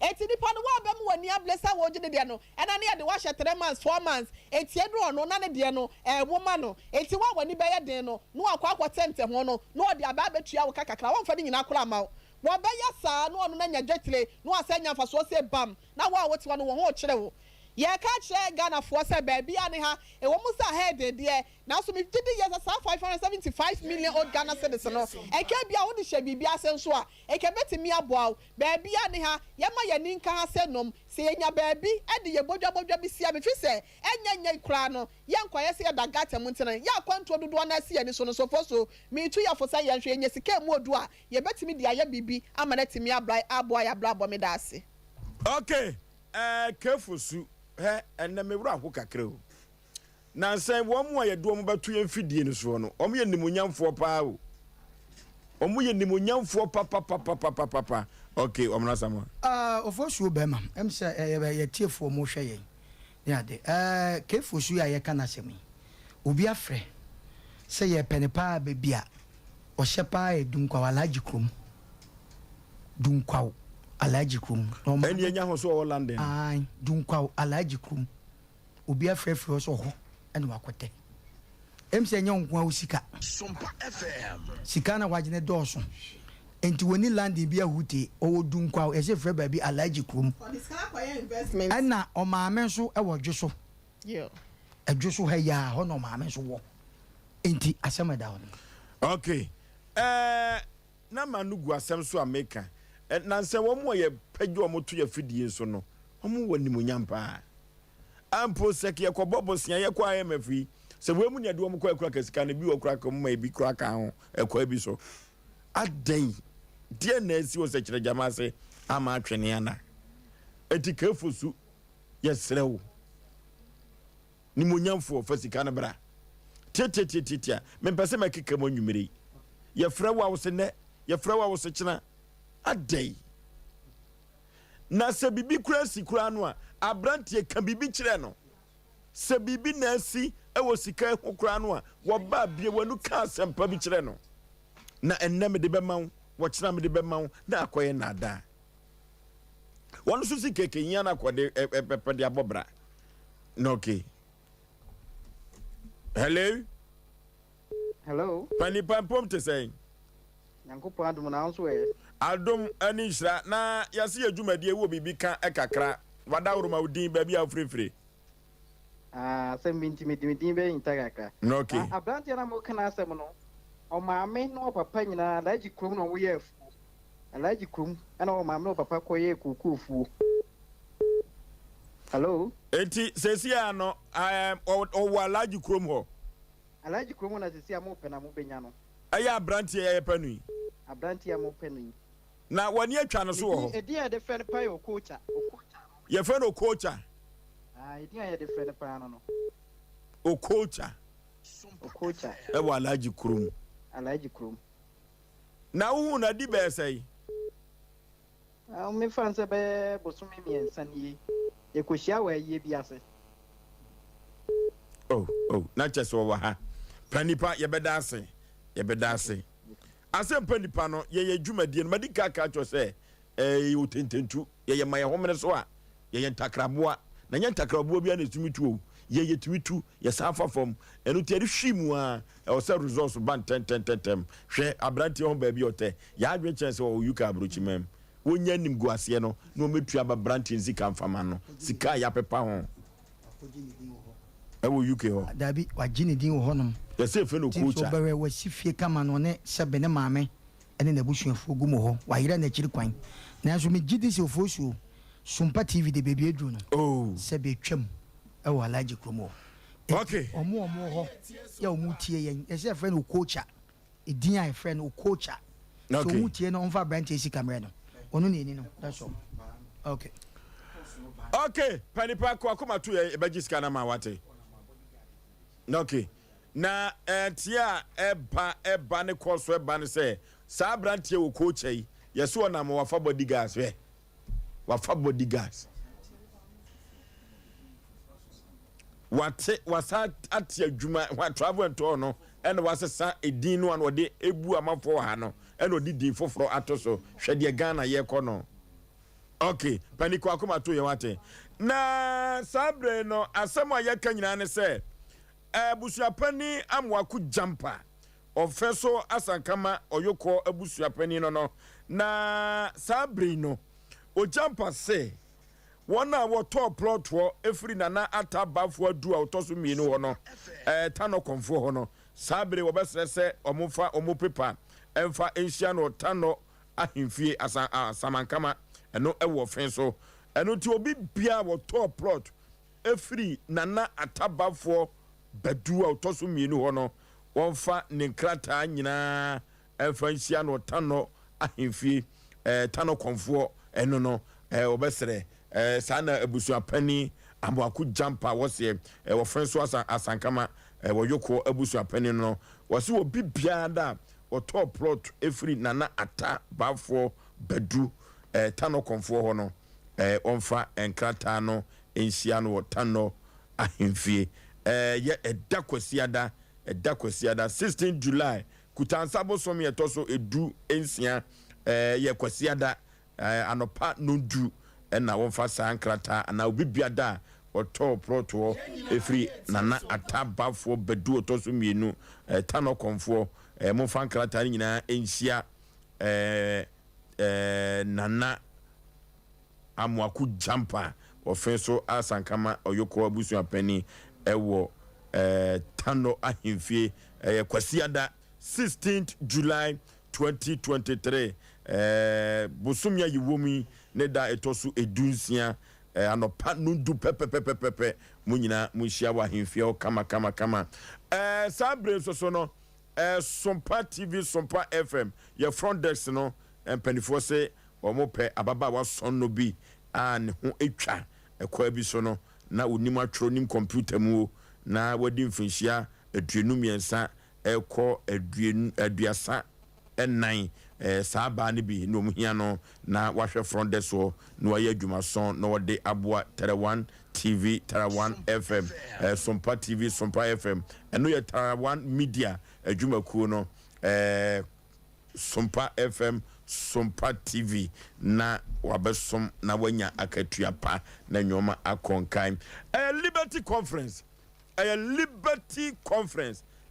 Eti ni pano wa bemu wani ya blessa woje de dia no ena ne de wa hye 3 months 4 months eti edu no na ne de no woma no eti wa wani be ye den no no akwa tente ho no no de aba betua wo kakakra wo mfa de nyina akora ma wo be ya sa no no na nya dwetire no asanya fa so se bam na wa wo ti wa no wo ho kire wo ye ka kire Ghana fo se ba bia ne ha e wo musa head de na so me didi yes 575 million old Ghana cedis no e ka bia wo de hye bibia se nso a e ka betimi aboa ba bia ne ha ye ma ye ninka ha se nom se ye nya ba bi e de ye bodwa bi sia me fi se enya kura no ye nkoye se da gata mu ntena ye akwanto dodo na se ye ni so no so fo so me tu ya fo sa ye hwe nya sika mu odu a ye betimi de aye bibi amana timi aboa ya bla bo me da ase. Okay, kefusu he enne me wura ho kakra o na say wo mu aye do mu batu ye mfidie ni so no o mu ye nimunyamfo pa o o mu ye nimunyamfo papa okay o mna samo Oforisuo bema em say ye tiefo mo hwe ye ya de kefusu ya ye kana semi obi afre say ye penepa bebia o hyepa e dunkwa alaji krom dunkwa alaji krum no ma enya ho so o London ai dunkwa alaji krum obi afrefre so ho ene wakote emse nya nko awusika Sompa FM sika na wagene doso enti woni London bia huti o dunkwa e se fre ba bi alaji krum For the scar investment ana o maame so e wo dwoso yeah adwoso ha ya ho no maame so wo enti asema da ho okay na manugu asem so America na nse wo mo ye pagyo mo to ye fidie so no mo wani mo nyampa ampo sek ye ko bobosia ye kwa ye mafi se we mu ne de wo ko akura kasika na bi wo kura ka mo ma bi kura ka ho ekwa bi so adan die na esi wo se kire jama se ama atwene ana etikafosu ye serewo ni mo nyamfo fasika na bra tete me pese makika mo nwumire ye frewa wo se ne ye frewa wo se kina adai na se bibi kura si kura no a abrantie ka bibi kire no se bibi na si e wo sika ho kura no a wo ba bie wanu ka asempa bi kire no na enna de bema wo kira me de bema na akoye na ada wonu so si keke yin na akode pepe de abobra no okay hello pani pampom te say Nyankopon adom na nso e adom ani hira na yase adwumade wo bibi ka ekakra wadawro ma udin ba bia frefre Asem Mpe be intagaka no okay abrantia na mo kana asem no o maame no papa nyina alaji krom no wo ye fu alaji krom ana o maame no papa koye kukufu hello eti sesia no o alaji krom ho alaji krom na sesia mo pe na mo benya no aya abrantia ye panu abrantia mo penu na wani atwa no so ho edi ya de friend pa yo coacha ye friend o coacha edi ya de friend pa no o coacha e wa alaji krom na hu na di be sai me fan se be bosumi miensa ni ye ko hia wa ye biase oh na cheso wa ha panipa ye bedase Asem Mpe Nipa no ye dwumadie no madika ka cho se utententu ye maye homene so a ye ntakraboa na ye ntakraboa bia na sumi tuo ye yetwitu ye safa from enu te de hwimu a e o se resource ban 10 hwe abranti ho ba bi ote ya adwe chance o yuka abrochi mem wonya nim go ase no no metu aba branti nzika mfama no sika ya pepa ho ewo UK ho dabi wagine din wo honom ye se fe no coach so bewe wasifie kama no ne sebe ne maame ene na busuafo gumo ho wayira na chiri kwan na so me gidi se Oforisuo Sompa TV de baby edru no oh sebe twam ewo alaji kromo okay omo ho ya omu tie yen e se friend o coacha edin ai friend o coacha so omu tie no onfa branch esi camera no onu ne ni no that's all okay panipa ko akoma to e beji sika na ma wate okay na tia eba ne course eba ne say sa branch e o coacha yi yeso na ma wafa bodyguards we wafa bodyguards wasa ati adwuma wa travel to no ene wasesa edin no an ode ebu amafo ha no ene odi din foforo atoso hwede Ghana ye kɔ no okay paniko akoma to ye wate na sabre no asɛm a ye ka nyina ne sɛ abusuapani amwaku jumper ofeso asankama oyoko abusuapani no na sabre no o jumper say wona wo top plot wo efri nana atabafo adu a otoso mienu ho no tano konfo ho no sabre wo besere se omofa omopepa emfa enhia no tano ahemfie asamankama eno ewo fen so eno ti obi bia wo top plot efri nana atabafo badu a otoso mienu ho no wonfa ne nkrata nyina emfa enhia no tano ahemfie tano konfo eno no obesere sana abusuapani amwaku jumper wose wo frenso asankama wo yoko abusuapani no wose wo bibia da o top plot efri nana ata bafo badu tano konfo ho no onfa enkrata no enhia no tano ahemfie ye edakwasiada 16 July kutansa bosom ye toso edu ensia ye kwasiada anopa nondu na wonfa sankrata na obibia da oto proto efri nana atabafo bedu otoso mienu tano konfo monfa nkrata nyina enhia nana amwaku jumper ofenso asankama oyoko abusuapani ewo tano ahemfie kwasiada 16th July 2023 bosomya yiwomi ne da etosu edunsia anopa nundu pepe munyina munhia wa ahemfie kama sabre so no Sompa TV Sompa FM your front desk no empanifo se omope ababa wa sonno bi an ho etwa ekwa bi so no na onim atronim computer mu na wadi mfinhia aduenu miensa ekọ aduasa enan saaba ne bi no muhia no na wahwe front desk so no waye adwumason no wode aboa 31 TV 31 FM Sompa TV Sompa FM eno ye 31 media adwumakuo no Sompa FM Sompa TV na wabesom na wanya akatua pa na nyoma akonkan Liberty Conference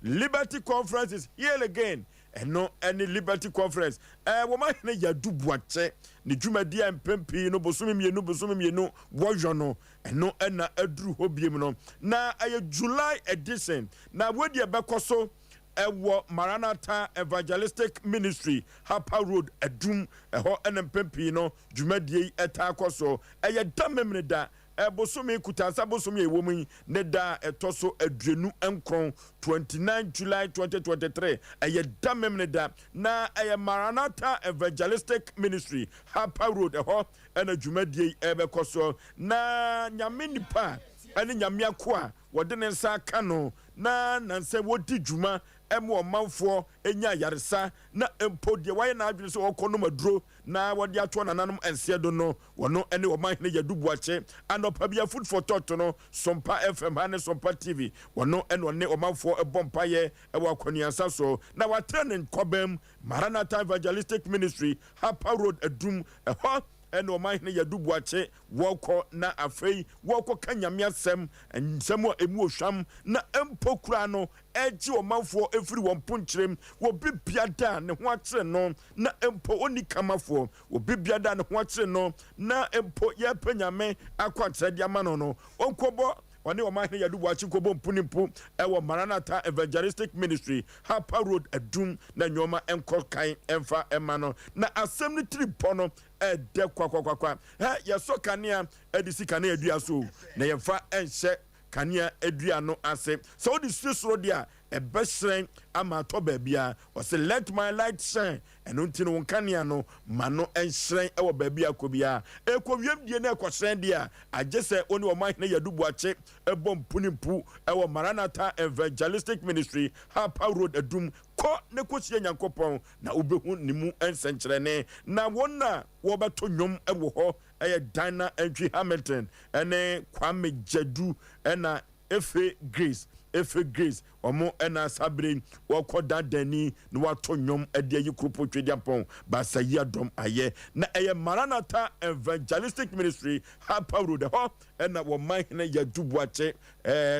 Liberty Conference is here again. And no any Liberty Conference. Woman ya du boache ni dwumadi empempi no bosumi mienu wojono no na adru hobiem no na July edition na wedi ebekoso ewo Maranatha Evangelistic Ministry Hapa Road adum eho empempi no dwumadi eta koso damemne da bosome kutansa bosome ewomi ne da etoso aduenu enkron 29 July 2023 damemne da na Maranatha Evangelistic Ministry Hapa Road eho ena dwumadie ebekoso na nyame nipa ene nyame akoa wode ne nsa aka no na nanse wodi dwuma emo omanfo enya yaresa na empo de waye na adwene so okono maduro na wode ato nananom ense do no wono ene oman ne yadubuache anopa bia food for thought no Sompa FM ane Sompa TV wono ene one omanfo ebompaye ewa akoniansa so na watrene nkobem Maranatha Evangelistic Ministry Hapa Road adum eho ɛna ɔman ne yɛdu buakye wɔkɔ na afei wɔkɔ kanyamia sɛm nsɛm a emu ohwam na empo kura no ɛgye ɔmanfoɔ efiri wɔn ponkyerem wɔbi biada ne ho akyere no na empo oni kamafoɔ wɔbi biada ne ho akyere no na empo yɛpɛ nyame akɔ akyerɛ de ama no ɔnkɔbɔ ɔne ɔman ne yɛdu buakye kɔbɔ mpunimpu ɛwɔ Maranatha Evangelistic Ministry Harper Road adum na nyoma ɛnkɔ kan ɛmfa ɛma no na asɛm ne tiri pɔ no ɛdɛ kwakwakwa yɛsɔ kanea ɛde kanea dua so na yɛmfa ɛnhyɛ kanea adua no ase sɛ wode soro deɛ ɛbɛhyerɛn ama atɔ baabia ɔsɛ let my light shine ɛno nti no wo kanea no ma no ɛnhyerɛn ɛwɔ baabi akɔ biara ɛkɔwiem die no ɛkɔhyerɛn deɛ a agye sɛ wo ne ɔman ne yɛdu buakye ɛbɔ mpunimpu ɛwɔ Maranatha Evangelistic Ministry Harper Road adum kɔ ne kɔhyia Nyankopɔn na wobɛhu ne mu ɛnsɛnkyerɛne na wɔn a wɔbɛto nnwom ɛwɔ hɔ ɛyɛ Dina Entry Hamilton ɛne Kwame Jadu ɛna Efe Grace ɔmo ɛna sabre wɔkɔ dadani na wato nnwom ɛde ayi kropo twediapɔn basa yi adɔm ayɛ na ɛyɛ Maranatha Evangelistic Ministry Harper Road hɔ ɛna wɔman ne yɛdu buakye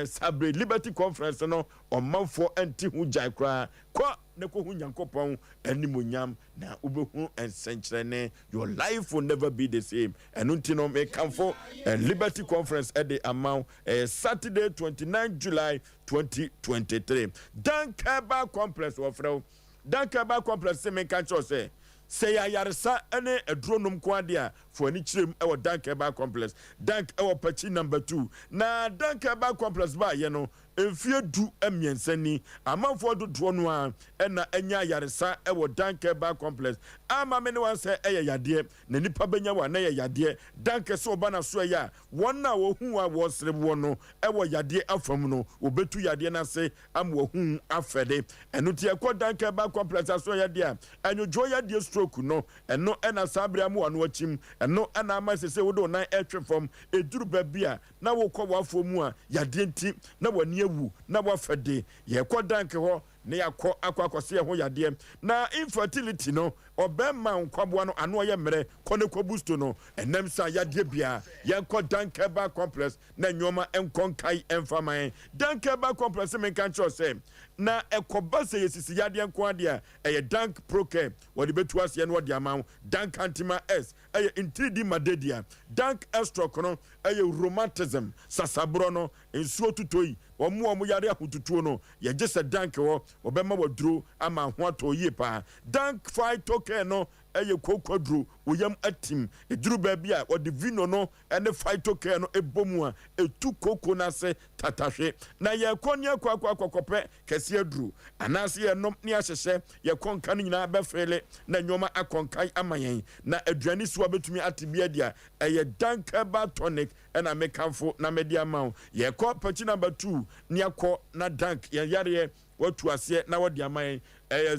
sabre Liberty Conference no ɔmanfoɔ ɛnti ho gyae koraa kɔ ne ko hu Nyankopɔn animonyam na wobɛhu ɛnsɛnkyerɛne your life will never be the same ɛno nti no mekamfo Liberty Conference ɛde amount Saturday 29 July 2023 Dankaba Complex wɔfrɛ Dankaba Complex se menka kyerɛ sɛ yɛayaresa ne aduro ko ade a fo ani kyerɛm ɛwɔ Dankaba Complex Dank ɛwɔ Pachi number 2 na Dankaba Complex ba yɛ no emfie du emiensa ni amanfo dodoɔ no a ɛna anya yaresa ɛwɔ Dankaba Complex ama me ne wan sɛ ɛyɛ yadeɛ na nipa benya wa na yɛ yadeɛ danke sɛ oba na so ɛyɛ wɔn a wɔhu a wɔsere wɔ no ɛwɔ yadeɛ afam no obetu yadeɛ na se am wɔhu afɛde ɛno tie kɔ Dankaba Complex aso yɛ deɛ anwodwo yadeɛ stroke no ɛno ɛna sabre am wɔ no akim ɛno ɛna ama sɛ wodo nan ɛtwe fam eduru baabi a na wokɔ wafo mu a yadeɛ nti na wani ewu na wafɛde yɛkɔ danke hɔ ne yakɔ akɔkɔse ho yadeɛ na infertility no obɛma nkwaboa no ano yɛ mmerɛ kɔne kɔbusto no ɛnam sa yadeɛ bia yɛkɔ Dankaba Complex na nyoma ɛnkɔnkai ɛmfaman Dankaba Complex menka nkyerɛ sɛ na ɛkɔba sɛ yɛsisi yadeɛ nko adeɛ a ɛyɛ Dank Procare wɔde bɛtu aseɛ no wɔde ama wo Dank Antima S ɛyɛ intridi madedia Dank Estroke no ɛyɛ rheumatism sasabro no nsuo tutoi wɔn yare ahotutuo no yɛgye sɛ Dank hɔ wɔbɛma waduro ama ho atɔ yie paa Dank Phytocare no ɛyɛ kokwaduro woyam atim eduru baabi a wɔde vino no ɛne Phytocare no ebomu a etu koko na se tatahwe na yɛkɔ ne akɔkɔpɛ kɛse aduru anaase yɛnom ne ahyehyɛ yɛkɔ nka no nyinaa bɛfrele na nyoma akɔnkan ama yɛn na aduane so betumi atibia dia ɛyɛ Dankaba tonic ɛna mekamfo na media ama yɛkɔ Pachi number 2 ne akɔ na Dank yɛyareɛ watu aseɛ na wɔde ama yɛn ɛyɛ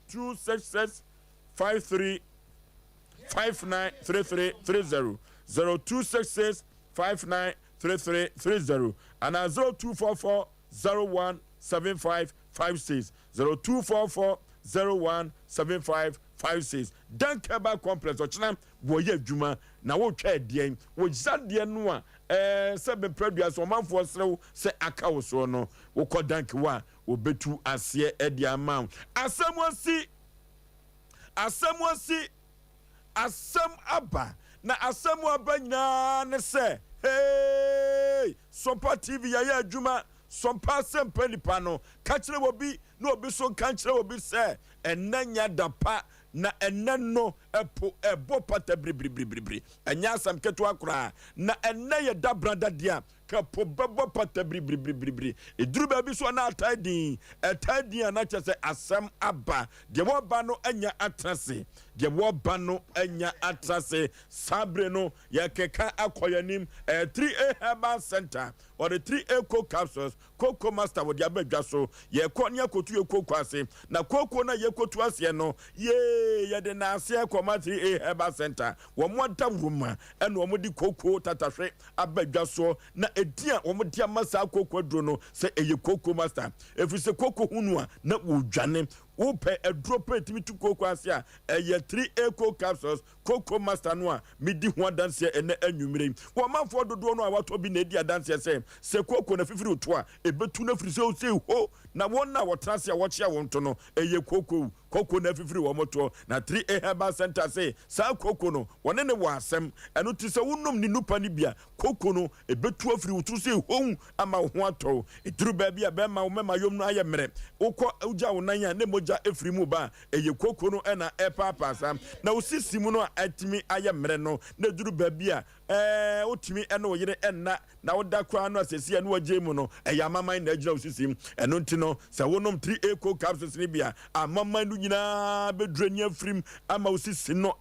0266 53 593330 0266 593330 and 0244 017556 0244 017556 Dankaba Complex ochina boye adwuma na wo twa adien wo zadeɛ no a sɛ be produce o manfo serew sɛ aka wo so no wo kɔ Dank wa obetu aseɛ edi ama asɛm aba na asɛm aba nyinaa ne sɛ hey Sompa TV ya adwuma Sompa Asem Mpe Nipa no ka kyerɛ obi na obi so ka kyerɛ obi sɛ enanya dapa na enano ebo pata bribribri enya asam keto akora na enye da brada dia ka po bebo pata bribribri eduru ba bi so na atadin na kyese asam aba de wo ba no enya atrase sabre no ya keka akoyanim 3A Herbal Center or the 3A Coco capsules Coco Master wo de abadwa so ye ko ne akotu ye Coco ase na Coco na ye kotu ase no ye de na ase akoma 3A Herbal Center wo mo da wuma ene wo mo di Coco tatahwe abadwa so na edia wo mo dia masa Coco aduro no se eye Coco Master efise Coco hunu a na wo dwane wope a drop it me to cocoa asia ye 3A cocoa capsules cocoa master no a medi ho dance ene anwumire wo manfo dodo no a wato bi na dia dance se cocoa na fifiri to a ebetu na firi se ho na won na wotrase a wochia won to no eye cocoa na fifiri wo moto na 3A herbal center say sa cocoa no wone ne wo asem eno ti se wonom ni nupa ni bia cocoa no ebetu afiri wo to se ho ama ho ato eduru ba bia be ma wo mema yom no aye mere wokọ uja wo nan ya ne moja efiri mu ba eye cocoa no na papa sam na osisi mu no atimi aye mere no na eduru ba bia otimi ene wo yire enna na woda kwa no asesi ene waje mu no amaman na agira osisi eno nti no se wonom 3A co capsules ni bia amaman no nyina bedranya frim ama osisi no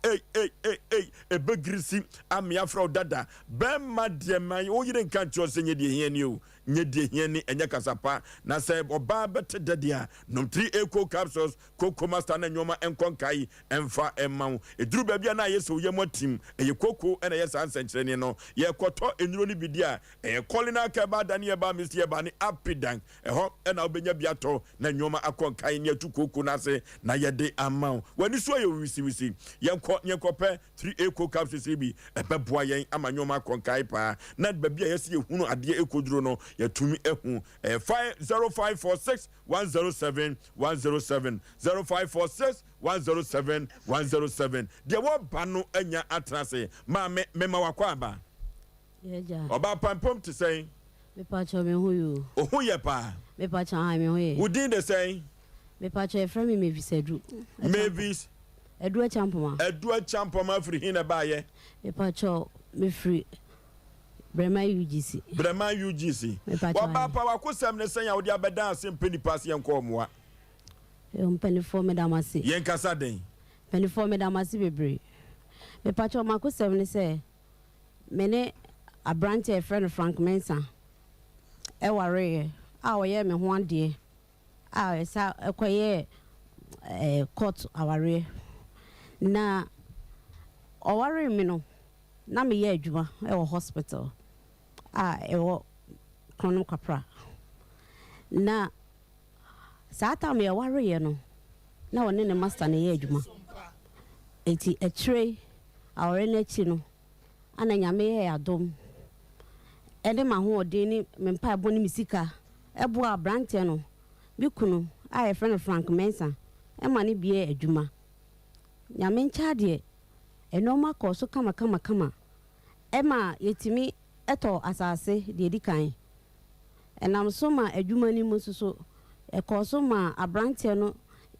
ebegrisi amiafra dada bemma de man wo yire nka ncho se nye de hiani o nye de hiani enye kasapa na se oba bete dadia nom 3A co capsules cocoa master na nyoma enkonkai emfa emma eduru ba bia na yeso yemotim eye cocoa ena yesa ansenkyerene no ye koto enuro ni bidia kolina ka ba dani ba misie ba ni apidan ho ena obenya biato na nyoma akonkai ne atukoko na se na yede amount wani so ye wisi yenkope 3A co capsules bi ebeboa yen ama nyoma akonkai pa na ba bia yesi ehunu ade ekoduro no yatumi ehu 0546 107 107 0546 107 107 de wo ba no anya atrase ma mema wakwa ba yeja oba pampom to say me pacho me huyu ohu ye pa me pacho ha me huye wudi de say me pacho e frame me visedu mavis edu champoma free hina ba ye me pacho me free Brema UGC Waba pa wakusem ne senya wodi abeda Asem Mpe Nipa se enko moa mpenifor medamasi yen kasa den mpenifor medamasi bebre me pacho makusem ne se mene abrante e friend Frank Mensa e ware a oye me ho ade a esa ekoye court aware na oware mi no na me ye adwuma e wo hospital e wo kono kapra na sata me ware ye no na wone ne master ne ye adwuma eti etre aware na chi no ana nyame ye adom ede ma ho ode ni me mpa ebo ni misika ebo abrante no bi kunu a ye friend Frank Mensa e ma ne bie adwuma nyame ncha de enoma ko so kama ema yetimi eto asase de dikan enam so ma adwuma ni mususo ekoso ma abrante no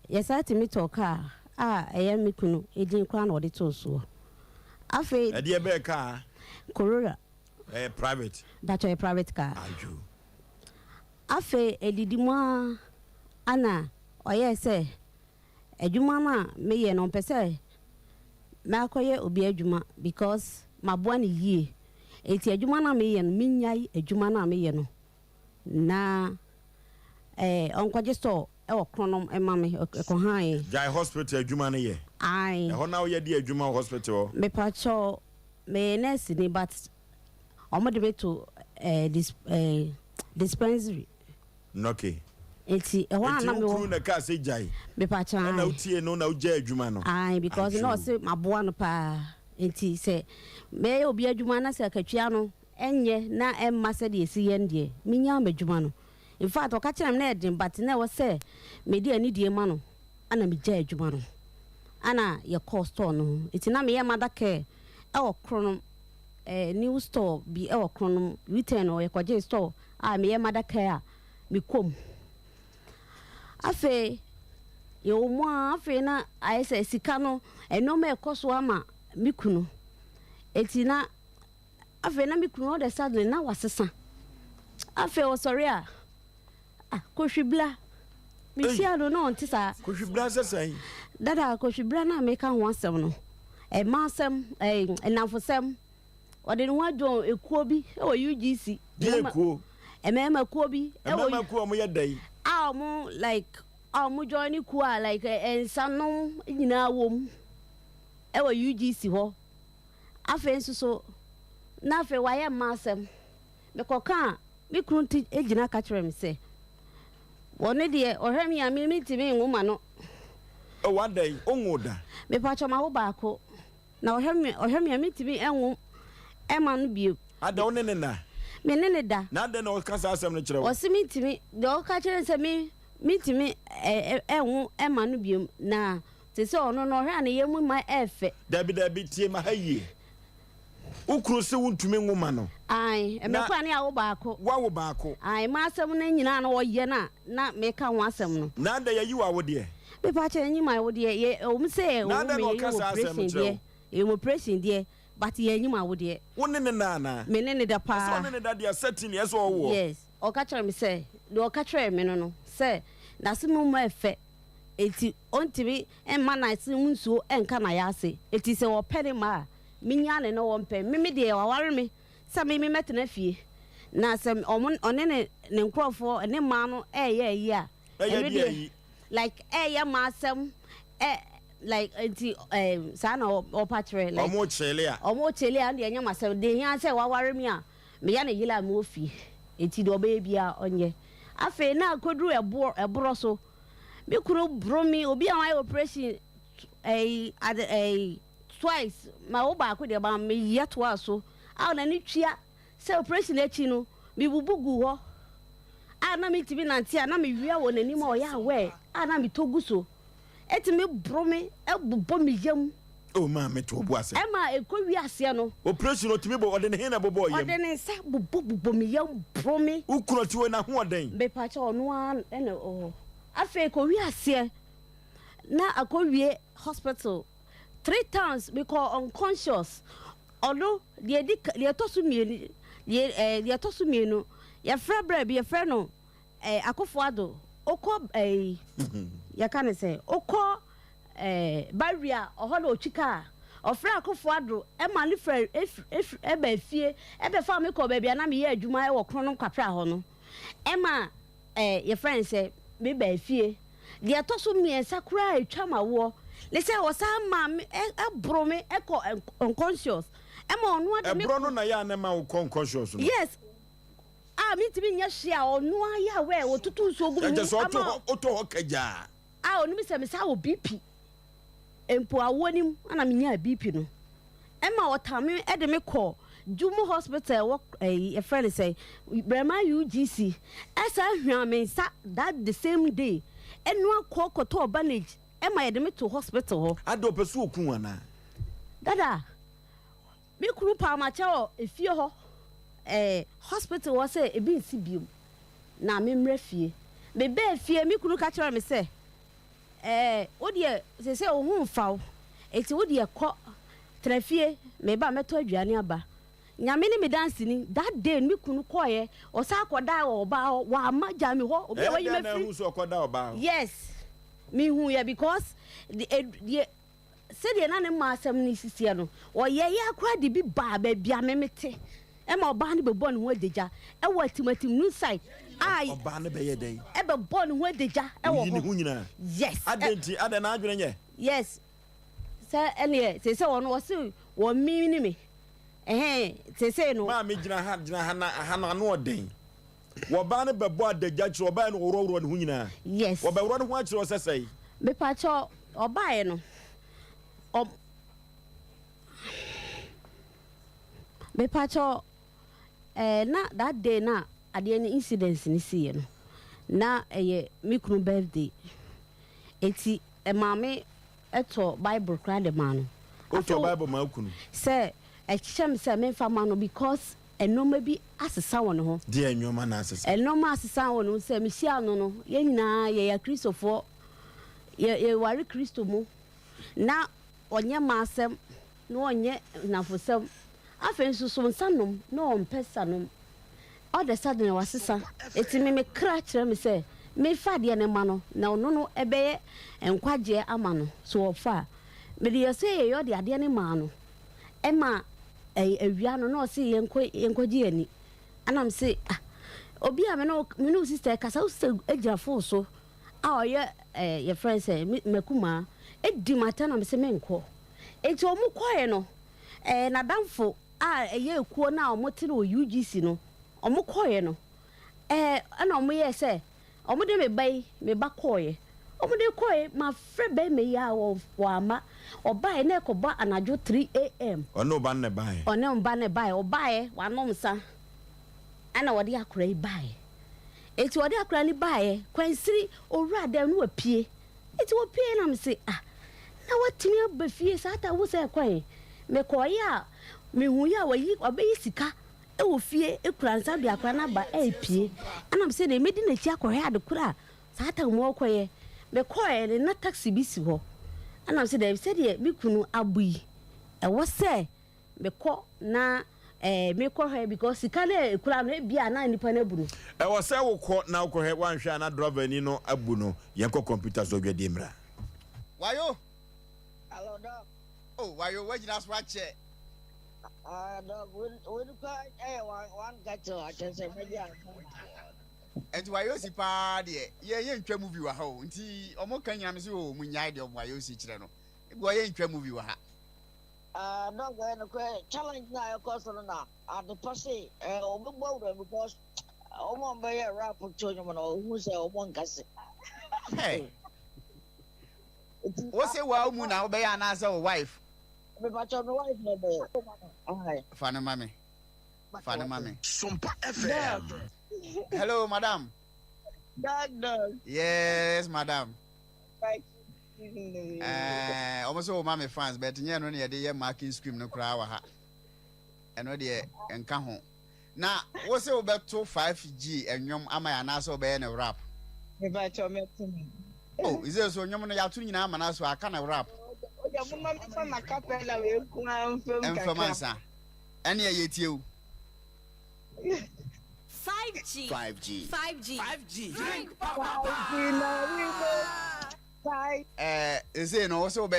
yesati mi toka a eye mikunu edin kwa na ode to so afi ede be car Corolla private that a private car aju afi edidimwa ana oye se adwuma na meye no pese makoye obi adwuma because maboa ne yie eti adwuma na meye no minyai adwuma na meye no na onkwaje store e okronom emame ekohan jai hospital adwuma ne ye ai ho na wo ye di adwuma hospital me pacho me nurse ni but omo de to dispensary okay eti e wa na me wo na ka se jai me pacho na utie no na uja adwuma no ai because no se maboa no pa enti se me obi adwuma na se akatwia no enye na emma se de esi yende minya madwuma no in fact okachira me na edin but na wo se me di ani die ma no ana me gya adwuma no ana ye cost no enti na me ye madake e okrono new store bi e okrono return o ye kwaje store a me ye madake a me kom afe ye o mo afe na ayese sika no eno me ekoso ama mikunu eti na afe na mikunu de sadle na wasesa afe o sorry a kohwibla mi sia no no ntisa kohwibla sesai dada kohwibla na me ka ho asem no e ma asem enamfosem ode no wadwo ekuo bi e wo UGC ekuo emema kuo bi e wo ekuo mo yedai mo like mo join ku a like ensano nyina wom e wo UGC ho afa nsuso na afa waye masem me koka me krunti ejina ka kire me se woni de ohwemi a me timi nwoma no Oh, one day, Ongoda. Me patch my baako. Now, hear me, meet me, and Emman Bew. I don't know. Menenda. Not then, all cast Asem Mpe. Or see me to me, the old catcher and say me, meet me, Emman Bew. Now, they saw no honey, you with my effort. Debbie, Tim, hey. Ukrusi won't me woman. Aye, and no funny our baako. Wow, baako. I must have an engine or yena, not make a wasam. Now that you are, dear. Be patching you, my old dear, ye, say, you were pressing, dear, but ye knew my would dear. One in the nana. Menene da pa. One in that they are setting, yes, or yes. Or catch me say, do catch me no, say, that's no more effect. It's on TV and man I see so and can I say, it is our penny ma. Minyan and no one pay, Mimi dear, or worry me. Some me met an effie. Now some on any name crop for and then mano, yeah. Like masam, like son or patre, like more chelia, and the young myself, they answer, what worry me. Me and a yellow movie, it's your baby on ye. I feel now could do a brosso. Me could bro me or be on my operation a twice. My old back with about me yet was so. Out and each year, say operation at you, me will bugu. I na me to be nanti, I na me real one anymore. Ya way, I na me toguso. Et me bro me, me yum. Oh, mamma, to was Emma, a Korea Siano. Operation to me, but then a boy, and then I said, me young bro me. Who could you in a one day? Be patch on one and oh. I feel Korea Sia. Now a Korea hospital 3 times because unconscious. Although the tosumi, the tosumi no, your friend be a friend no, Akofado, Oko ya can say, Oko barrier or hollow chica, or Fra Akofado, Emma Lifre, if ebe fear, ebe family call baby, and I'm here, Juma or Chrono Capra Hono. Emma, your friend say, maybe fear. The tosumi and Sakura, Chama war. Let's say, was some mammy, a brome, echo unconscious. Emma, what a brono na ya nema unconscious. Yes. I mean to be near share or no, ya where or to do so good. Just auto okaja. I only miss a miss our BP. And poor warning, and I mean, yeah, BP no. Emma, what time at the call. Jumo Hospital, work a friend say, Brema UGC. As I mean, that the same day, and no call to bandage. Emma admit to hospital. I don't pursue Kuana. Dada. Me kuru pa ma cha if you hospital was say e bi nsibium na me mrefie me be fie me kuru ka kira me say wo de say o hu mfa eti wo de ko trafie me ba meto aduane aba nyame ni me dance ni that day me kunu koye o sa akoda o ba wa ma ja me ho obi wa yime free yes me hu ya because the said the name Asem ni sisia no o ye akwa de bi ba bia memete e ma oba ne be born ho deja e wa timatim nu side ai oba ne be ye dey e be born ho deja e wo ho yes adenti adena adwene nye yes say ene say wono wo se wo mi ni me say no ma me gina ha na no oden wo ba ne be bo adeja kire oba ne woro ne ho nyina yes wo be woro ne ho akire o sesai me pa cho oba ye no me pacho na that day na ade any incidents ni see no na me kunu birthday eti mama eto bible kra de man no to bible ma kunu say chem say me fa man no because enoma bi asesa won ho de enoma na asesa enoma asesa won say me sia no no ye nyina ye ya kristofo ye wari kristo mu na onye masem no onye nafosem afen susu nsanom no ompesanom all the sudden wasesa eti me kra kire me say me fa de ne ma no na ono no ebeye enkwagye ama no so ofa me de say ye de ade ne ma no ema awia no no say yenkwagye ani anam say obi a me no sister kasa sister ejafo so a oye your friend say mekuma edi mata na me say menko eti omu kwae no na damfo ye ekuo na omote no UGC no omokoye no ana omo ye say omo de me ba koye Omode koy ma frɛ be me ya wo ama obae na ekoba anajo 3 am. Ono ba ne bae. Ono ba ne bae obae wanom sa. Ana wode akora yi bae. Eti wode akora ni bae kwansiri owura dem no apie. Eti wo pie na me say na watimi abafie sa ta wo say kwan. Me koy a me hu ya wayi obeyi sika e wo fie e kura nsa bia akora na ba e pie. Ana me say na medi na chi akora ade kura sa ta mo koye. Me koy le na taxi bi si ho. Ana me say dem say de me kunu abui. E wo say me ko na me ko he because sika na kura no bia na nipa na buru. E wo say wo ko na wo he wan hwa na driver ni no abu no yenko computer so dwe dimra. Wayo. Hello, dog. Oh, wayo, where you just watch it? Dog, we one got to watch and say, maybe I'm and wayo si pa de ye ntwa movie wa ha o nti omo kan nyame se o munyai de wayo si kire no bo ye ntwa movie wa ha dog no challenge na your course na the posse omo gbo because omo be ya rap to nyom no who say omo nkase hey what say wa mu na be ya na say o wife me ba cho me wife no be fana mami Sompa FM. Hello, madam. Dog. Yes, madam. Right. Almost all mommy fans, but you know, they marking scream no cry. And no, dear, and come home. Now, what's it about 5G and yum am I an asso bear and a rap? Oh, is there so you have to know, and also I can't rap. And yet you. 5G. Drink Is it also be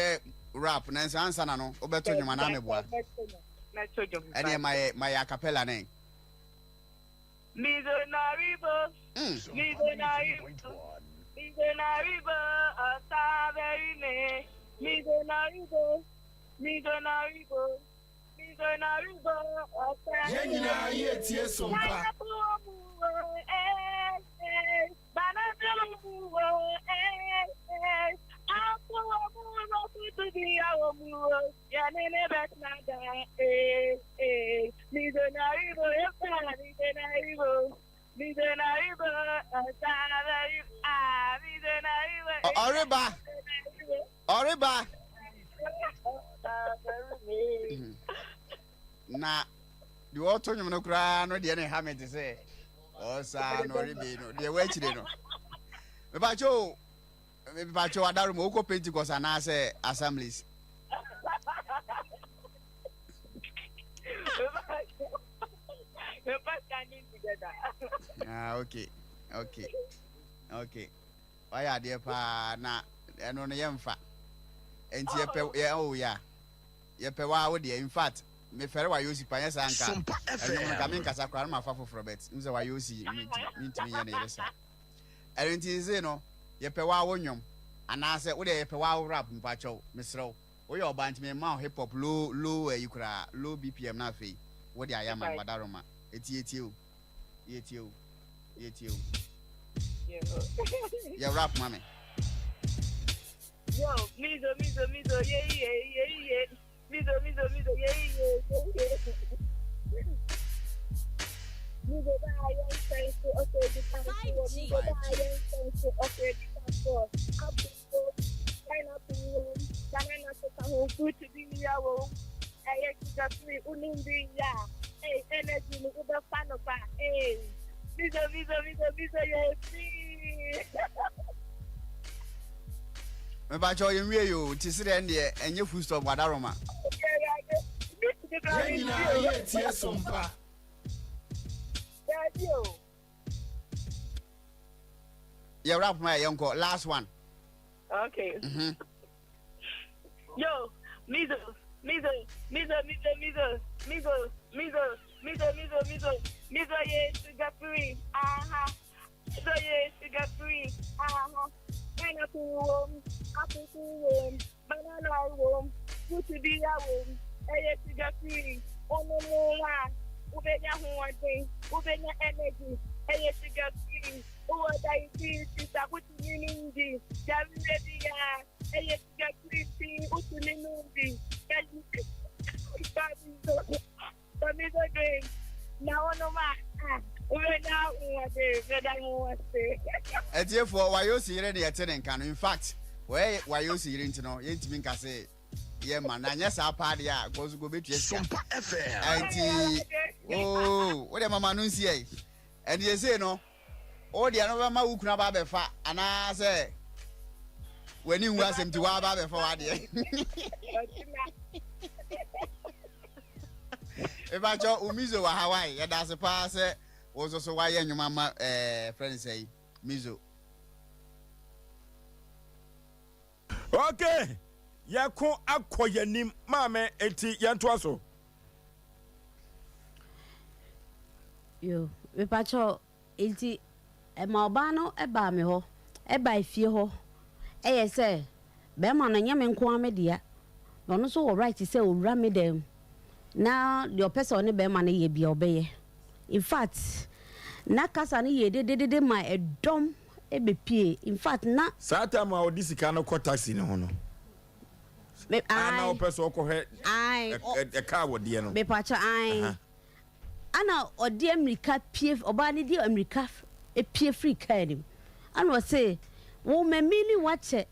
rap? Nancy answer no. Obeto nyuma na meboa. Any my acapella name. Mizonaribo. Asaverine. Mizonaribo. Yenina yetie sompa. Oriba. Na the auto no kra no de na ha me te say o sa no ribe no de wa chire no me ba cho adaru mo ko Pentecost na say assemblies okay why are there pa na eno no yemfa enti ye pe wa wo de in fact me fere wa yosi pa yesa anka enyo ka me nkasa kwara ma fa foforo bet nze wa yosi mintimi ye na yesa enti ze no ye pe wa wonyom ana se wo de ye pe wa rap mpa chow misro wo ye oba ntimi ma hip hop low yikura low bpm na fe wo de ayama madaroma eti ye rap mame Yo, mizo, yeah. Mizo, yeah. Mizo, me ba cho yen wie yo ti sire ndie enye full stop wadaroma Yenina yetie sompa. Yeah, rap my uncle. Last one. Okay. Yo, mizo, yeah, sugar free. Mizo, yeah, sugar free. Pineapple apple banana fruit be sugar free. Ono mo wa, ubenya ho wadin, ubenya energy, sugar free. free. Who was I see? Sister, what you mean? Javi baby, I get free. What you mean? Now, no matter. And therefore, why you see any attending can, in fact, why you see it into no, yet mean can say, yeah, man, and yes, our party goes go bit yes, Sompa FM. Oh, what am I say? And you say no, all the other man who could have fat, and I say, when you was him to have before I did. If I told Umizo Hawaii, that's a pass. Was also why your mama friend say Mizo. Okay. Yako akoye nim mame eti yantwaso. Yo, we pacho eti ma oba no eba me ho, eba ifie ho. Eye say be ma no nyame nko amedia. No no so right say owura me dem. Now the person ne be ma ne ye bia obeye. In fact, na kasa ni ye de my a dom ebepie. In fact, na Sata ma odisika no ko taxi ne ho no. Ana o person ko he a car wo de no. Me pacha ai. Ana odi America pie oba ne di America e pie free car nim. Ana say, "Wo memini wache.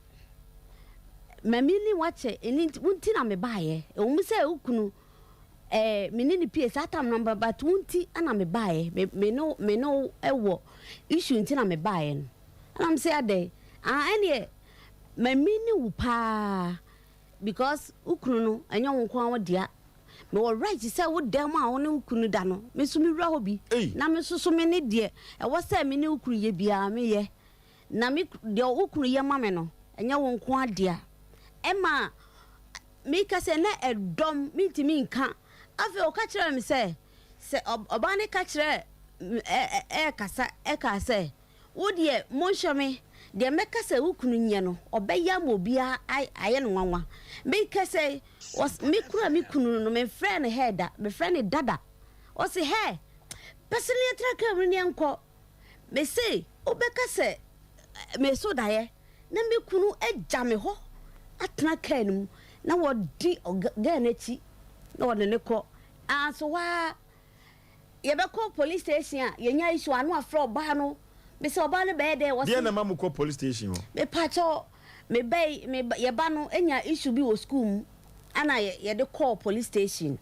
Memini wache eni wunti na me bae. E wo say ukunu menini PS atam number but wunti ana me bae me no ewo issue nti na me bae no and I'm say ade ene me mini wu pa because ukunu no anya wonko an dia me wo right say wo dem a won ukunu da no me so me wura hobi na me so me ne de e wo say me ne ukunu ye bia me ye na me de ukunu ye ma me no anya wonko an dia e ma me ka se na edom me ntimi nka afi o ka kire me say oba ne ka kire kasa say wo de mo nhweme de meka say ukunu nye no obeya mo bia aye no nwanwa me ka say was me kura me kunu no me friend heada me friend dada o say hey personally traka woni enko me say obeka say me so daye na me kunu eja me ho atena kanum na wo di ga na chi na wo ne ko so wa ye be call police station a ye nya issue anu afro ba no me say oba ne be there was dey na mamu call police station me pacho me bay me ye ba no enya issue bi wo school ana ye de call police station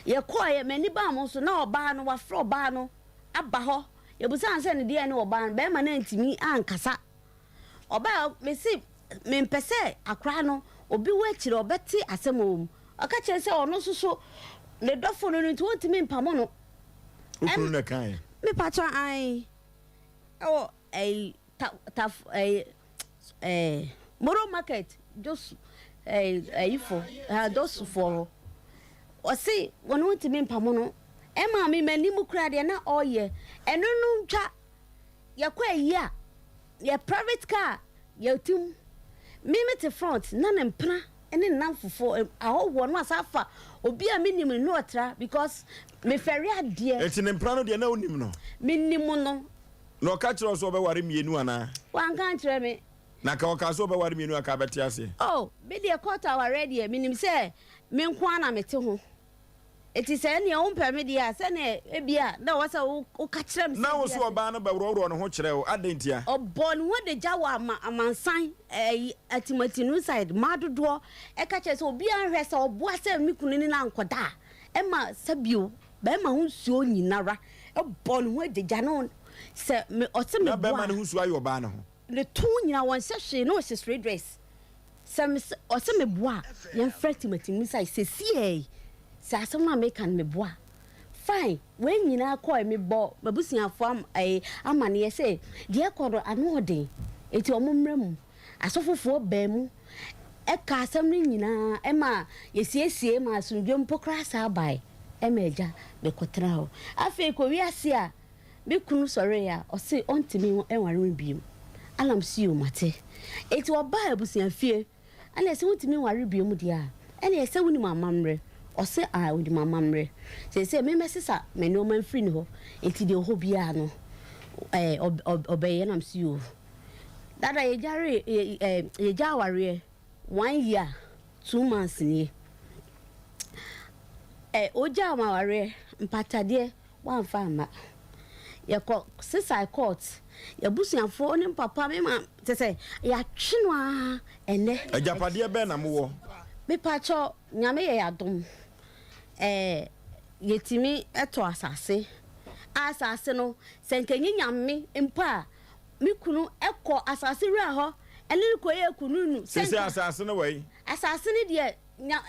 ye call ye mani ba mo so na oba no wa afro ba no aba ho ye bu san se ne dey ne oba no be ma na ntimi ankasa oba me see me mpese akra no obi wa kire obeti asemom aka kire se ono so le dofo no nti wontimi mpamo no ukuru na kan me pacho ai oh Moro market just ifo those for o see won wontimi mpamo no e ma me manimu kra de na oye eno no ntwa ye kwa yi a ye private car ye tim me te front na ne mpra ene nan fofo awo no asafa obi a minim no otra because me ferry ade eti ne mpra no de na onim no minim no no ka kire so obeware mienu ana wan kan kire me na ka o ka so obeware mienu aka beti ase oh be de quarter already minim say me nko ana mete ho eti say ne o mpa me dia say ne ebia na wo say o ka kire me na wo so oba na ba woro no ho kire o adentia obon wo de jawa amansan atimatinu side madodo e ka kire say obi anhwe say obo ase mi kunu ni na nkoda e ma sabio ba ma hu suo nyinara e bon wo de jano se me o se me na ba ma hu suo ayo ba na ho le tu nyina won se hwe no se straight dress se o se me boa ye atimatinu side se sie se asoma me kan me boa fine when nyina call me bo babusiafo amane ye say de ekodo anode eti omumrem asofofo ba mu e ka asem ni nyina e ma ye siesie ma asundwem pokra sa bai e meja be kotra ho afi ko wi ase a be kunu sore ya o se ontimi enware biem alam si o mate eti oba abusiafie ana se ontimi nware biem dia ene ye se woni mamamre o se a wodi mamamre se me mesesa me no man free no eti de ho bia no obey nam see you. That I jari jawari 1 year 2 months ni. Oja ma ware mpatade wan fama. Ya ko sisa court ya busuafo ne papa me ma te say ya twinwa ene. Ajapade be na mo. Me pacho nyame ye adom. Yetimi eto asase. Asase no senkenyi nyame mpa mi kunu ekọ asase wura ho ene ko ye kunu nu. Sisi asase no wai. Asase ne de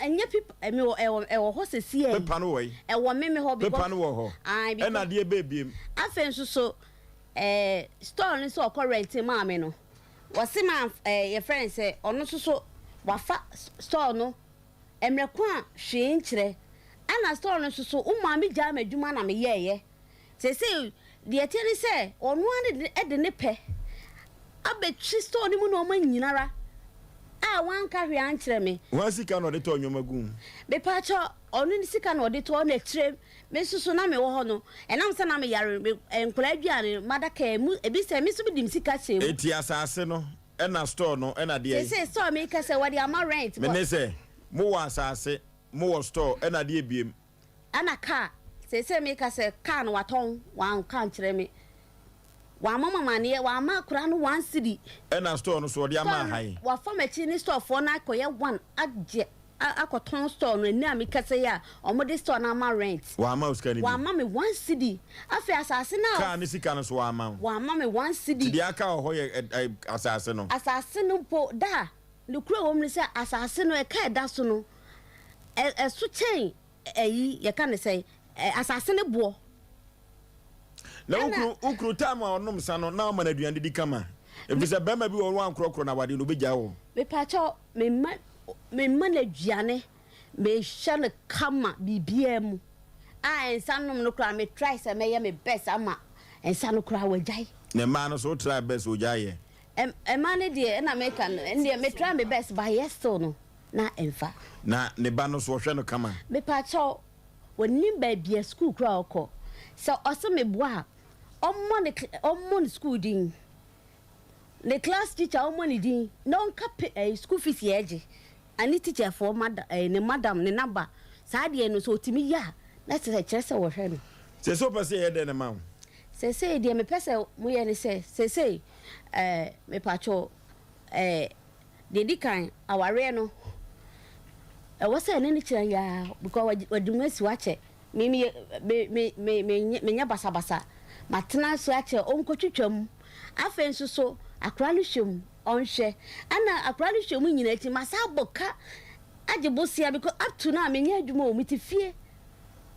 enye pipa me ewo ho sesi e. Pipa no wai. Ewo me ho bi. Pipa no wo ho. Ena de bebiem. Afen so store ni so current ma me no. Wose ma ye friend say ono so wafa store no emreko a hwe nkire. Ana store no so umma me gya madwuma na me yeye. Sese de eteni say ono ade de ne pe. Abetwi store ni mu no ma nyinara. Wan carry answer me. Wan sika no de to nwomagum. Be pacho onu ni sika no de to na trem. Me susu na me wo ho no. Enam se na me yare enkola aduane madaka mu ebi se me so bi dim sika che mu. Eti asase no e na store no e na de ai. Say store me ka se what am rent. Me ne se mo wa asase mo wo store e na de ebiem. Ana car say me ka se car no waton wan kan kire me. Wa mama mane wa ma kura no 1 cedi e na store no so de ama hai wa famati ni store for na koye 1 agye akoton store no ni amikase ya omode store na ma rent wa ma uska ni wa ma me 1 cedi afi asase na ka ni sika no so wa ma me 1 cedi di aka ho ye asase no po da le kura wo mni se asase no e ka da so no e so chen eyi ye ka ne say asase ne bo na ukru time onom sano na ma na aduane di kama efisa bema bi wo wan krokro na wade no begya wo me pacho me ma na aduane me hye kama bibia mu ensanom no kra me try say me ye me best ama ensano kra wajai ne ma no so try best wajai e ma ne de na me kan ne me try me best by yes so no na emfa na ne ba no so hwe no kama me pacho woni ba bia school kra okọ so oseme boa on school din the class teacher on money din no cap school fees yeje ani teacher for madam ne number sa de no so timi ya na se kire wo hwe no se so pese ye de ne ma se de me pese mo ye ne se me pacho de dikan aware no was say ne kire ya because wadumasi wache me nya basa matena so ache onkotwetwam afen so akra no hwem onhwe ana akra no hwem nyina ti masa boka agebosia because up to now me nya adwuma o mitifie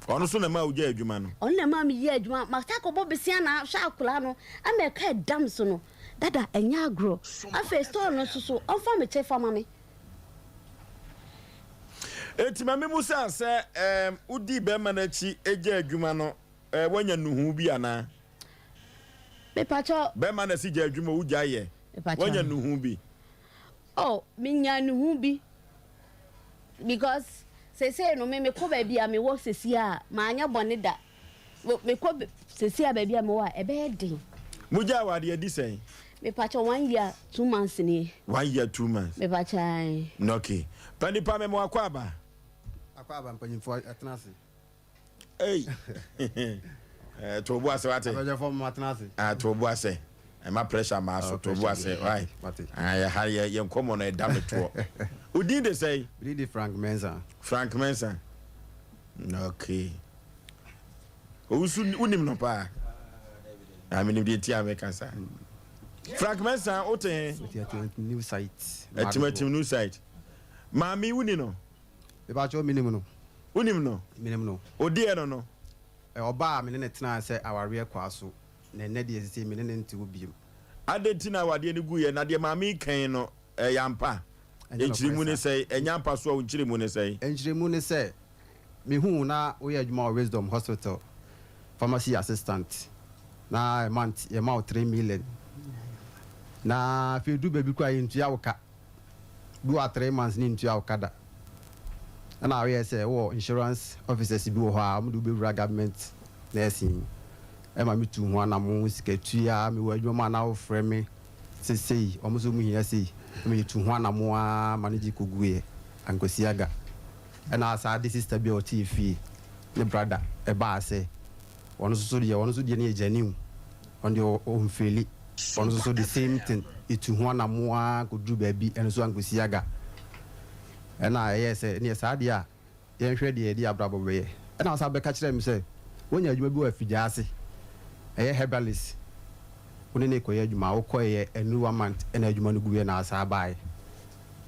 ono so na ma ugya adwuma no ono na ma me ye adwuma masa ko bobesia na hwa akra no ameka dam so no dada enya agro afen store no so onfa me che fama me eti mame musa se udi be manachi egya adwuma no wanya nuhu bi ana me pacho be manasi gya adwuma ugya ye wanya nuhu bi oh minya nuhu bi because say no me ko ba bia me wo sesi a ma anya bone da me ko sesi a ba bia me wo e be din mugya wade adi sen me pacho 1 year 2 months ni 1 year 2 months me pacho okay pani pa me mo akwaba mpanyimfo atenase to bo ase wate abaje form atenase to bo ase ma pressure ma so to bo ase right ya ha ye nkomo no da meto udi de say udi Frank Mensa okay usu unim no pa amini de ti American sa Frank Mensa oten new site new site mami uni no ebacho minimum no unim no minimum no odi e no oba me ne tena se aware kwa so na ne de sisi me ne nti obiem adenti na wade ne guye na de mami kan no yampa enchirimu ne sei enyampa so enchirimu ne sei me hu na we adwuma Wisdom Hospital pharmacy assistant na month ye ma 3 million na fi du baby kwa yintu ya woka do 3 months ni ntu ya woka na we say wo insurance officers bi wo ha am do be government nursing ɛma me tu ho anamo sikatua me wɔ adwuma na wo frɛ me sesei ɔmo so mu hia sei me tu ho anamo a manage koguye ankosiaga ɛna asa de sister bi o tv ne brother ɛba ase ɔno so de ne agyanim ɔno de ɔmfeli ɔno so the same thing itu ho anamo a koduru baabi ɛno so ankosiaga ɛna ɛyɛ sɛ ne saa de a yɛnhwɛ de yɛde abrabɔ bɛyɛ ɛna asa bɛka kyerɛ me sɛ wonya adwuma bi wɔ afigya ase ɛyɛ herbalist wone ne kɔyɛ adwuma wokɔyɛ ɛnu 1 month ɛna adwuma no guɛ na asa bae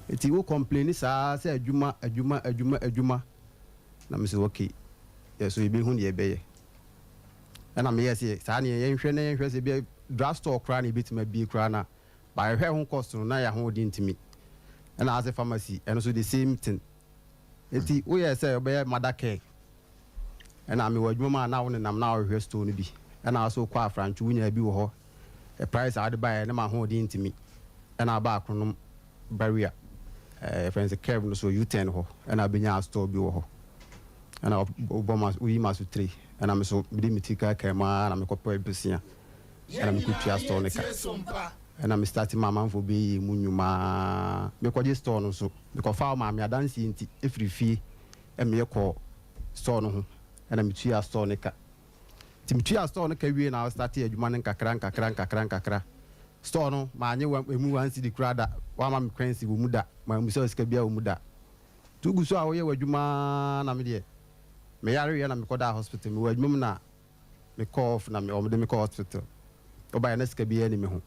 eti wo complain saa sɛ adwuma na me sɛ okay yɛso yɛbɛhu ne yɛbɛyɛ ɛna meyɛ sɛ saa ne yɛnhwɛ sɛ bia drugstore koraa ne yɛbɛtumi abie koraa na bayɛhwɛ ho cost no na yɛho de ntimi ɛna asɛ pharmacy ɛno so the same thing eti woyɛ sɛ ɔbɛyɛ mother care ɛna mewɔ adwuma ma na wo nenam na wɔhwɛ store no bi ɛna also kɔ afrantwo wonya bi wɔ hɔ a price ade baɛ ne ma ho de ntimi ɛna aba akronom barrier friends curve no so U10 hɔ ɛna benya store bi wɔ hɔ ɛna obama uyi maso 3 ɛna me so bi me tika kama na me kɔpɔ ebesia ɛna me kutua store ne ka ɛna me start mama mfo be mu nyuma me kɔje store no so me kɔfa ma me adansi nti efirifie me kɔ store no ho ɛna me tua store ne ka timtua store no ka wie na start adwuma ne nkakra store no ma anye emu wan si di krada wa ma me kwensi wo mu da ma mu so sika bia wo mu da tugu so a wo ye wadwuma na me de me yare ye na me koda hospital me wadwuma na me call na me o de me call hospital o ba na sika bia ni me ho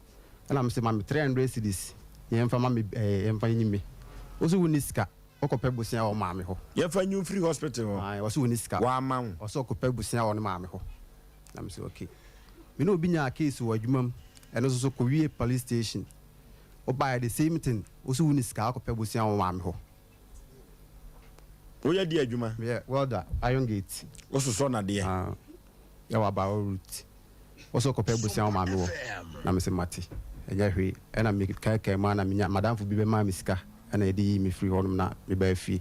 na me se ma me 300 cedis ye mfa ma me ye mfa nyi me o so woni sika o ko pe busia o ma me ho ye fa nyu free hospital ho ai o so woni sika wa ma o so ko pe busia o ne ma me ho na me se okay me no obi nya case wadwuma and also ko wie police station o buy the same thing o so woni sika ko pe busia o ma me ho o ya di adwuma yeah well da iron gate o so na de ya wa ba route o so ko pe busia o ma me ho na me se mate eja hwe e na me kai ma na me nya madam fu bi be ma me sika e na e di me free honum na me ba fi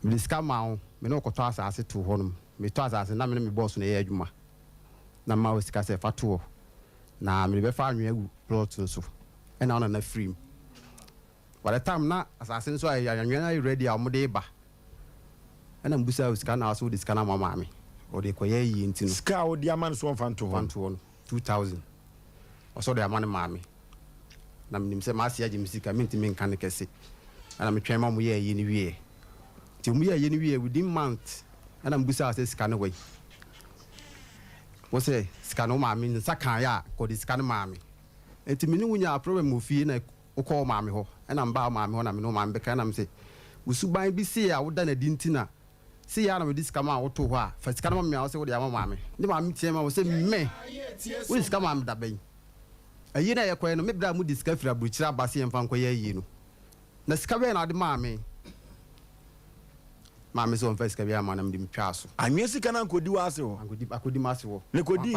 me sika ma o me no ko to asase to honum me to asase na me boss na ye adwuma na ma o sika se fa to na me be fa anwe agu plot so e na na free by the time na asase so anwe na ready a mo de ba e na mbusa o sika na aso de sika na mama me o de ko ye yi ntino sika o de aman so fa to 2000 o so de aman mama na me nim se ma sia jim sika me ntimi nka ne kese na me twen ma mo ye yi ni wie ti mo ye yi ni wie within month na mbusa ase sika ne wai wo se sika no maame nsa kan ya ko de sika no maame enti me ni wunya problem ofie na wo ko maame ho na mba maame ho na me no maame beka na me se usuban bi se ya wo da na di ntina se ya na me di sika ma wo to ho a fa sika no maame wo se wo de ama maame ni maame tie ma wo se me wo sika maame da ben ayi na ye ko no me bra mu di sika fira buchira base ye mfa nko ye yi no na sika be na de maame maame so mfa sika bia ma na mde mtwa so anwe sika na nkodi wa ase ho akodi ma ase ho ne kodi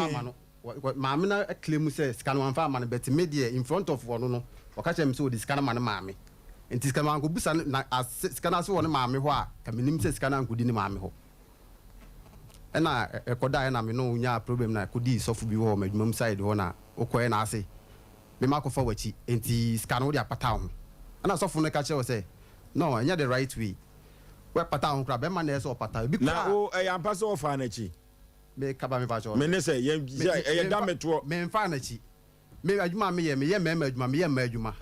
maame na claim say sika no mfa ma na bet media in front of one no waka chem so di sika na ma na maame enti sika ma nko busa na sika na so won maame ho a ka menim say sika na nkodi ni maame ho ena ekoda na me no nya problem na kodi sofu bi ho ma adwumam side ho na okoye na ase me ma ko fa wachi enti sika no dia pata ho ana sofu no ka che wo say no anya the right way we pata ho kra be ma na so pata bi na o yampa so fa na chi me kaba me ba cho me ne say ye da meto me fa na chi me adwuma me ye me adwuma me ye ma adwuma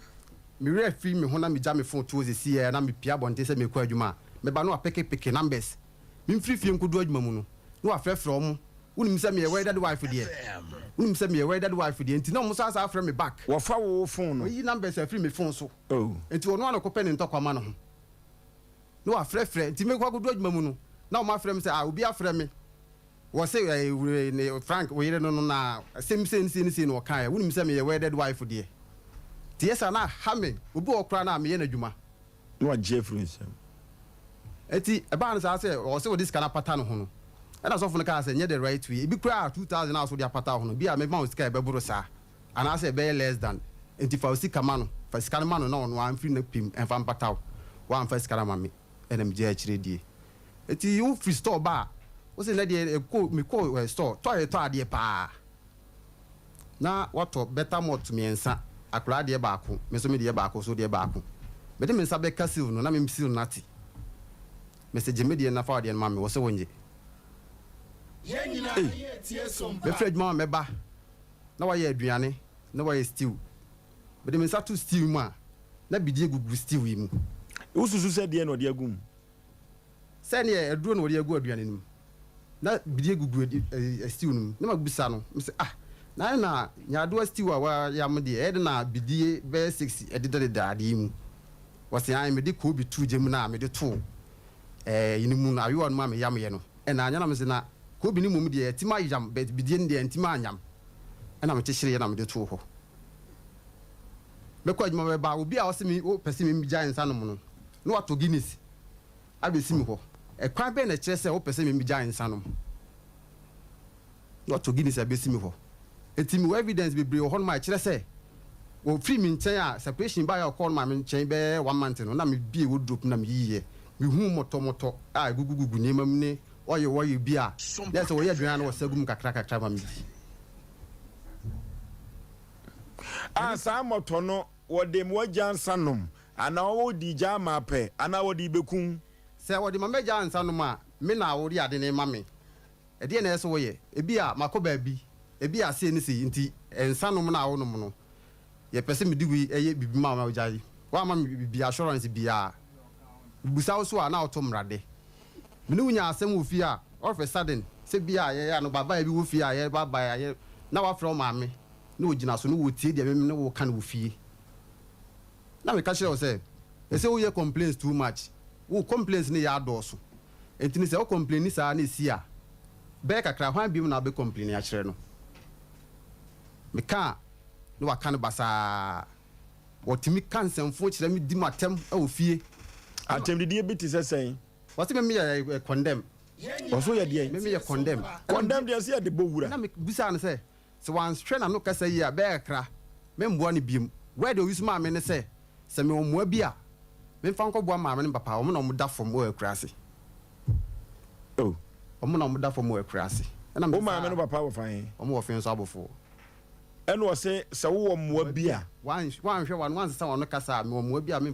me re free me ho na me ja me phone to ozesi ye na me pia bonte se me ko adwuma me ba no apeke numbers me free fie nkodu adwuma mu no no afrefre omo unim se me ye wedded wife de unim se me ye wedded wife de enti na mo sa afre me back wo fa wo phone no yi numbers free me phone so oh enti wono an ko pe ne ntokwa no ho no afrefre enti me kwa kodu adwuma mu no na o ma afre me se obi afre me wo se Frank we yire no na sem sen no kan wonim se me ye wedded wife de ti yesa na ha me obi okra na me ye na adwuma no Jeffrey sem eti e ba na sa se o se wo dis kana pata no ho no e na so fo no ka se nye the right way e bi kra 2000 na so dia pata ho no bi a me ma o sika e be buru sa ana se be less than enti fa o sika ma no fa sika ma no na ono an free na pim en fa pata wa an fa sika ma me e na me je a kire die eti you free store ba Wose na de me ko store to ade pa na wato better more to me ensa akura de baako me so me de baako so de baako me de me nsa be kasil no na me seal nati message me de na fa de ma me wo se wonje Yenyina ye tie Sompa be fridge ma me ba na wa ye aduane na wa ye stew me de me nsa to stew mu a na bidie gugu stew yi mu ususu se de no de agum se ne eduro no de agu aduane nim na bidie gugu stew nim na magbisa no me se na nyado stew a wa yam de na bidie be 6 edede daade mu wose an me de ko bi tu je mu na me de to yinimu na ayo no ma me yam ye no na anya na me se na ko bi ni mu de tima yam bidie ne de tima anyam na me chehire ye na me de to ho be ko adwuma be ba obi a wose mi o pese mi gya nsa no mu no no wato Guinness abesi mi ho kwan be na kire se o pese mi gya nsa no no wato Guinness abesi mi ho etimi evidence be bre ho no ma kire se o free mi nchen a separation ba ya call ma mi nchen be 1 month no na me bie wo drop na me yiye me hu moto a gugugugu ne mam ne oye bi a na se wo ye dwan na wo sagum kakra ma mi sa moto no wo de mo jansa nom ana wo di jama pe ana wo di bekun se wo di ma meja ansa nom a me na wo ri ade ne ma me e de na eso wo ye ebi a makoba bi ebi a se ni si nti ensa nom na wo nom no ye pese me di wi eye bibi ma ma ojayi wa ma bibi assurance bi a busa so a na auto mrade me ni nya asem wo fi a all of a sudden se bi a ye ya no baba bi wo fi a ye baba ya ye na wa from ma me no ogina so no wo tie de me no wo kan wo fie na me ka kire wo say e say wo ye complaints too much wo complaints ni ya adoso entini say wo complain ni sa na si a be kakra hwan bi na be complain ya kire no me ka no wa kan basa wotimi kan semfo kire me di matem e wo fie atem de bi ti sesen wati me me condemn oso ye de me me condemn de se de bowura na me bisa na say se wan strength na no kasa yi a be kakra me mboa ne biem where do use ma me ne say se me omoa bi a me fa nko boa ma me ne papa o mo na mo da fom o akurase o mo na mo da fom o akurase na me ma me ne papa wo fan o mo wo fen so abofo eno se wo moa bi a wan hwe wan se wan no kasa me omoa bi a me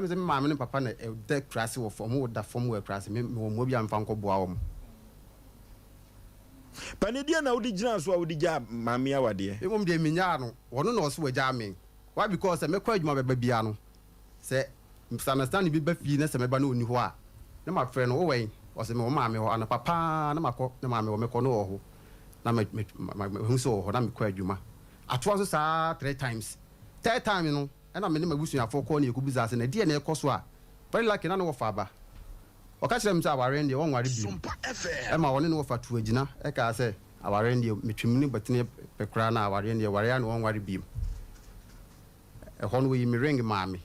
se me ma me ne papa na da akurase wo fom o da fom o akurase me omoa bi a me fa nko boa o Panidia na udi jina so udi ja mami awade. Emom de minya no, wono na so waja men. Why because me kwa adwuma beba bia no. Se misunderstand bi ba fi na se meba na oni ho a. Na ma frɛ no wo wen, o se me wo ma me ho ana papa na makɔ na ma me wo me kɔ no ho. Na me hu so ho na me kwa adwuma. Atoa so saa 3 times. Third time no, na me ne mabusuafo kɔ na ekubiza se na die na ɛkɔ so a. Very lucky na no wo fa ba. Oka kire msa aware ndi won ware bi ma woni no fa tu agina e ka se aware ndi metwim ni batine pekra na aware ndi ware ya no won ware bi e hono wi mi ring maami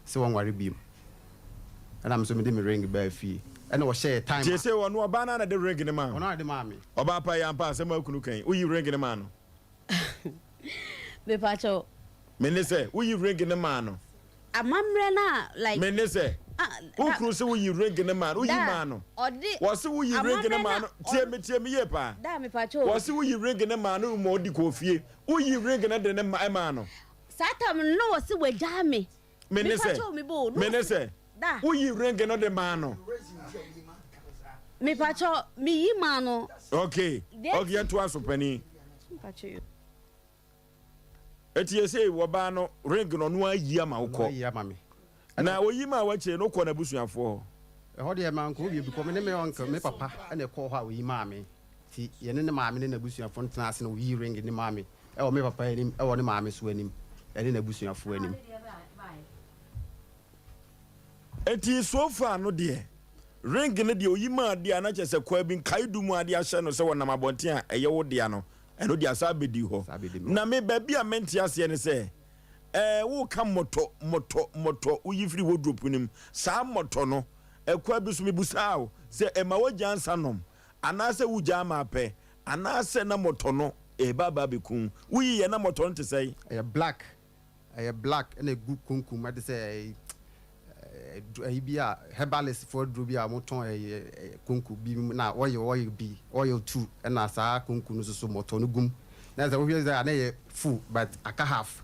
se won ware bi ana mso mi de mi ring ba fi e na wo share time je se wonu oba na de ring ni ma wonu ade maami oba pa ya mpa se ma kunu kan uyi ring ni ma no be pacho me ne se uyi ring ni ma no amamre na like me ne se ukru se wuyi ring ne man uyi man no wose wuyi ring ne man tie me ye pa da me pacho wose wuyi ring ne man no mo di ko fie uyi ring ne de ne man no satam no wose waja me ne se da wuyi ring ne de man no me pacho me yi man no okay to aso pani pacho etie se wo ba no ring no no ayi ama wo ko na oyi ma wache no kɔ na busuafo ho de ma nko bi ko me onka me papa na kɔ ho a oyi ma me ti ye ne ma me ne na busuafo ntena ase na oyi ring ne ma me e wo me papa anim e wo ne ma me so anim e ne na busuafo anim eti so far no de ring ne de oyi ma de ana kyese kwa bi kaidu mu ade ahye no se wonam abonten a eye wo de ano eno de asa bedi ho na me ba bi a menti ase ne se wo ka moto uyi free wardrobe nim sa moto no ekwa bi so mebusa o se ema wajansa nom anase wuja ma pe anase na moto no baba bekun uyi ye na moto no te sei black na gu kunkum ade say bia herbalist for duro bia moton konku bi na oil bi oil 2 na sa konku no so moton no gum na za wo hwe za na ye full but aka half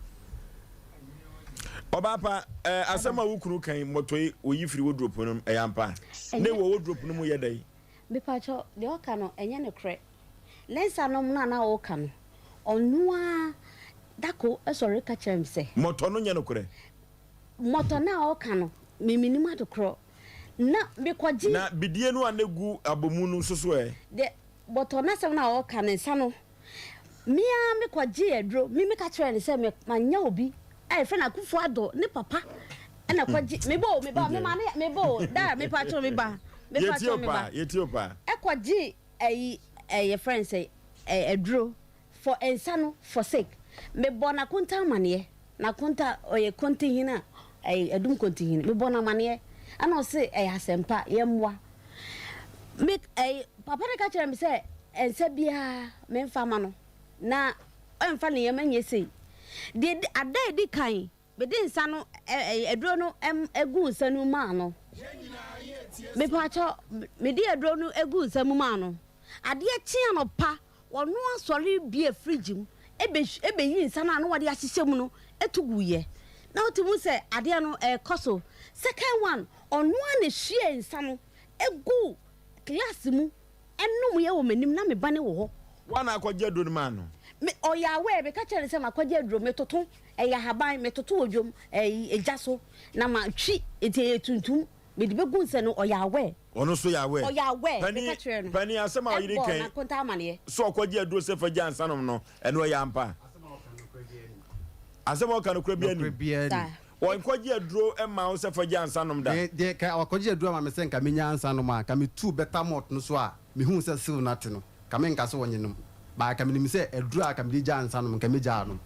Obapa asema wukuru kan motoi oyifiri wodrop no eyampa ne wo wodrop no mu yedai me pacho de oka no enye ne kre lensa no mu na oka no onua dako esore ka kyerem se moto no nye no kre moto na oka no miminim adokro na bikwaji na bidie no anegu abomu no soso de moto na se na oka ne nsa no mia mekwaji edro mimi ka kyerem se me manya obi ai fe na kufu ado ne papa ana kwaji mebo mebo da me pacho me ba Ethiopia ekwaji your friend say edro for ensano for sake me bona kunta mane na kunta oye konti hina edum konti hina me bona mane ana say asempa yemwa me papa ne ka kire me say ensa bia me mfa ma no na emfa ne yemanye sei de adai di kan be de nsa no edro no egu nsa no ma no me pacho me de edro no egu nsa mu ma no ade chia no pa wono asori bia fridge mu ebe yi nsa na no wade ahyehye mu no etuguye na otimu se ade no koso second one ono na hwie nsa no egu class mu enum ye wo manim na me bane wo ho wana akwaje adro no ma no me oyawe be ka kire se makwaje adro metoto eya haban metoto odwom ejaso na ma twi ete tuntum me de begu nse no oyawe ono so yawe be ka kire no pani asema oyiri kan na konta mane so akwaje adro se fa jansa no no eno ya mpa asema oka no kura bia ni won kwaje adro ema o se fa jansa no da de ka akwaje adro ma me se nka menya ansa no ma ka me tu better mot no so a me hu se sil nat no ka me nka so wonyenum ba ka me nim se adro a ka me ja ansa no ka me ja no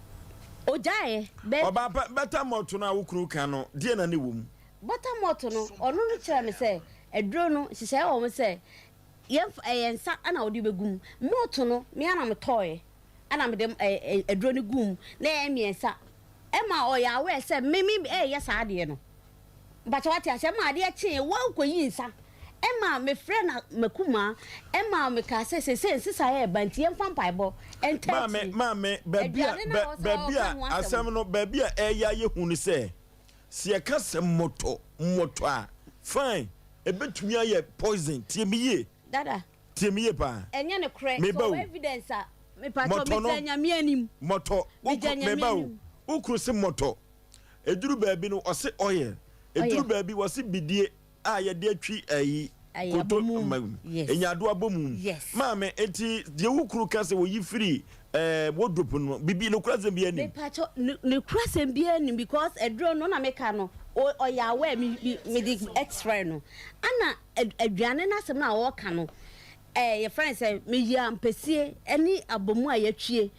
ojae be oba better mot no a wukuru kan no die na ne wom better mot no ono no kira me se adro no hihye wo me se yensa ana odi begum mot no me ana me toy ana me dem adro ne gum na emiensa ema oya we se mimi yes ade no bacha wati ase ma ade chi wa koyi nsa ema me frɛ na makuma ema me ka se sisa ye banti em pampaibo ente mame babia asem no babia eya ye hunu se se ka se moto a fine ebetumi aye poison tiemiye dada tiemiye pa enye ne kre so evidence a me pa to me tanya me anim moto me bawo ukru se moto eduru baabi no ose oil eduru baabi wose bidie a ye de atwi ayi koto enyado abomu maame enti de ukru ka se wo yifiri wodopo no bibi no kura zambia ni me pacho ne kura zambia ni because edro no na meka no oya we me di x-ray no ana aduane na asem na wo ka no your friend say me ya mpesie eni abomu a yatwie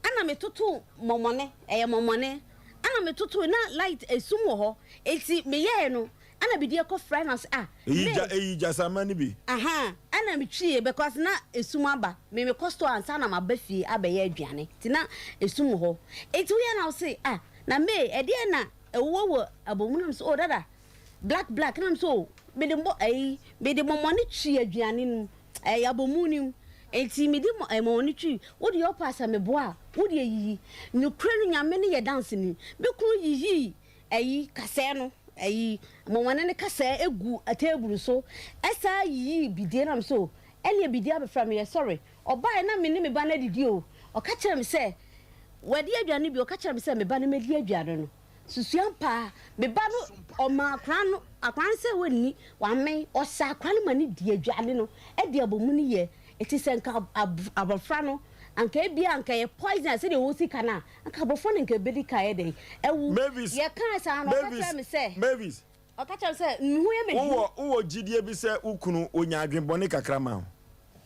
ana me toto momone momone ana me toto na light esum wo ho eti me ye no ana bidi e ko friends ija samani bi ana me twie because na esum aba me costo ansa na mabafie abaye aduane ti na esum ho eti we na say na me e de na ewo abomu na so dada black na so me de momone twie aduane nu abomu ni enti me di momone twie wo de your pass me boa wo de yi no kra no nyame ne ye dance ni be kru yi kase no momone ne kase egu ateburu so esa yi bidie na so ene bidie abefra me sorry oba na me ne me ba na didi o o ka kire me se wadi aduane bi o ka kire me se me ba na me di aduane no susuampa me ba no o ma akran se woni wa men o sa akran ma ne di aduane no e di abomu ni ye eti se nka abofra no anka bia anka ye poison se de wo sika na anka abofra no nka bedi ka ye den ewu ye kan sa no ka kire me se Mavis o ka kire se nhu ye me wo gidie bi se ukunu onya adwenbone kakra ma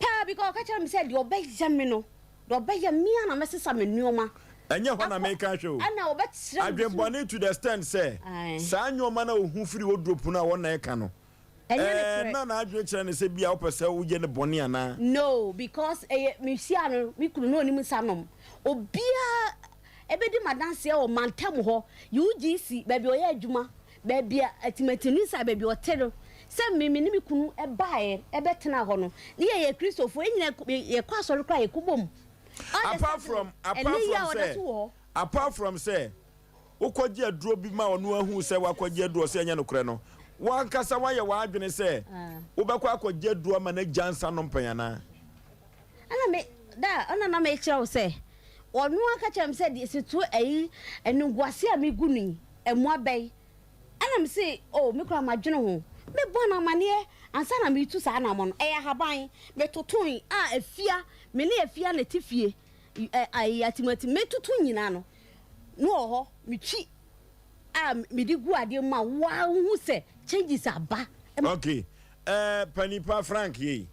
pa because o ka kire me se de obeja me no de obeja me ana me sesa me nuoma enye ho na me ka hwe ana obetire adwenbone to the stand say sa nyoma na ohu firi wodropu na wona e ka no na adwen kire ne se bia opese wo ye ne bone ana no because me sia no me kunu no onim sanom obia ebedi madanse o mantem ho UGC ba bi oye adwuma baby atimatinu sa baby otero se me ni me kunu e baaye e betena ho no ne ye Christopher enyina ye kwasoro kra ye kubom apart from say ukwaji aduro bi ma onu ahu se wakwaji aduro se anya no kre no wankasa waye wa adwene se ubekwa akwaji aduro ma na jansa no mpanyana ana me da ana na me kire se onu aka chem se de situ ayi enugwase a me gunu emu abai ana me se me kura madwene ho me bona mane ansa na me tu sa na mo no eya haban me totun afia me ne afia na tifie ayi atimati me tutu nyina no ho me twi me di gu ade ma wa hu se changes aba okay Panipa Frank ye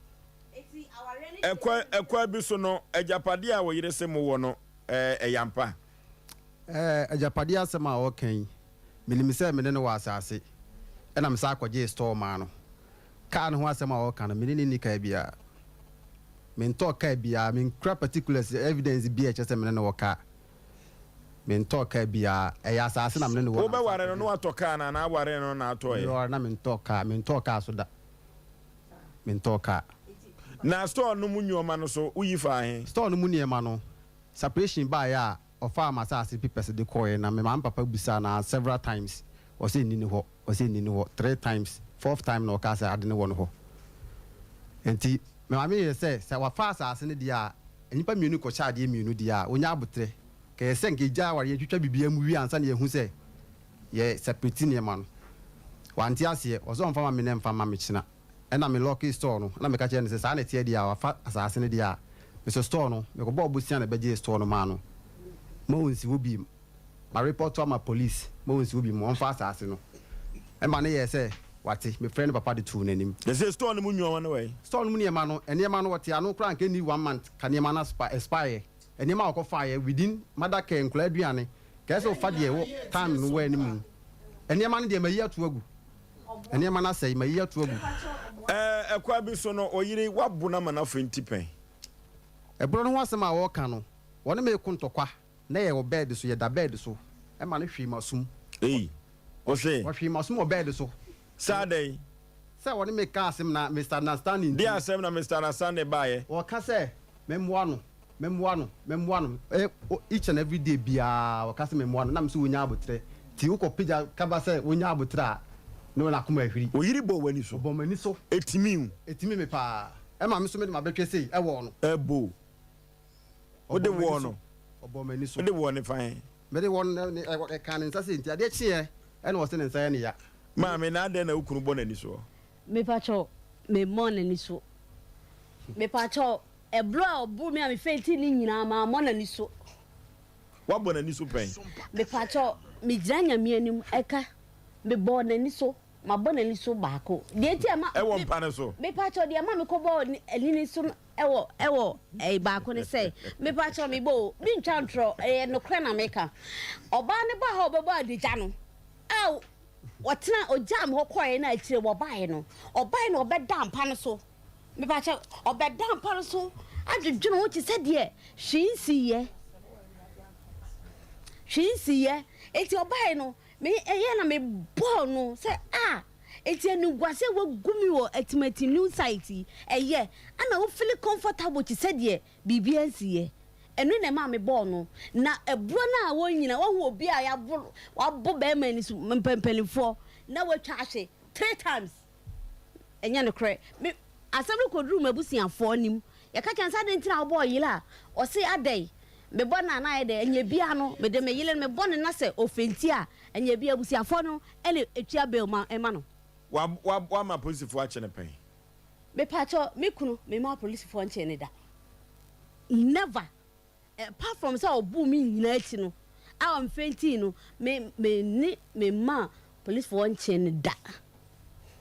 ekwa bi so no ejapade a wo yire se mo wo no eyampa ejapade asema a wo kan milimise me ne no wasase ena me sa akwaje store ma no ka no ho asema wo kan me ne ni ka bia me nto ka bia me kra particulars evidence bia chese me ne wo ka me nto ka bia eya asase na me ne wo wo be ware no atoka na ware no na ato ye yo na me nto ka so da me nto ka na store no munyo no so uyi fa he store no munye no separation by ya of farm asase papers de koy na me man papa busa na several times o say ni ho 3 times 4th time no ka say ade ne wo no ho enti me ma me say wa fa asase ne dia enipa mienu ko cha de mienu dia onya abutre ka ese nke ja ware ye twitwa bibia mu wi ansa na ye hu say ye separate ne ma no wanti ase o so mfa ma me ne mfa ma me china ena me lucky store no na me ka che ne say sa na tie dia wa fa asase ne dia me so store no me ko bo busia na beje store no ma no mo wonsi wo bi ma report to ma police mo wonsi wo bi mo mfa asase no e ma ne ye say wati me friend papa de tu nanim they say store no munyo no way store no mu ne ma no ene ma no wati anu kra nke ni 1 month ka ne ma na expire ene ma ko fire within mother care nkula aduane ka so fa de wo time no we ni mu ene ma no de ma yi atu agu ene ma na say ma yi atu agu ekwa bi so no oyire wabu na mana fenti pen ebro no ho asema wo ka no wona me kuntokwa na ye wo bed so ye da bed so e ma no hwi masum Osei wo hwi masum wo bed so Saturday say wona me ka asem na Mr. Understanding dia asem na Mr. Understanding bae wo ka say memwa no each and every day bia wo ka say memwa no na me so wonya abotre ti wo ko pija kaba say wonya abotra no na kuma ahwiri oyiri bo wani so bo mani so etimi me pa e ma me so me ma betwe sei e wo no ebo o de wo no obo mani so o de wo ne fine me de wo no e kan nsa sei nti ade chie e na wo se nsa ne ya ma me na de na ukunu bo nani so me pacho me mon nani so me pacho e bro obu me am fenti ni nyina ma mon nani so wa bo nani so pen me pacho me janya mi anim eka me bo nani so ma bo nani so baako de ti ama e wo mpane so me pacho de ama me ko bo ni so ewo baako ne say me pacho me bo bi ntwantro no kra na meka oba ne ba ha obebo adija no aw watena ojam ho koye na akire wo bae no obae no obeda mpa no so me pacho obeda mpa no so adwedwene wo ti se de hwinsiye eti obae no me eye na me bo no se eti enu gwase wo gumi wo atimati new site eye ana wo feel comfortable ti se de bibia nsiye enu na ma me bo no na ebro na wo nyina wo hu obi a ya bo be ma ni su mpempelifo na wo twa ahwe 3 times enya no kre me asem ko duru mabusiafo nim ya ka chansa de ntina wo bo yila o se adai me bo na de enya bia no me de me yile me bo na se ofenti a enya bia busiafo no ele etua be ma ema no wa ma police fo a chene pen me pacho me kunu me ma police fo nche da never apart from say obu mi nyina achi no a am fenti no me ma police fo nche da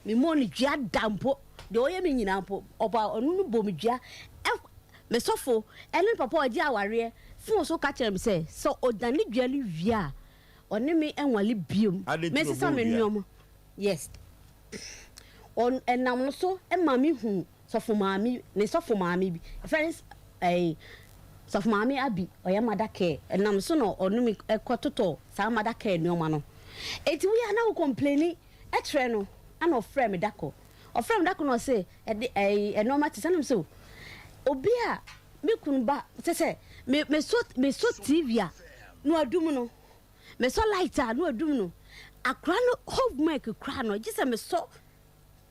me mo ni dua dampo de oye me nyina mpo oba onu no bom dua me sofo elen papa oji aware fun so ka kire me say so odani dua li wia oni me enwale biom me sisa me nuomo yes on enam no so e ma me hu sofo maami ne sofo maami bi friends sofo maami abi oya madake enam so no onu me ekototo sa madake nuoma no eti we are now complaining etre no ana ofrɛ me dako no say e normal tisanum so obi a me kunu ba se me so TV a no adum no me so light a no adum no akra no hove mic kra no gise me so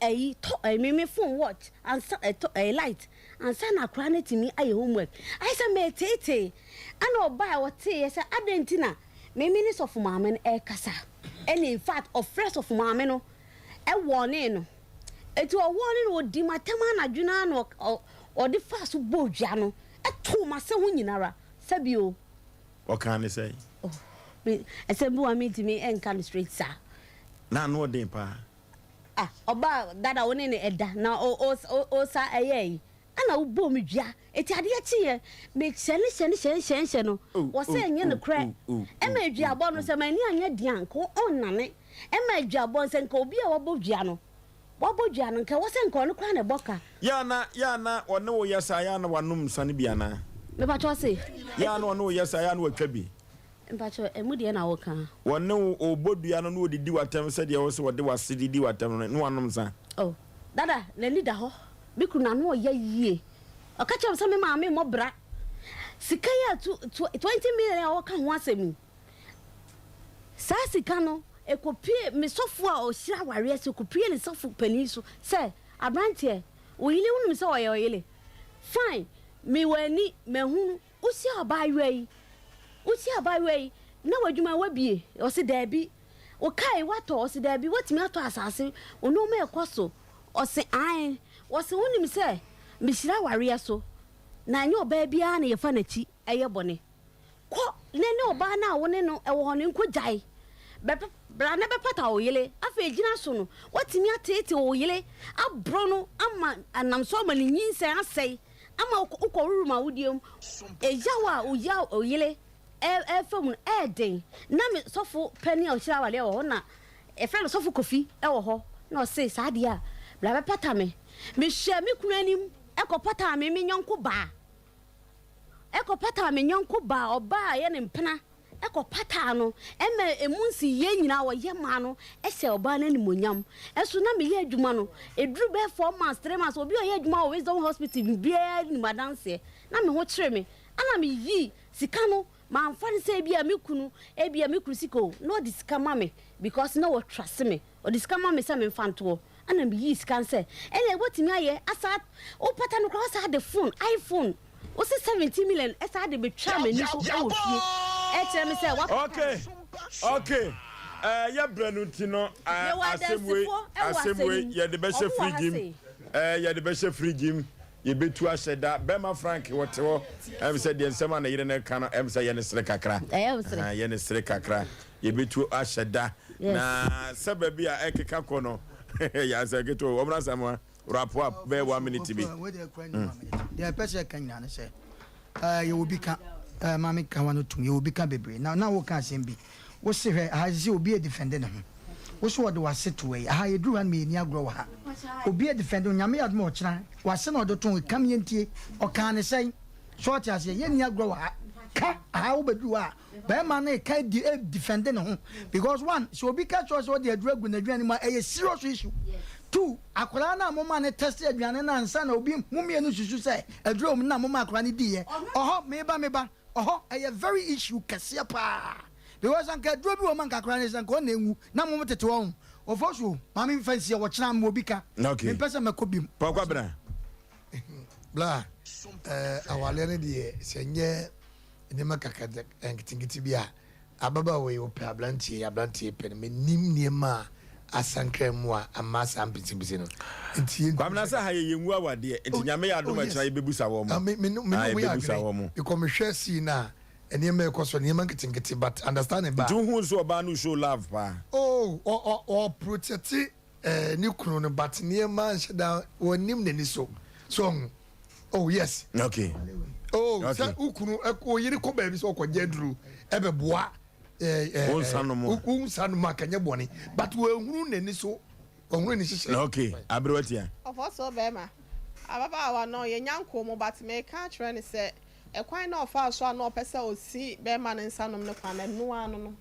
me phone watch and light and san akra na timi aye homework I say me tete ana oba what say say adentina me minister of maame e kasa and in fact of fresh of maame no e warning no eti o warning no di matama na dwuna no o de fast bodwa no e to ma se ho nyinara sabio what can I say me e say bo me timi en kan straight sir na no den pa oba dada woni ne eda na o sa eye ana wo bom dua eti ade achi me hyene no wo se enye ne kra e ma dua bo no se mani anya dian ko onnane e ma dua bo se nka obi a wo bo dua no nka wo se nka no kra ne boka ya na wone wo yesa ya na wanum sane bia na me ba cho se ya na wone wo yesa ya na watwa bi mpacho emudi na wo kan wone wo bodua no no didi watam se de wo se wode wase didi watam no wanum sa dada na leader ho biku na no ya yie o ka chem se me maame mo bra sika ya 20 million o ka ho asemi sa sika no ekopie me sofo a o hira ware se ekopie le sofo pani so se abrantie o yile wonu se o yele fine me wani me hunu usi abaywe na wadwuma wabie o se dabi o kai wato o se dabi watimi ato asase ono me ekoso o se an o se wonim se me hira ware so na anya oba bia na yefa nachi eye bone ko ne oba na wone no ewo ho ne nkojai bra na bepata o yele afa ejina so no watimi atete o yele abro no ama anam so ma ne nyinse asai ama ukọruru ma wudiem ejawa uja o yele fam den na me sofo pani o hira wale o na e friend sofo kofi e wo ho na o say sa dia bla bepata me hye me kunu anim ekopata me nyonko ba oba ye ne mpena ekopata no ema emunsi ye nyina wo ye ma no ehye oba na nimonyam eso na me ye adwuma no eduru be 4 months 3 months obi o ye adwuma o wisdom hospital bia ni madanse na me ho kire me ana me yi sika no ma amfani se bia me kunu siko no disika ma me because no what trust me o disika ma me se me mfanto ana me yi sika se ele wotimi aye asa o pata no cross had the phone iPhone o se 70 million esa de betwa me ni so o fie e kire me se what okay ya branu ti no asemwe ye de be she free gym ye de be she free gym ye betu asheda bema Frank wotewo em se de nsema na yire na kan em se ye ne sere kakra ye ne sere kakra ye betu asheda na sababi a ekeka kono ya se geto omra samwa rap up be 1 minute bi the person kan na say you will become mami kan wano tum you will become bebre na wo kan asem bi wo se hwe ahazi obi e defend na ho wo so wode wase to we aha edru han me ni agro ha obi e defend nyame admo okira wase na odo ton kam yentie o kan ne say short as ye ni agro ha ka aha wo bedru ha ba ma na ka defend na ho because one so obi ka cho so de edru agu na adwane ma e serious issue. Two, akwara na mama ne test aduane na ansa na obi mumienu susu say aduro mu na mama akwara ne die oho meba oho a very issue kase pa because anka aduro bi wo man akwara ne san ko na enwu na mama tete won ofosu mama mfansi wo kina mo bi ka me pesa makobi pakwa bra bla awale ne die senye ne makaka enkitingiti bia ababa we opa ablantie pen me nim niema asankremu a amasa ampitimbisi no ntie kwamna sa haye yenwu awade enti nyame ya adoma kira yebebusa wo mo me bebusa wo mo because me hwe si na enema ekoso enema nkitingiti but understand ba do hu so oba no show love pa o protect ni kunu no but enema nsheda wonim nani so yes okay sa ukunu o yiri ko ba bi so ko jedru ebeboa unsanuma kanya boni but we hunu nani so ohunu ni hihye okay abrowatia ofoso bema ababa awa no ye nyanko mo but me ka kire ni se ekwan na ofa so na opese osi bema ne nsanom ne kwan no ano no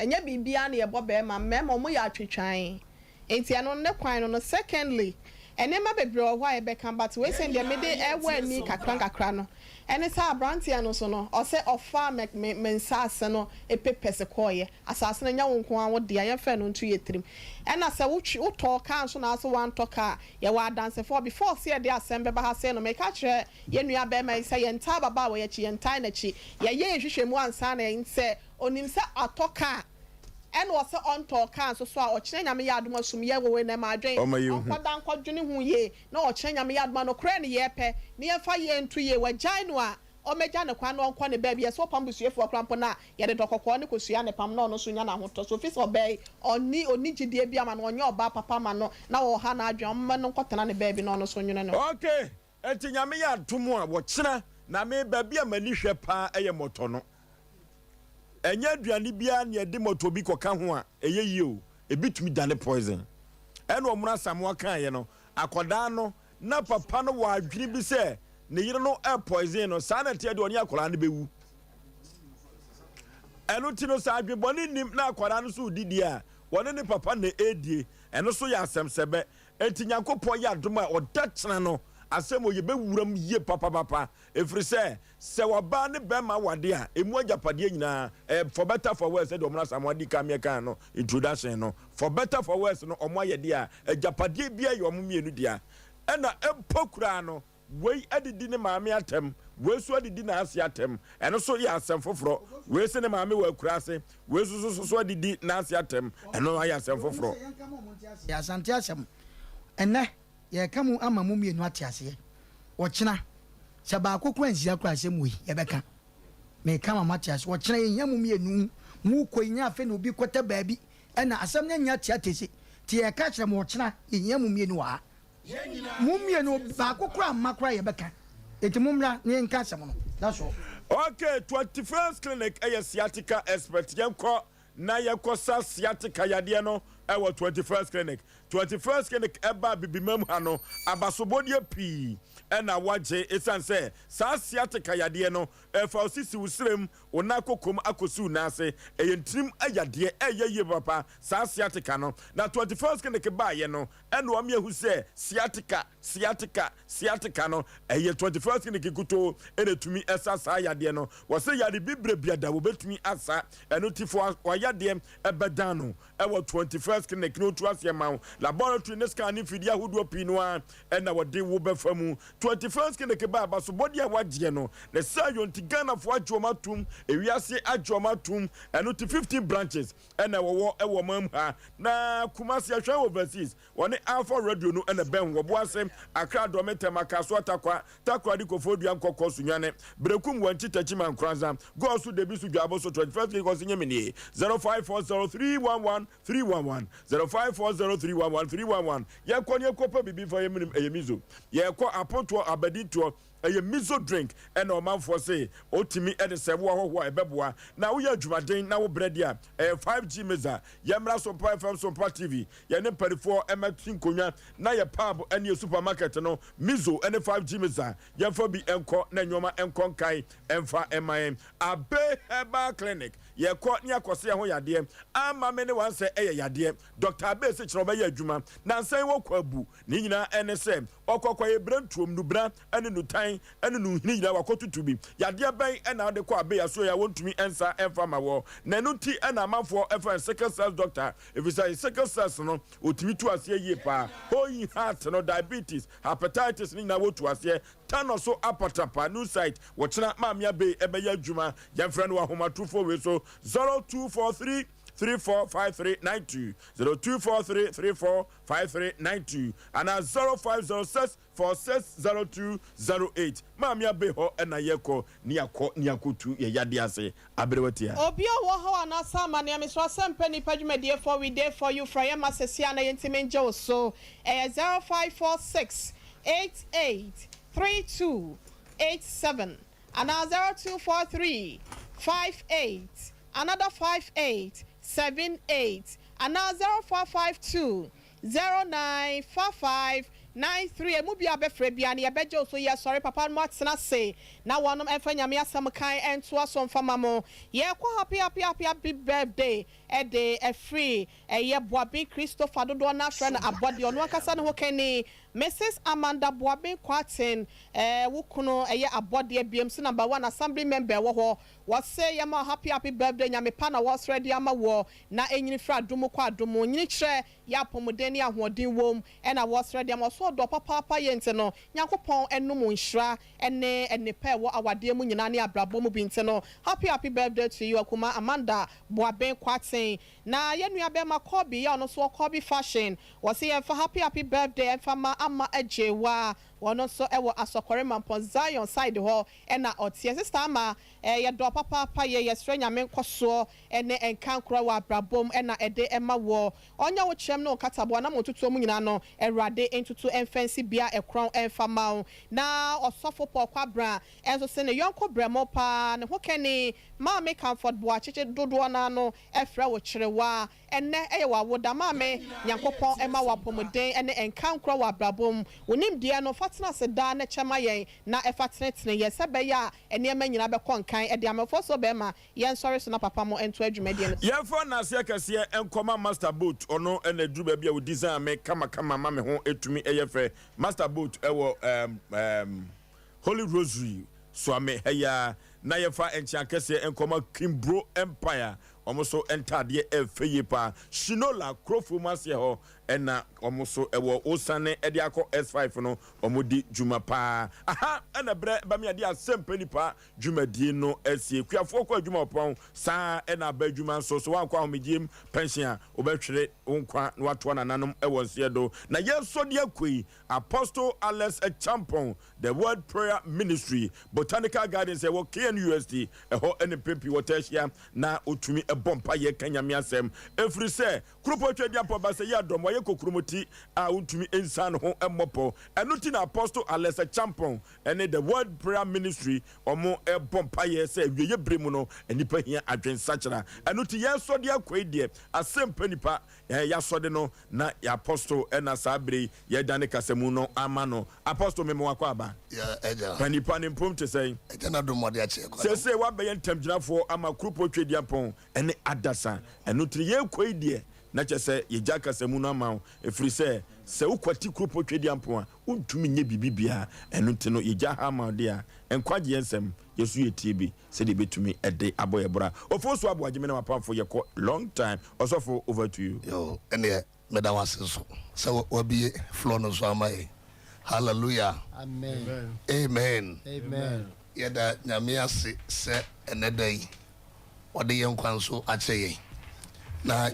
enye bibia na yebo be ma mema mo ya twetwan enti ano ne kwan no secondly enema bebre o hwa e be kan but we send dem de ewa ni kakra no ene sa abrantia no so no o se ofa mensase no epepese koye asase no nya wonko an wo de ya fe no ntu yetrim ena se wo to kan so na so wan to ka ye wa dance for before se de asem be ba ha se no me ka kire ye nua be ma se ye nta baba wo ye chi ye nta na chi ye hwehwemu ansa na ye se onim se atoka ene wo se on to kan so a o kire nyame ya adom asum ye wo na ma adwen onkwada nkwadwene hu ye na o kire nyame ya adom no kure ne ye pe ne ye fa ye ntu ye wa gyan no a o meja ne kwan no nkwa ne ba bi ye so pam busuefo krampo na ye de dokoko ne kosua ne pam na no so nya na hoto so fi so be oni gidie bi ama no onye oba papa ma no na wo ha na adwen ma no nkotena ne ba bi na no so nwene no okay enti nyame ya adom a wo kire na me ba bi amani hwe pa eye moto no enye aduane bia ne de moto bi koka ho a eye yi o ebitumi dane poison ene omra samwa kan ye no akoda no na papa no wa adwiri bi se ne yire no poison no sa na tie de oni akola ne bewu eno ti no sa adwe boni nim na akoda no so didi a woni ne papa na edie eno so ya asem sebe enti nyankopon ya adoma oda kyena no asem oye bewuram ye papa efiri se waba ne bema wade a emu agapade nyina for better for worse de omna samwadi kamie kan no introduction no for better for worse no omo ayede a agapade bia ye omo mienu dia ena empokura no wei adidi ne maame atem wei so adidi na ase atem eno so ye asem foforo wei se ne maame wa kura ase wei so adidi na ase atem eno aye asem foforo ya asante asem ene ye kamu ama mu mienu atiase wo kina se ba akoko ansia kura asem wi ye beka me kama matiase wo kina ye nyamu mienu mu ko nya afe na obi kwata baabi ena asem nya nya tiatese ti ye ka kire mo kina ye nyamu mienu wa mu mienu ba akoko amakura ye beka eti mumra ne nka asem no that's all okay 21st clinic sciatica expert yenko na yekosa sciatica yade no ewo 21st clinic eba bibimam ha no abasobodie pi ena waje esanse sa sciatica yade no efa osisi usrem ona kokom akosu nase eyentrim ayade eyeye papa sa sciatica no na 21st clinic ba ye no ena o mehu se sciatica no eye 21st clinic kuto ene tumi esa sa yade no wo se yade bibre biada wo betumi asa eno tifo yade ebedano ewo 21st clinic no to asiema laboratory ne scanning fidia hudo pinwa ena wode wo befamu 21st clinic ba so body awagye no ne sayo ntigana fo adwomatum ewiase adwomatum eno to 15 branches ena wo ewo mam ha na kumasi ahwa overseas woni alpha radio no ena ben wo boasem akra domete makaso takwa di kofodua nkokọ sunwane brekum wanchi tachima nkranza go so debi su dwabo so 21st clinic ko sinyemini 0540311311 0540311311 ye ko ne kopa bibi fa yeminim eyemizo ye ko apoto abadito eye mizo drink ena o manfo say otimi ede sebo hoho ebeboa na wo ya dwumaden na wo bredi a 5G meza ye mra Sompa FM Sompa TV ye ne perifo emetin konwa na ye pub ene supermarket no mizo ene 5G meza ye fa bi enko na nyoma enko kai emfa emaen abe herbal clinic ye ko ne akose ho yade ama me ne wan say eye yade Dr. Abe se kiro ba ye adwuma na nsan wo kwabu ni nyina ene se okokwa ye brantuom nu bra ene nu tan ene nu hini nyina wakotutu bi yade ban ena de kwa Abe ya so ya wontumi ensa emfa ma wo na nu ti ena amafo efa second cells doctor if you say second cells no otimi tu ase yie pa hoyi heart no diabetes hepatitis ni na wotu ase tano so apatapa new site wochina maami Abe ebe ya adwuma ya friend wa homa 24 we so 0243 345392 0243345392 and 0506460208 Mami Abe ho ena yeko niakotu ye yade ase abrewatia obi o wo ho ana sama ne Mr. Asem Mpe Nipa dwumadie for we day for you from Masesia na yentimenje so 0546 883287 and 0243 58 another 5878 and now 0452 0945 93 emu bia befre bia na yebeje so ye sorry papa mo atena say na wonom enfa nyame asam kan ento aso mfama mo ye kwa happy birthday ede free ye Boabin Christopher dodo na friend Aboagye ono akasa ne ho kani Mrs. Amanda Boabin Kwaten wukuno ye Aboagye BMC number 1 assembly member wo ho was say yama happy birthday nyame pa na was ready ama wo na enyini fra domo kwa domo nyini kire ya pomodeni ahoden wom e na was ready ama so do papa yente no nyankopon enum nhira ene pa wo awade mu nyina ne abrabo mu binte no happy birthday to you akuma Amanda Boabin Kwaten na yenua be makobi ya no so kobi fashion was say for happy birthday and fama ama ejewa wono so ewo asokore mampon Zion side ho ena otie sister ama ye do papa ye yesre nyame nkoso ene enkankro wa abrabom ena ede ema wo onya wo kyerem no katabo na motutu mu nyina no erade entutu enfensi bia ekron enfama na osofo pokwa bra enso se ne yonko bremo pa ne hokeni ma me comfort bo acheche dodo na no efra wo kyerewa ene eye wa woda ma me nyankopon ema wa pomoden ene enkankro wa abrabom wonim dia no fatena se da na chema yen na efatene ye sebeya ene ema nyina be konkan e dia mefo so be ma yen sorry so na papa mo ento adwumade no yen fo na se kase enkoma master boat ono ena duru ba bia wo design me kama ma me ho etumi eye fe master boat ewo Holy Rosary so ame heya na yefa encha kase enkoma Kimbro Empire omoso entade efeye pa Shinola Krofomase ho ena omoso ewo Osane ede akọ S5 no omodi juma pa aha ena bre ba me ade Asem Mpe Nipa jumadie no esie kuafo kwa juma opon sa ena ba juma so wankwa homegiem pension obetwere wonkwa na wato nananom ewo nsedo na yeso de akoi Apostle Alex Champon the Word Prayer Ministry Botanical Gardens ewo KNUST eho ene pepi wotashia na otumi bompa ye kanyame asem efri se krupo twedi apo ba se ya dom ye kokromoti a utumi ensan ho emmopo enuti na Apostle Alex Champon ene the Word Prayer Ministry omo bompa ye se wiye bremu no enipa hia adwen sachara enuti ye so de akwai de Asem Mpe Nipa ya so de no na ya Apostle ena sabre ye dane kasemu no amano Apostle memo akwa ba ya eja panipa ne mpom te sei eja na domode a che kwa se wa be ye ntamgyinafo ama krupo twedi apon ene adasa enuti ye kwai de na chese ye jaka semu no ama efri se ukwati krupo twedi apon a untumi nye bibibia enuti no ye jaha ma de a enkwaje ensem yesu yetibi se de betumi ede aboye bra Oforisuo Aboagye na mapamfo ye ko long time osofo over to you yo ene meda wasenso se wabie flow no so amaye hallelujah amen amen amen yeda nyame ase se enedai ode yenkwanso akyeye na